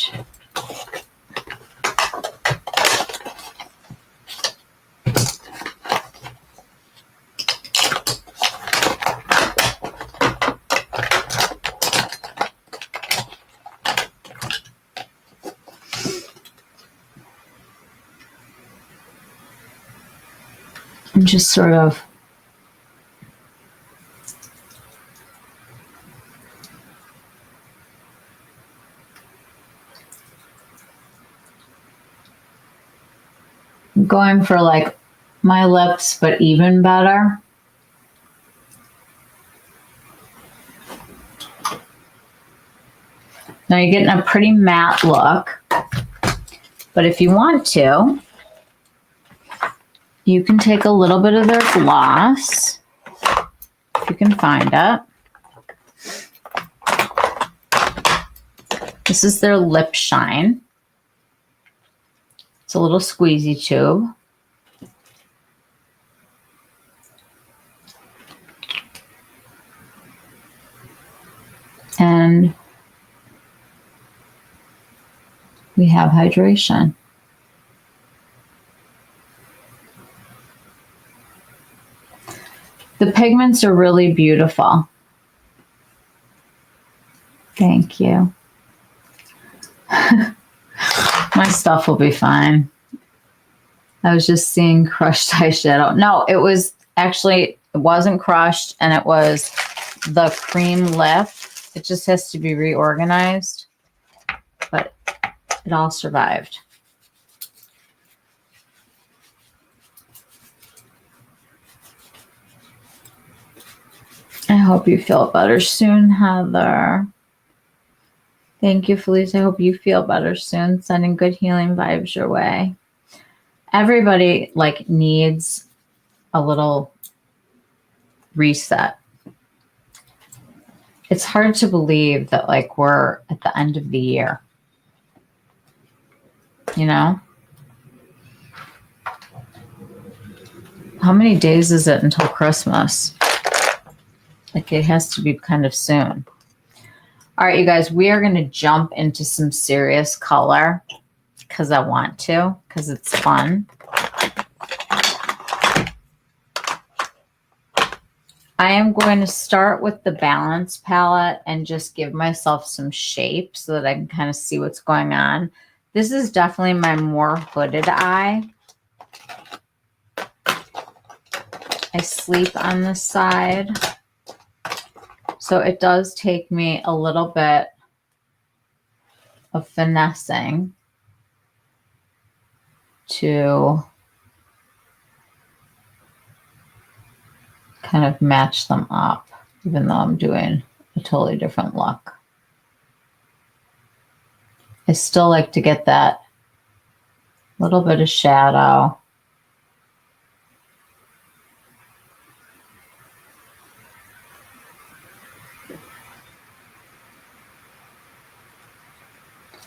just sort of going for like my lips, but even better. Now you're getting a pretty matte look, but if you want to, you can take a little bit of their gloss, if you can find it. This is their lip shine. It's a little squeezy tube. And we have hydration. The pigments are really beautiful. Thank you. My stuff will be fine. I was just seeing crushed eyeshadow. No, it was actually, it wasn't crushed, and it was the cream lip. It just has to be reorganized. It all survived. I hope you feel better soon, Heather. Thank you, Felice. I hope you feel better soon. Sending good healing vibes your way. Everybody like needs a little reset. It's hard to believe that like we're at the end of the year. You know? How many days is it until Christmas? Like it has to be kind of soon. All right, you guys, we are going to jump into some serious color because I want to, because it's fun. I am going to start with the Balance palette and just give myself some shape so that I can kind of see what's going on. This is definitely my more hooded eye. I sleep on this side. So it does take me a little bit of finessing to kind of match them up, even though I'm doing a totally different look. I still like to get that little bit of shadow.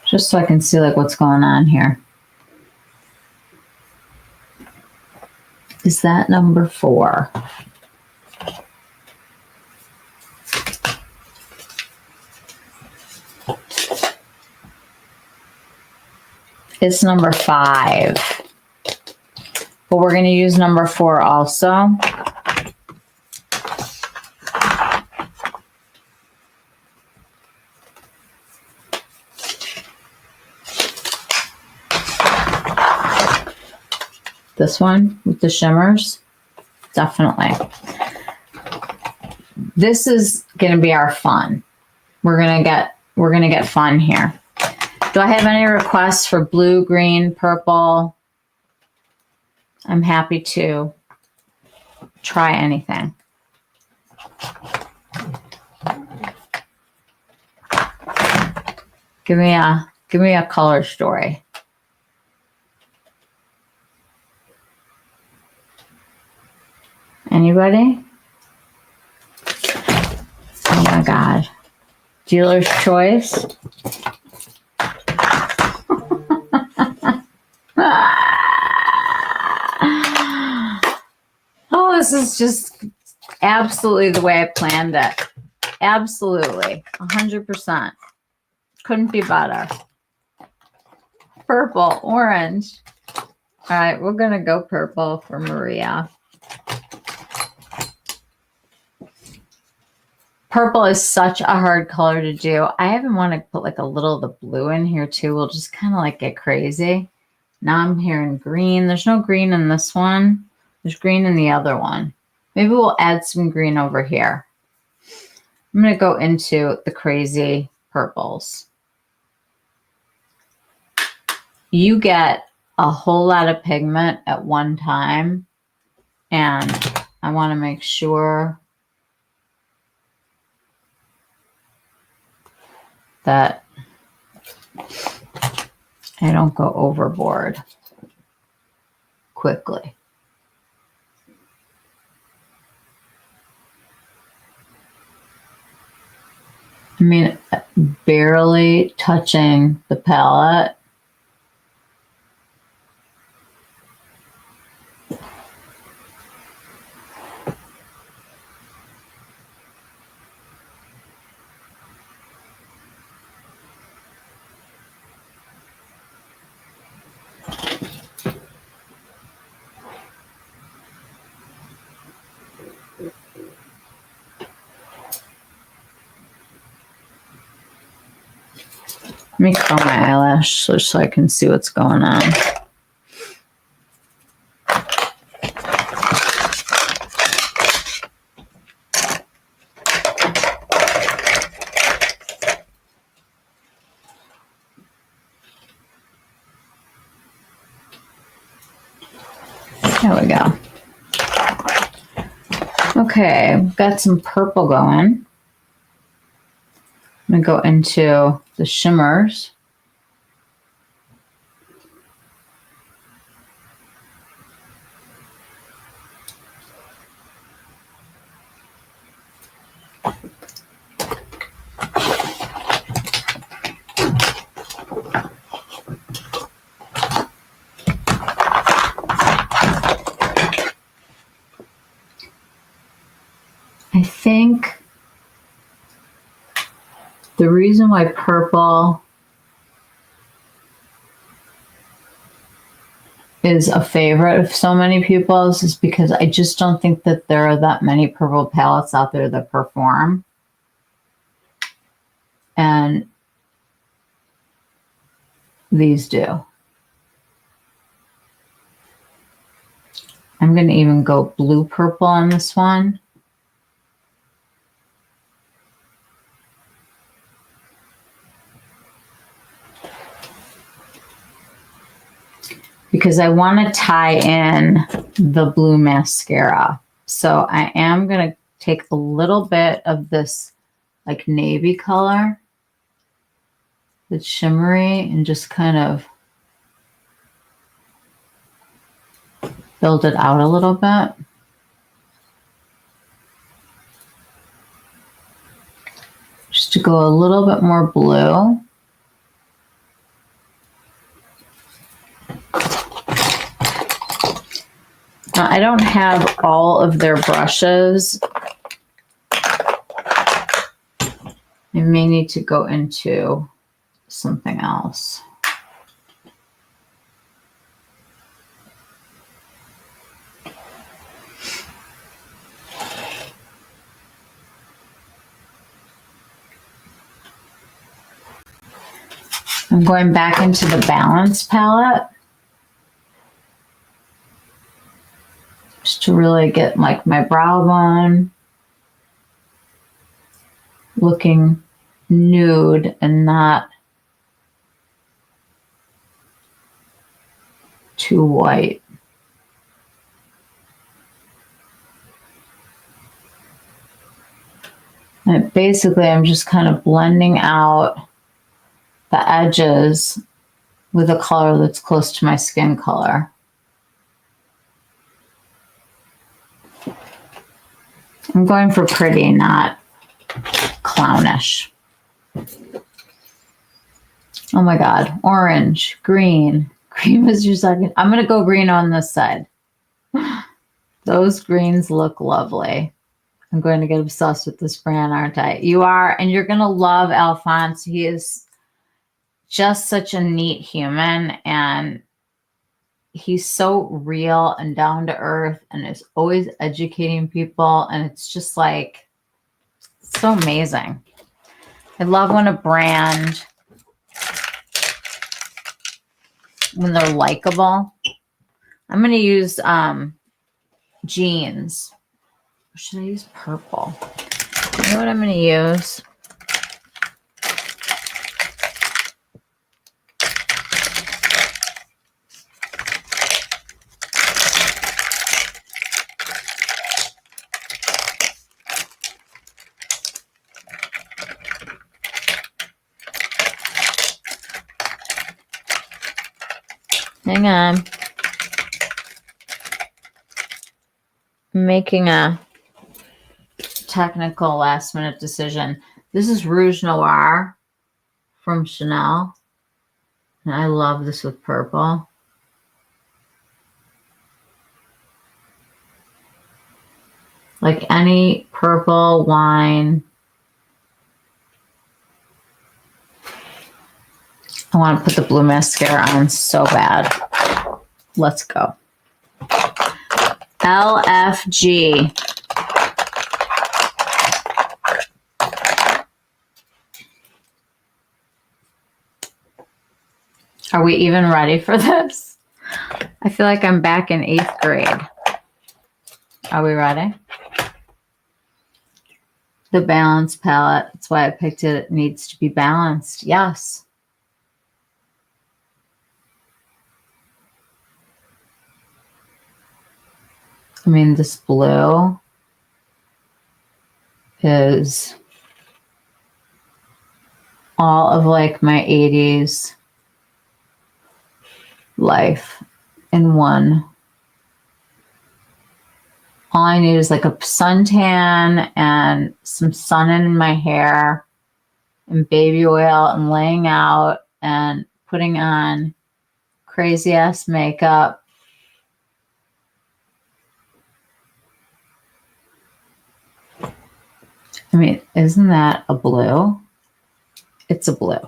Just so I can see like what's going on here. Is that number 4? It's number 5. But we're going to use number 4 also. This one with the shimmers, definitely. This is going to be our fun. We're going to get fun here. Do I have any requests for blue, green, purple? I'm happy to try anything. Give me a color story. Anybody? Oh my God. Dealer's choice. Oh, this is just absolutely the way I planned it. Absolutely. 100%. Couldn't be better. Purple, orange. All right, we're going to go purple for Maria. Purple is such a hard color to do. I even want to put like a little of the blue in here too. We'll just kind of like get crazy. Now I'm hearing green. There's no green in this one. There's green in the other one. Maybe we'll add some green over here. I'm going to go into the crazy purples. You get a whole lot of pigment at one time. And I want to make sure that I don't go overboard quickly. I mean, barely touching the palette. Let me curl my eyelash so I can see what's going on. There we go. Okay, got some purple going. I'm going to go into the shimmers. I think the reason why purple is a favorite of so many people's is because I just don't think that there are that many purple palettes out there that perform. And these do. I'm going to even go blue purple on this one. Because I want to tie in the blue mascara. So I am going to take a little bit of this like navy color that's shimmery and just kind of build it out a little bit. Just to go a little bit more blue. Now, I don't have all of their brushes. I may need to go into something else. I'm going back into the Balance palette. Just to really get like my brow bone looking nude and not too white. And basically I'm just kind of blending out the edges with a color that's close to my skin color. I'm going for pretty, not clownish. Oh my God, orange, green. Green was your second. I'm going to go green on this side. Those greens look lovely. I'm going to get obsessed with this brand, aren't I? You are, and you're going to love Alphonse. He is just such a neat human, and he's so real and down to earth and is always educating people. And it's just like, so amazing. I love when a brand, when they're likable. I'm going to use jeans. Or should I use purple? You know what I'm going to use? Hang on. I'm making a technical last minute decision. This is Rouge Noir from Chanel. And I love this with purple. Like any purple wine. I want to put the blue mascara on so bad. Let's go. LFG. Are we even ready for this? I feel like I'm back in 8th grade. Are we ready? The Balance palette. That's why I picked it. It needs to be balanced. Yes. I mean, this blue is all of like my 80s life in one. All I need is like a suntan and some sun in my hair and baby oil and laying out and putting on crazy ass makeup. I mean, isn't that a blue? It's a blue.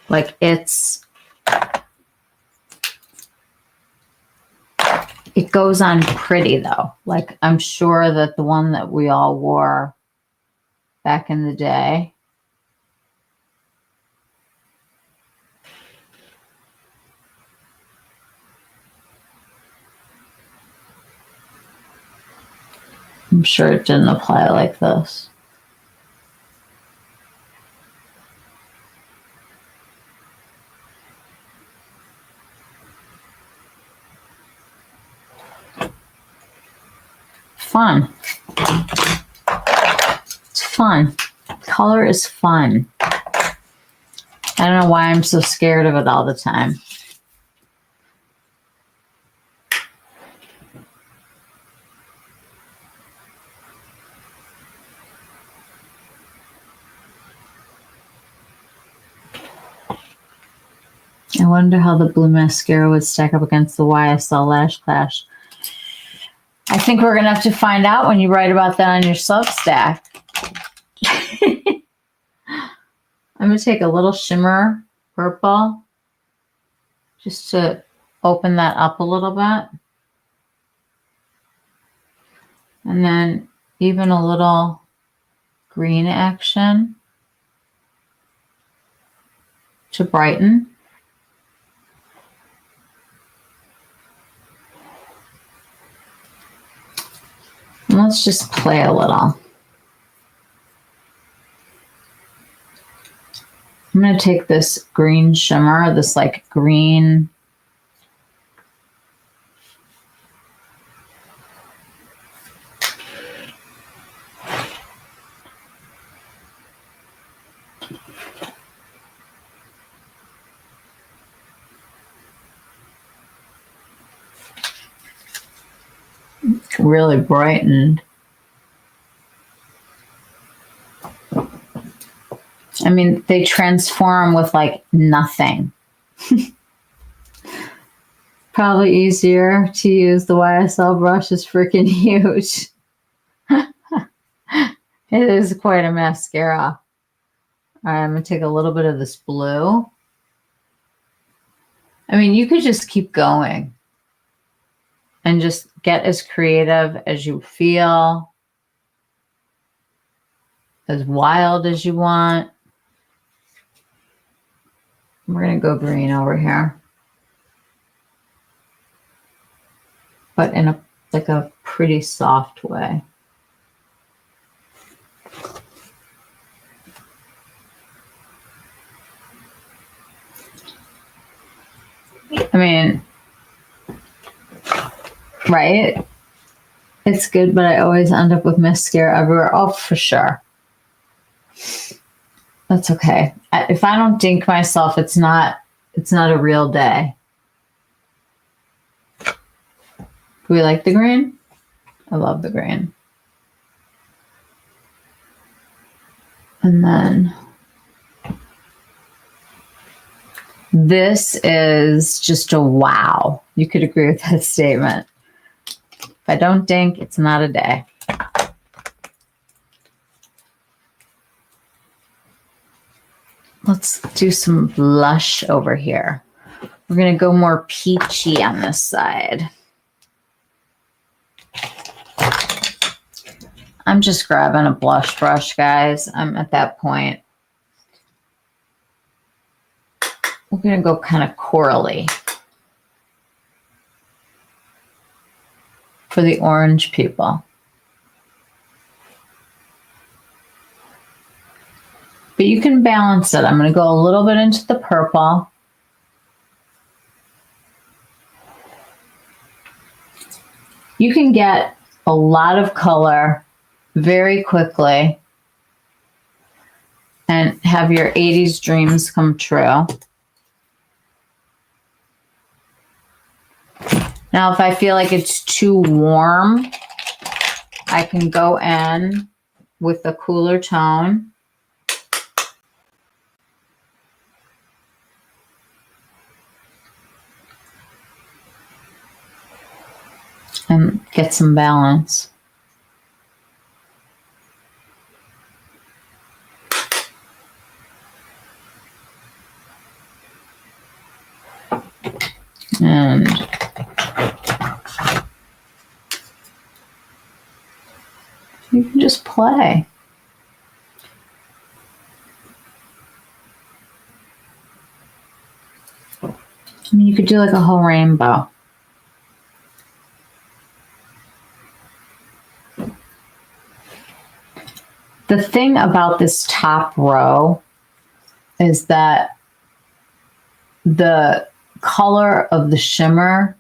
Like it goes on pretty though. Like I'm sure that the one that we all wore back in the day, I'm sure it didn't apply like this. Fun. It's fun. Color is fun. I don't know why I'm so scared of it all the time. I wonder how the blue mascara would stack up against the YSL Lash Clash. I think we're going to have to find out when you write about that on your Substack. I'm going to take a little shimmer purple just to open that up a little bit. And then even a little green action to brighten. And let's just play a little. I'm going to take this green shimmer, this like green really brightened. I mean, they transform with like nothing. Probably easier to use the YSL brush is freaking huge. It is quite a mascara. All right, I'm going to take a little bit of this blue. I mean, you could just keep going and just get as creative as you feel, as wild as you want. We're going to go green over here. But in a like a pretty soft way. I mean, right? It's good, but I always end up with mascara everywhere. Oh, for sure. That's okay. If I don't dink myself, it's not a real day. Do we like the green? I love the green. And then this is just a wow. You could agree with that statement. If I don't dink, it's not a day. Let's do some blush over here. We're going to go more peachy on this side. I'm just grabbing a blush brush, guys. I'm at that point. We're going to go kind of corally for the orange people. But you can balance it. I'm going to go a little bit into the purple. You can get a lot of color very quickly and have your 80s dreams come true. Now, if I feel like it's too warm, I can go in with a cooler tone. And get some balance. And you can just play. I mean, you could do like a whole rainbow. The thing about this top row is that the color of the shimmer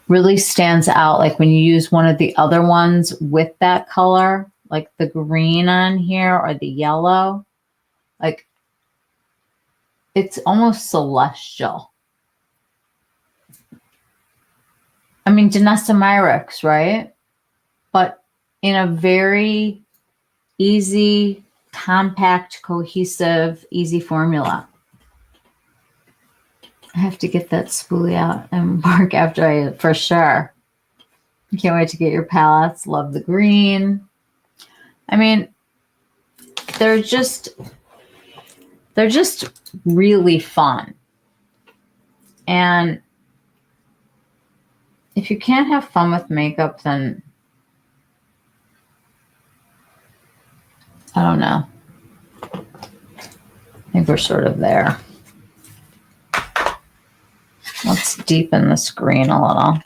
really stands out. Like when you use one of the other ones with that color, like the green on here or the yellow, like it's almost celestial. I mean, Myrick's, right? But in a very easy, compact, cohesive, easy formula. I have to get that spoolie out and work after I, for sure. I can't wait to get your palettes. Love the green. I mean, they're just really fun. And if you can't have fun with makeup, then I don't know. I think we're sort of there. Let's deepen this green a little.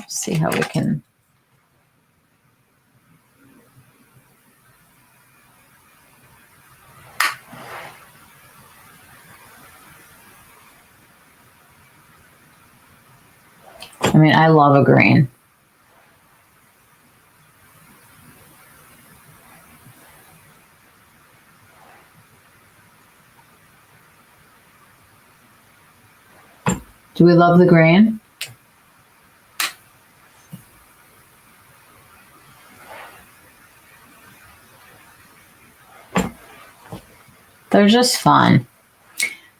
See how we can. I mean, I love a green. Do we love the green? They're just fun.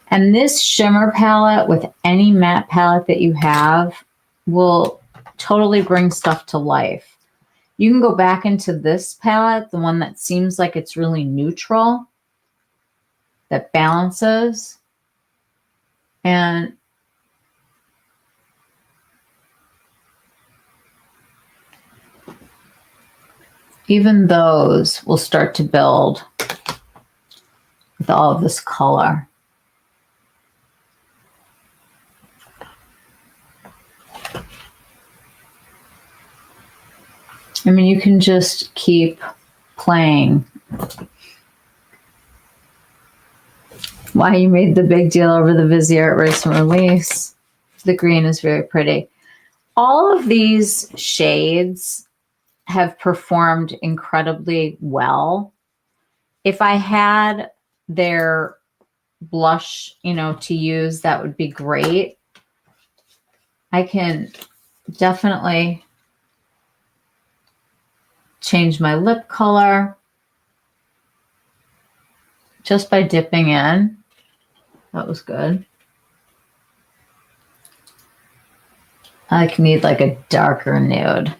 And this shimmer palette with any matte palette that you have will totally bring stuff to life. You can go back into this palette, the one that seems like it's really neutral, that balances, and even those will start to build with all of this color. I mean, you can just keep playing. Why you made the big deal over the Vizier Erase and Release. The green is very pretty. All of these shades have performed incredibly well. If I had their blush, to use, that would be great. I can definitely change my lip color just by dipping in. That was good. I need like a darker nude.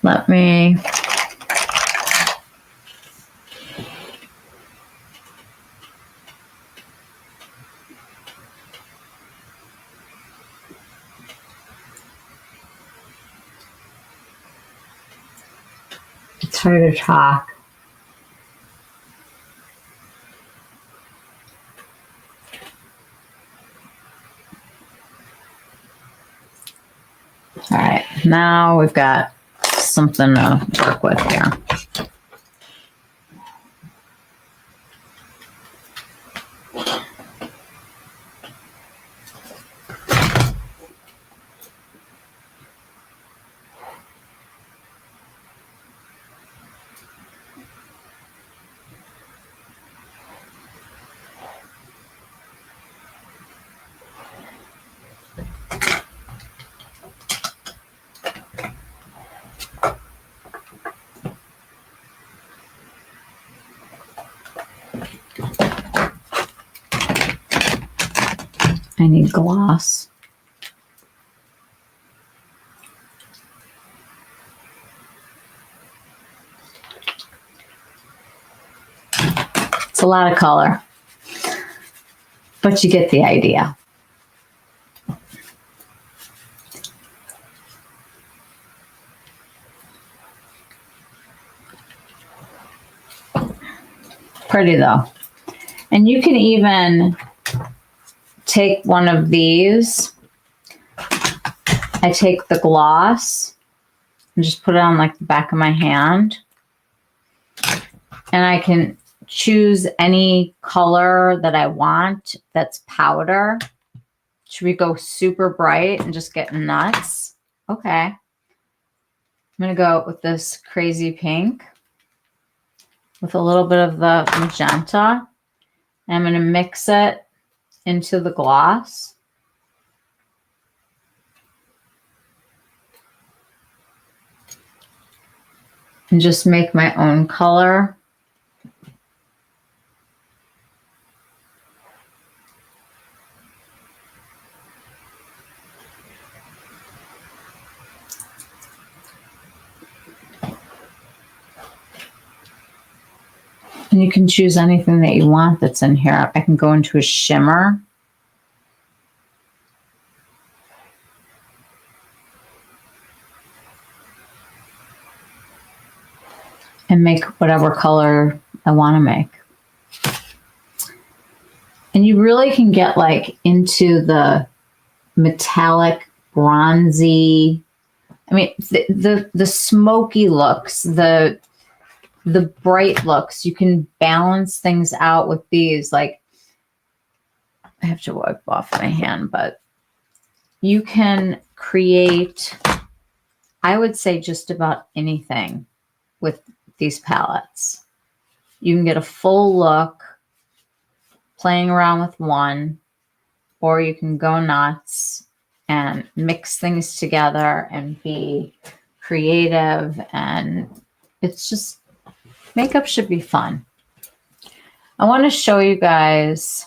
Let me it's hard to talk. All right, now we've got something to work with here. I need gloss. It's a lot of color, but you get the idea. Pretty though. And you can even take one of these. I take the gloss and just put it on like the back of my hand. And I can choose any color that I want that's powder. Should we go super bright and just get nuts? Okay. I'm going to go with this crazy pink with a little bit of the magenta. And I'm going to mix it into the gloss. And just make my own color. And you can choose anything that you want that's in here. I can go into a shimmer. And make whatever color I want to make. And you really can get like into the metallic, bronzy, I mean, the smoky looks, the bright looks. You can balance things out with these. Like, I have to wipe off my hand, but you can create, I would say, just about anything with these palettes. You can get a full look playing around with one, or you can go nuts and mix things together and be creative. And it's just, makeup should be fun. I want to show you guys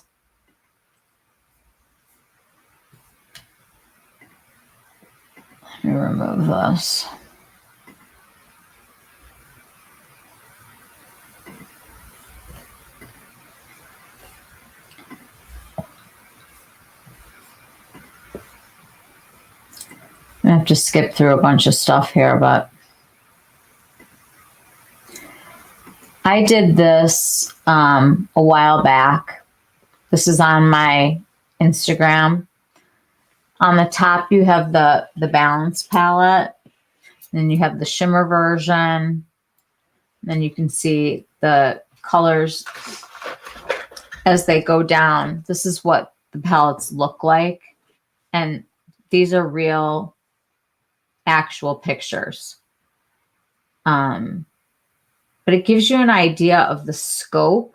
let me remove this. I have to skip through a bunch of stuff here, but I did this a while back. This is on my Instagram. On the top, you have the Balance palette. Then you have the shimmer version. Then you can see the colors as they go down. This is what the palettes look like. And these are real, actual pictures. But it gives you an idea of the scope.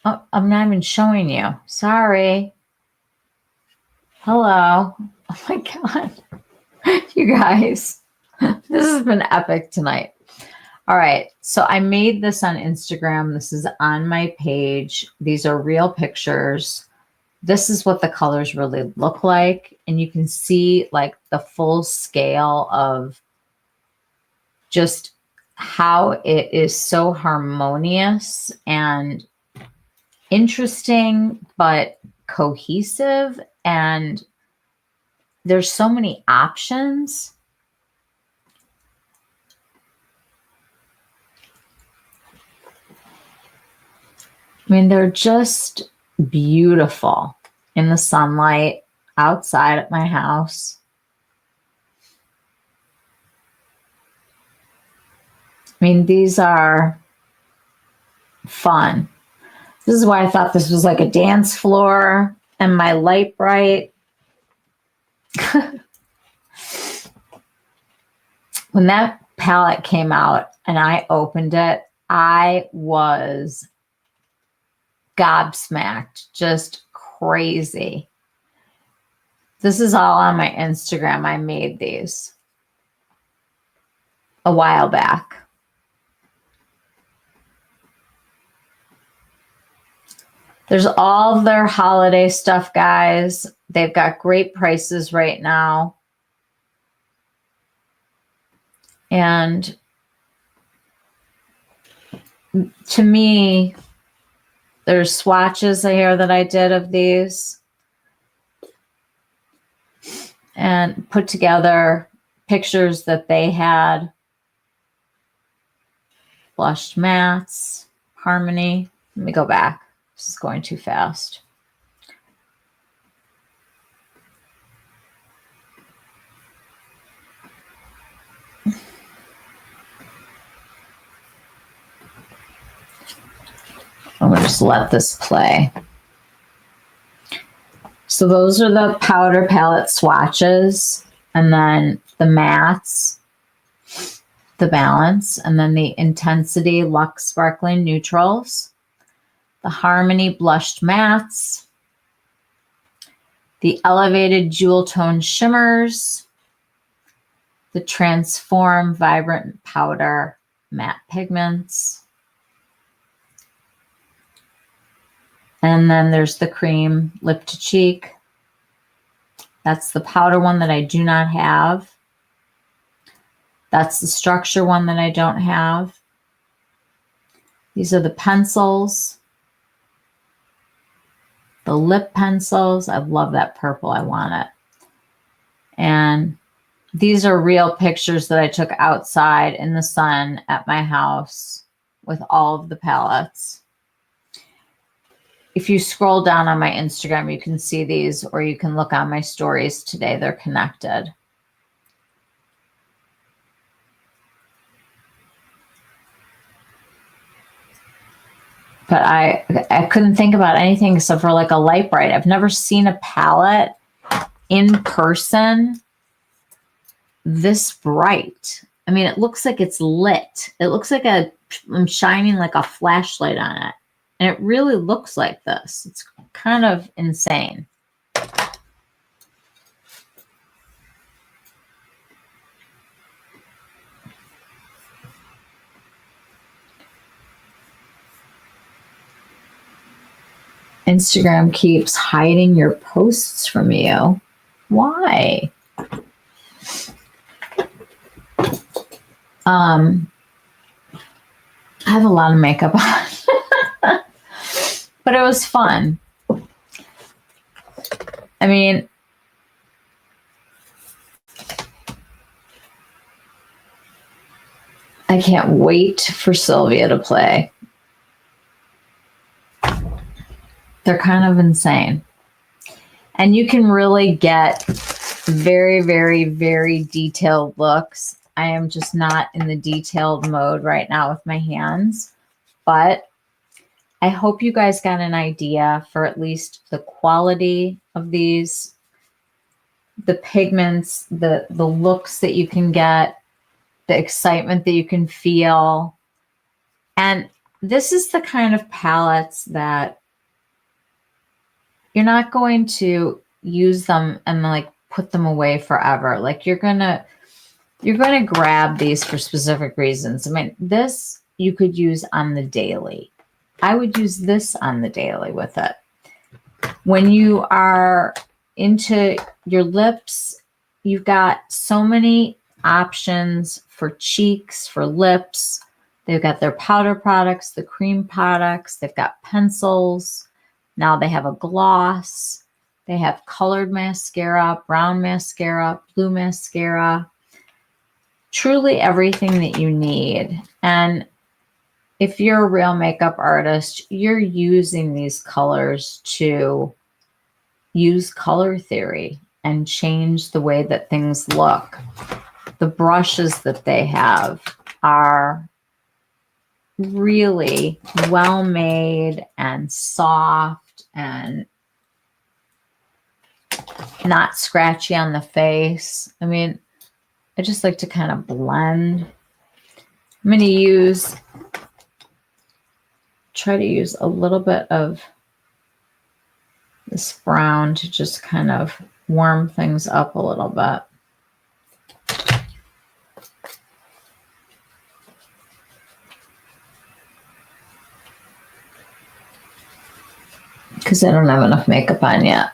Oh, I'm not even showing you. Sorry. Hello. Oh my God. You guys, this has been epic tonight. All right. So I made this on Instagram. This is on my page. These are real pictures. This is what the colors really look like. And you can see like the full scale of just how it is so harmonious and interesting, but cohesive. And there's so many options. I mean, they're just beautiful in the sunlight outside at my house. I mean, these are fun. This is why I thought this was like a dance floor. And my light bright. When that palette came out and I opened it, I was gobsmacked, just crazy. This is all on my Instagram. I made these a while back. There's all their holiday stuff, guys. They've got great prices right now. And to me, there's swatches here that I did of these and put together pictures that they had. Blushed mattes, Harmony. Let me go back. This is going too fast. I'm going to just let this play. So those are the powder palette swatches, and then the mattes, the balance, and then the Intensity Luxe Sparkling Neutrals, the Harmony Blushed Mattes, the Elevated Jewel Tone Shimmers, the Transform Vibrant Powder Matte Pigments, and then there's the Cream Lip to Cheek. That's the powder one that I do not have. That's the structure one that I don't have. These are the pencils. The lip pencils. I love that purple. I want it. And these are real pictures that I took outside in the sun at my house with all of the palettes. If you scroll down on my Instagram, you can see these, or you can look on my stories today. They're connected. But I couldn't think about anything except for like a light bright. I've never seen a palette in person this bright. I mean, it looks like it's lit. It looks like I'm shining like a flashlight on it. And it really looks like this. It's kind of insane. Instagram keeps hiding your posts from you. Why? I have a lot of makeup on. But it was fun. I mean, I can't wait for Sylvia to play. They're kind of insane. And you can really get very, very, very detailed looks. I am just not in the detailed mode right now with my hands, but I hope you guys got an idea for at least the quality of these, the pigments, the looks that you can get, the excitement that you can feel. And this is the kind of palettes that you're not going to use them and like put them away forever. Like you're going to grab these for specific reasons. I mean, this you could use on the daily. I would use this on the daily with it. When you are into your lips, you've got so many options for cheeks, for lips. They've got their powder products, the cream products. They've got pencils. Now they have a gloss. They have colored mascara, brown mascara, blue mascara. Truly everything that you need. And if you're a real makeup artist, you're using these colors to use color theory and change the way that things look. The brushes that they have are really well made and soft and not scratchy on the face. I mean, I just like to kind of blend. I'm going to try to use a little bit of this brown to just kind of warm things up a little bit. because I don't have enough makeup on yet.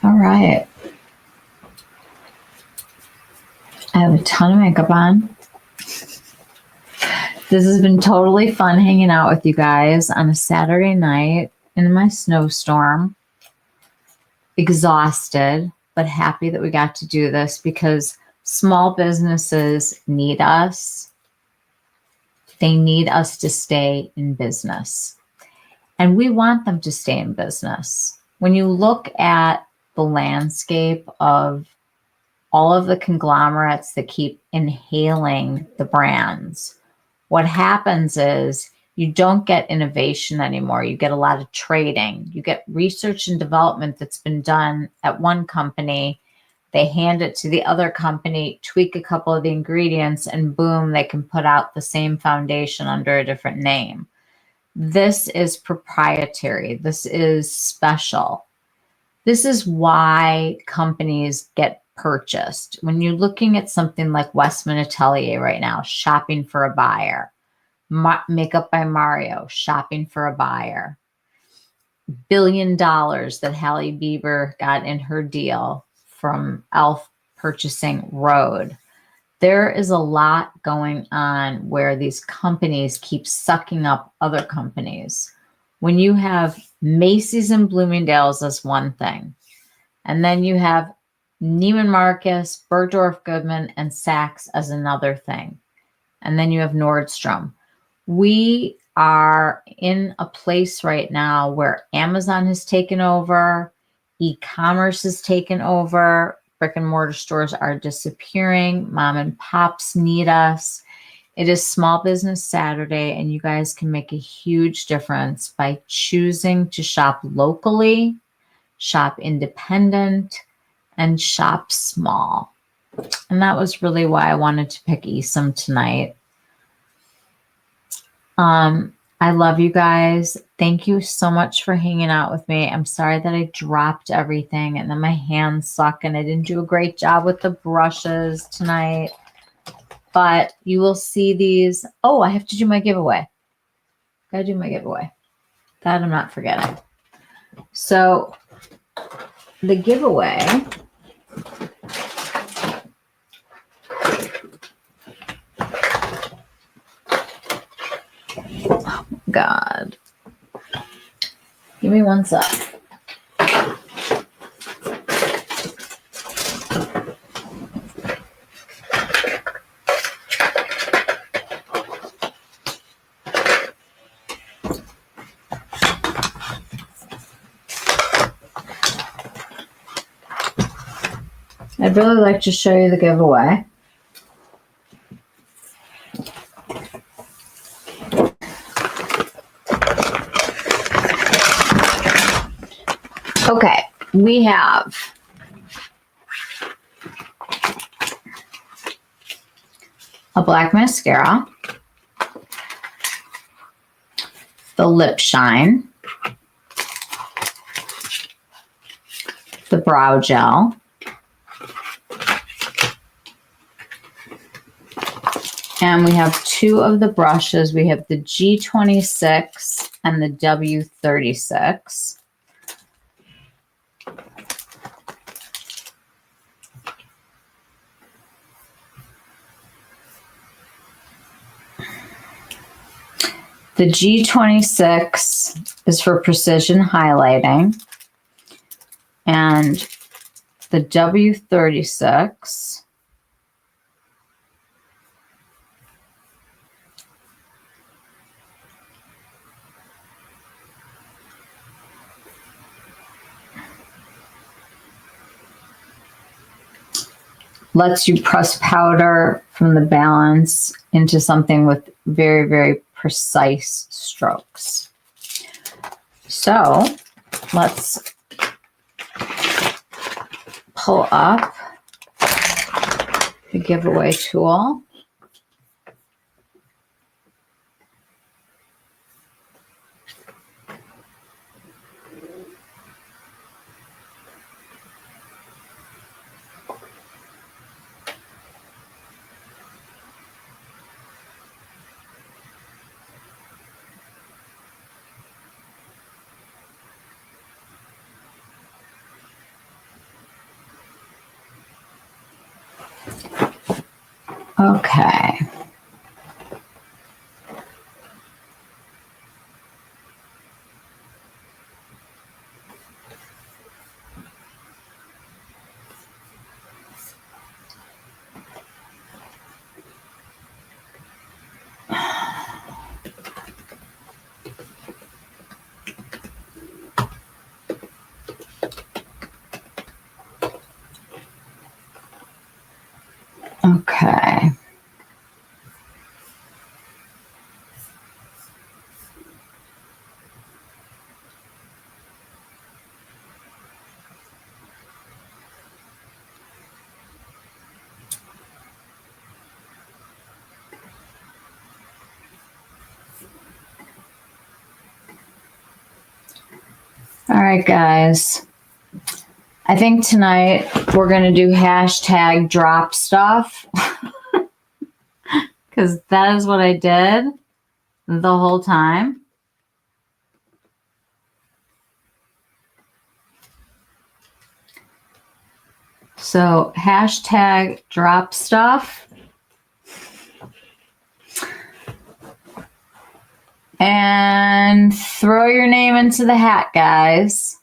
All right. I have a ton of makeup on. This has been totally fun hanging out with you guys on a Saturday night in my snowstorm. Exhausted, but happy that we got to do this because small businesses need us. They need us to stay in business. And we want them to stay in business. When you look at the landscape of all of the conglomerates that keep inhaling the brands, what happens is you don't get innovation anymore. You get a lot of trading. You get research and development that's been done at one company. They hand it to the other company, tweak a couple of the ingredients, and boom, they can put out the same foundation under a different name. This is proprietary. This is special. This is why companies get purchased. When you're looking at something like Westman Atelier right now, shopping for a buyer, Makeup by Mario, shopping for a buyer, $1 billion that Halle Bieber got in her deal from Elf purchasing Rhode. There is a lot going on where these companies keep sucking up other companies. When you have Macy's and Bloomingdale's as one thing, and then you have Neiman Marcus, Bergdorf Goodman, and Saks as another thing. And then you have Nordstrom. We are in a place right now where Amazon has taken over, e-commerce has taken over, brick and mortar stores are disappearing, mom and pops need us. It is Small Business Saturday, and you guys can make a huge difference by choosing to shop locally, shop independent, and shop small. And that was really why I wanted to pick ESUM tonight. I love you guys. Thank you so much for hanging out with me. I'm sorry that I dropped everything and then my hands suck and I didn't do a great job with the brushes tonight. But you will see these. Oh, I have to do my giveaway. Gotta do my giveaway. That I'm not forgetting. So the giveaway God. Give me one sec. I'd really like to show you the giveaway. Okay, we have a black mascara, the lip shine, the brow gel, and we have two of the brushes. We have the G26 and the W36. The G26 is for precision highlighting, and the W36 lets you press powder from the balance into something with very, very precise strokes. So let's pull up the giveaway tool. Okay. Okay. All right, guys. I think tonight we're going to do hashtag drop stuff because that is what I did the whole time. So hashtag drop stuff. And throw your name into the hat, guys.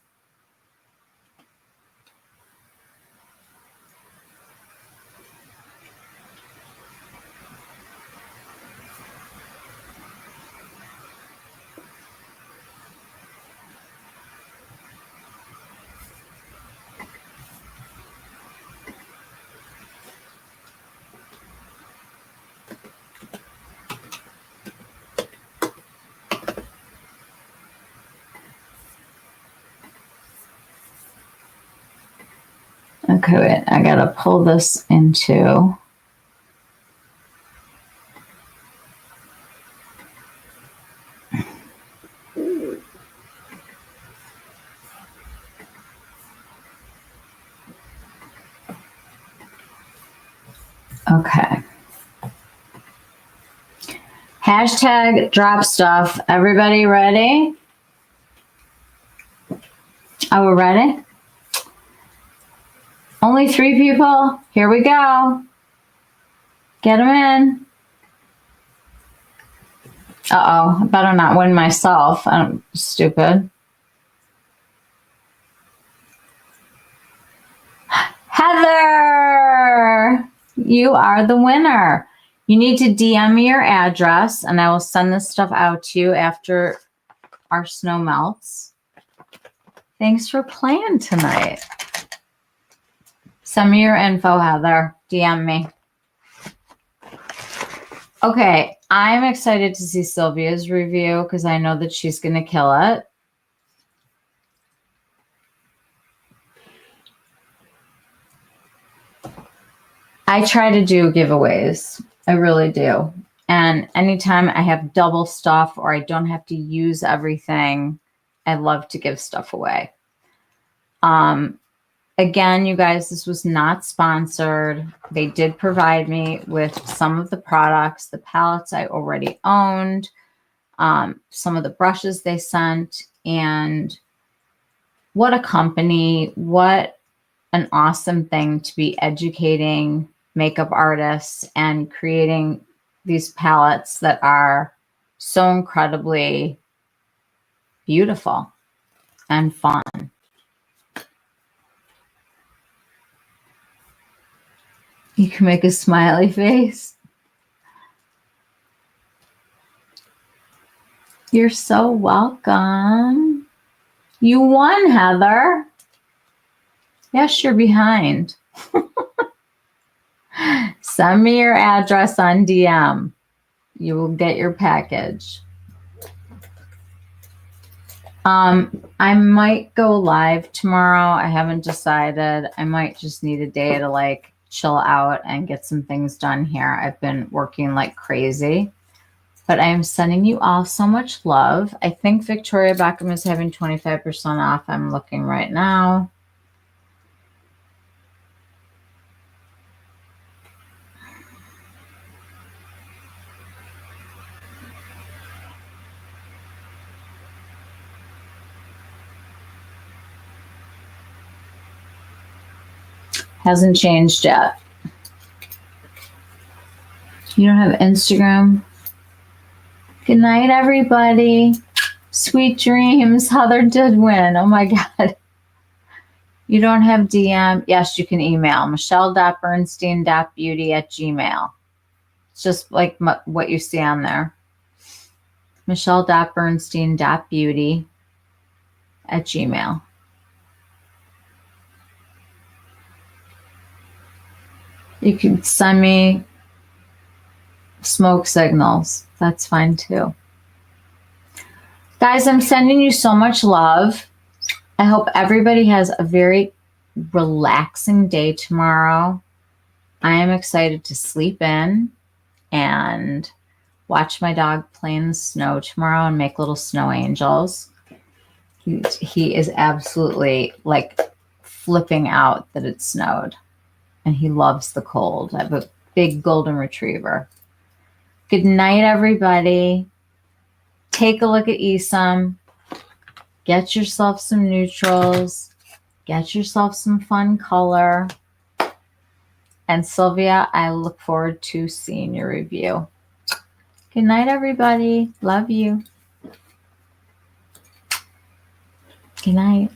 Okay, wait, I gotta pull this into. Okay. Hashtag drop stuff. Everybody ready? Oh, we're ready? Only 3 people. Here we go. Get them in. Uh-oh. I better not win myself. I'm stupid. Heather! You are the winner. You need to DM me your address, and I will send this stuff out to you after our snow melts. Thanks for playing tonight. Send me your info, Heather. DM me. Okay, I'm excited to see Sylvia's review because I know that she's going to kill it. I try to do giveaways. I really do. And anytime I have double stuff or I don't have to use everything, I love to give stuff away. Again, you guys, this was not sponsored. They did provide me with some of the products, the palettes I already owned, some of the brushes they sent, and what a company, what an awesome thing to be educating makeup artists and creating these palettes that are so incredibly beautiful and fun. You can make a smiley face. You're so welcome. You won, Heather. Yes, you're behind. Send me your address on DM. You will get your package. I might go live tomorrow. I haven't decided. I might just need a day to like chill out and get some things done here. I've been working like crazy, but I am sending you all so much love. I think Victoria Beckham is having 25% off. I'm looking right now. Hasn't changed yet. You don't have Instagram? Good night, everybody. Sweet dreams. Heather did win. Oh my God. You don't have DM? Yes, you can email michelle.bernstein.beauty@gmail. It's just like what you see on there. michelle.bernstein.beauty@gmail. You can send me smoke signals. That's fine too. Guys, I'm sending you so much love. I hope everybody has a very relaxing day tomorrow. I am excited to sleep in and watch my dog play in the snow tomorrow and make little snow angels. He is absolutely like flipping out that it snowed, and he loves the cold. I have a big golden retriever. Good night, everybody. Take a look at ESUM. Get yourself some neutrals. Get yourself some fun color. And Sylvia, I look forward to seeing your review. Good night, everybody. Love you. Good night.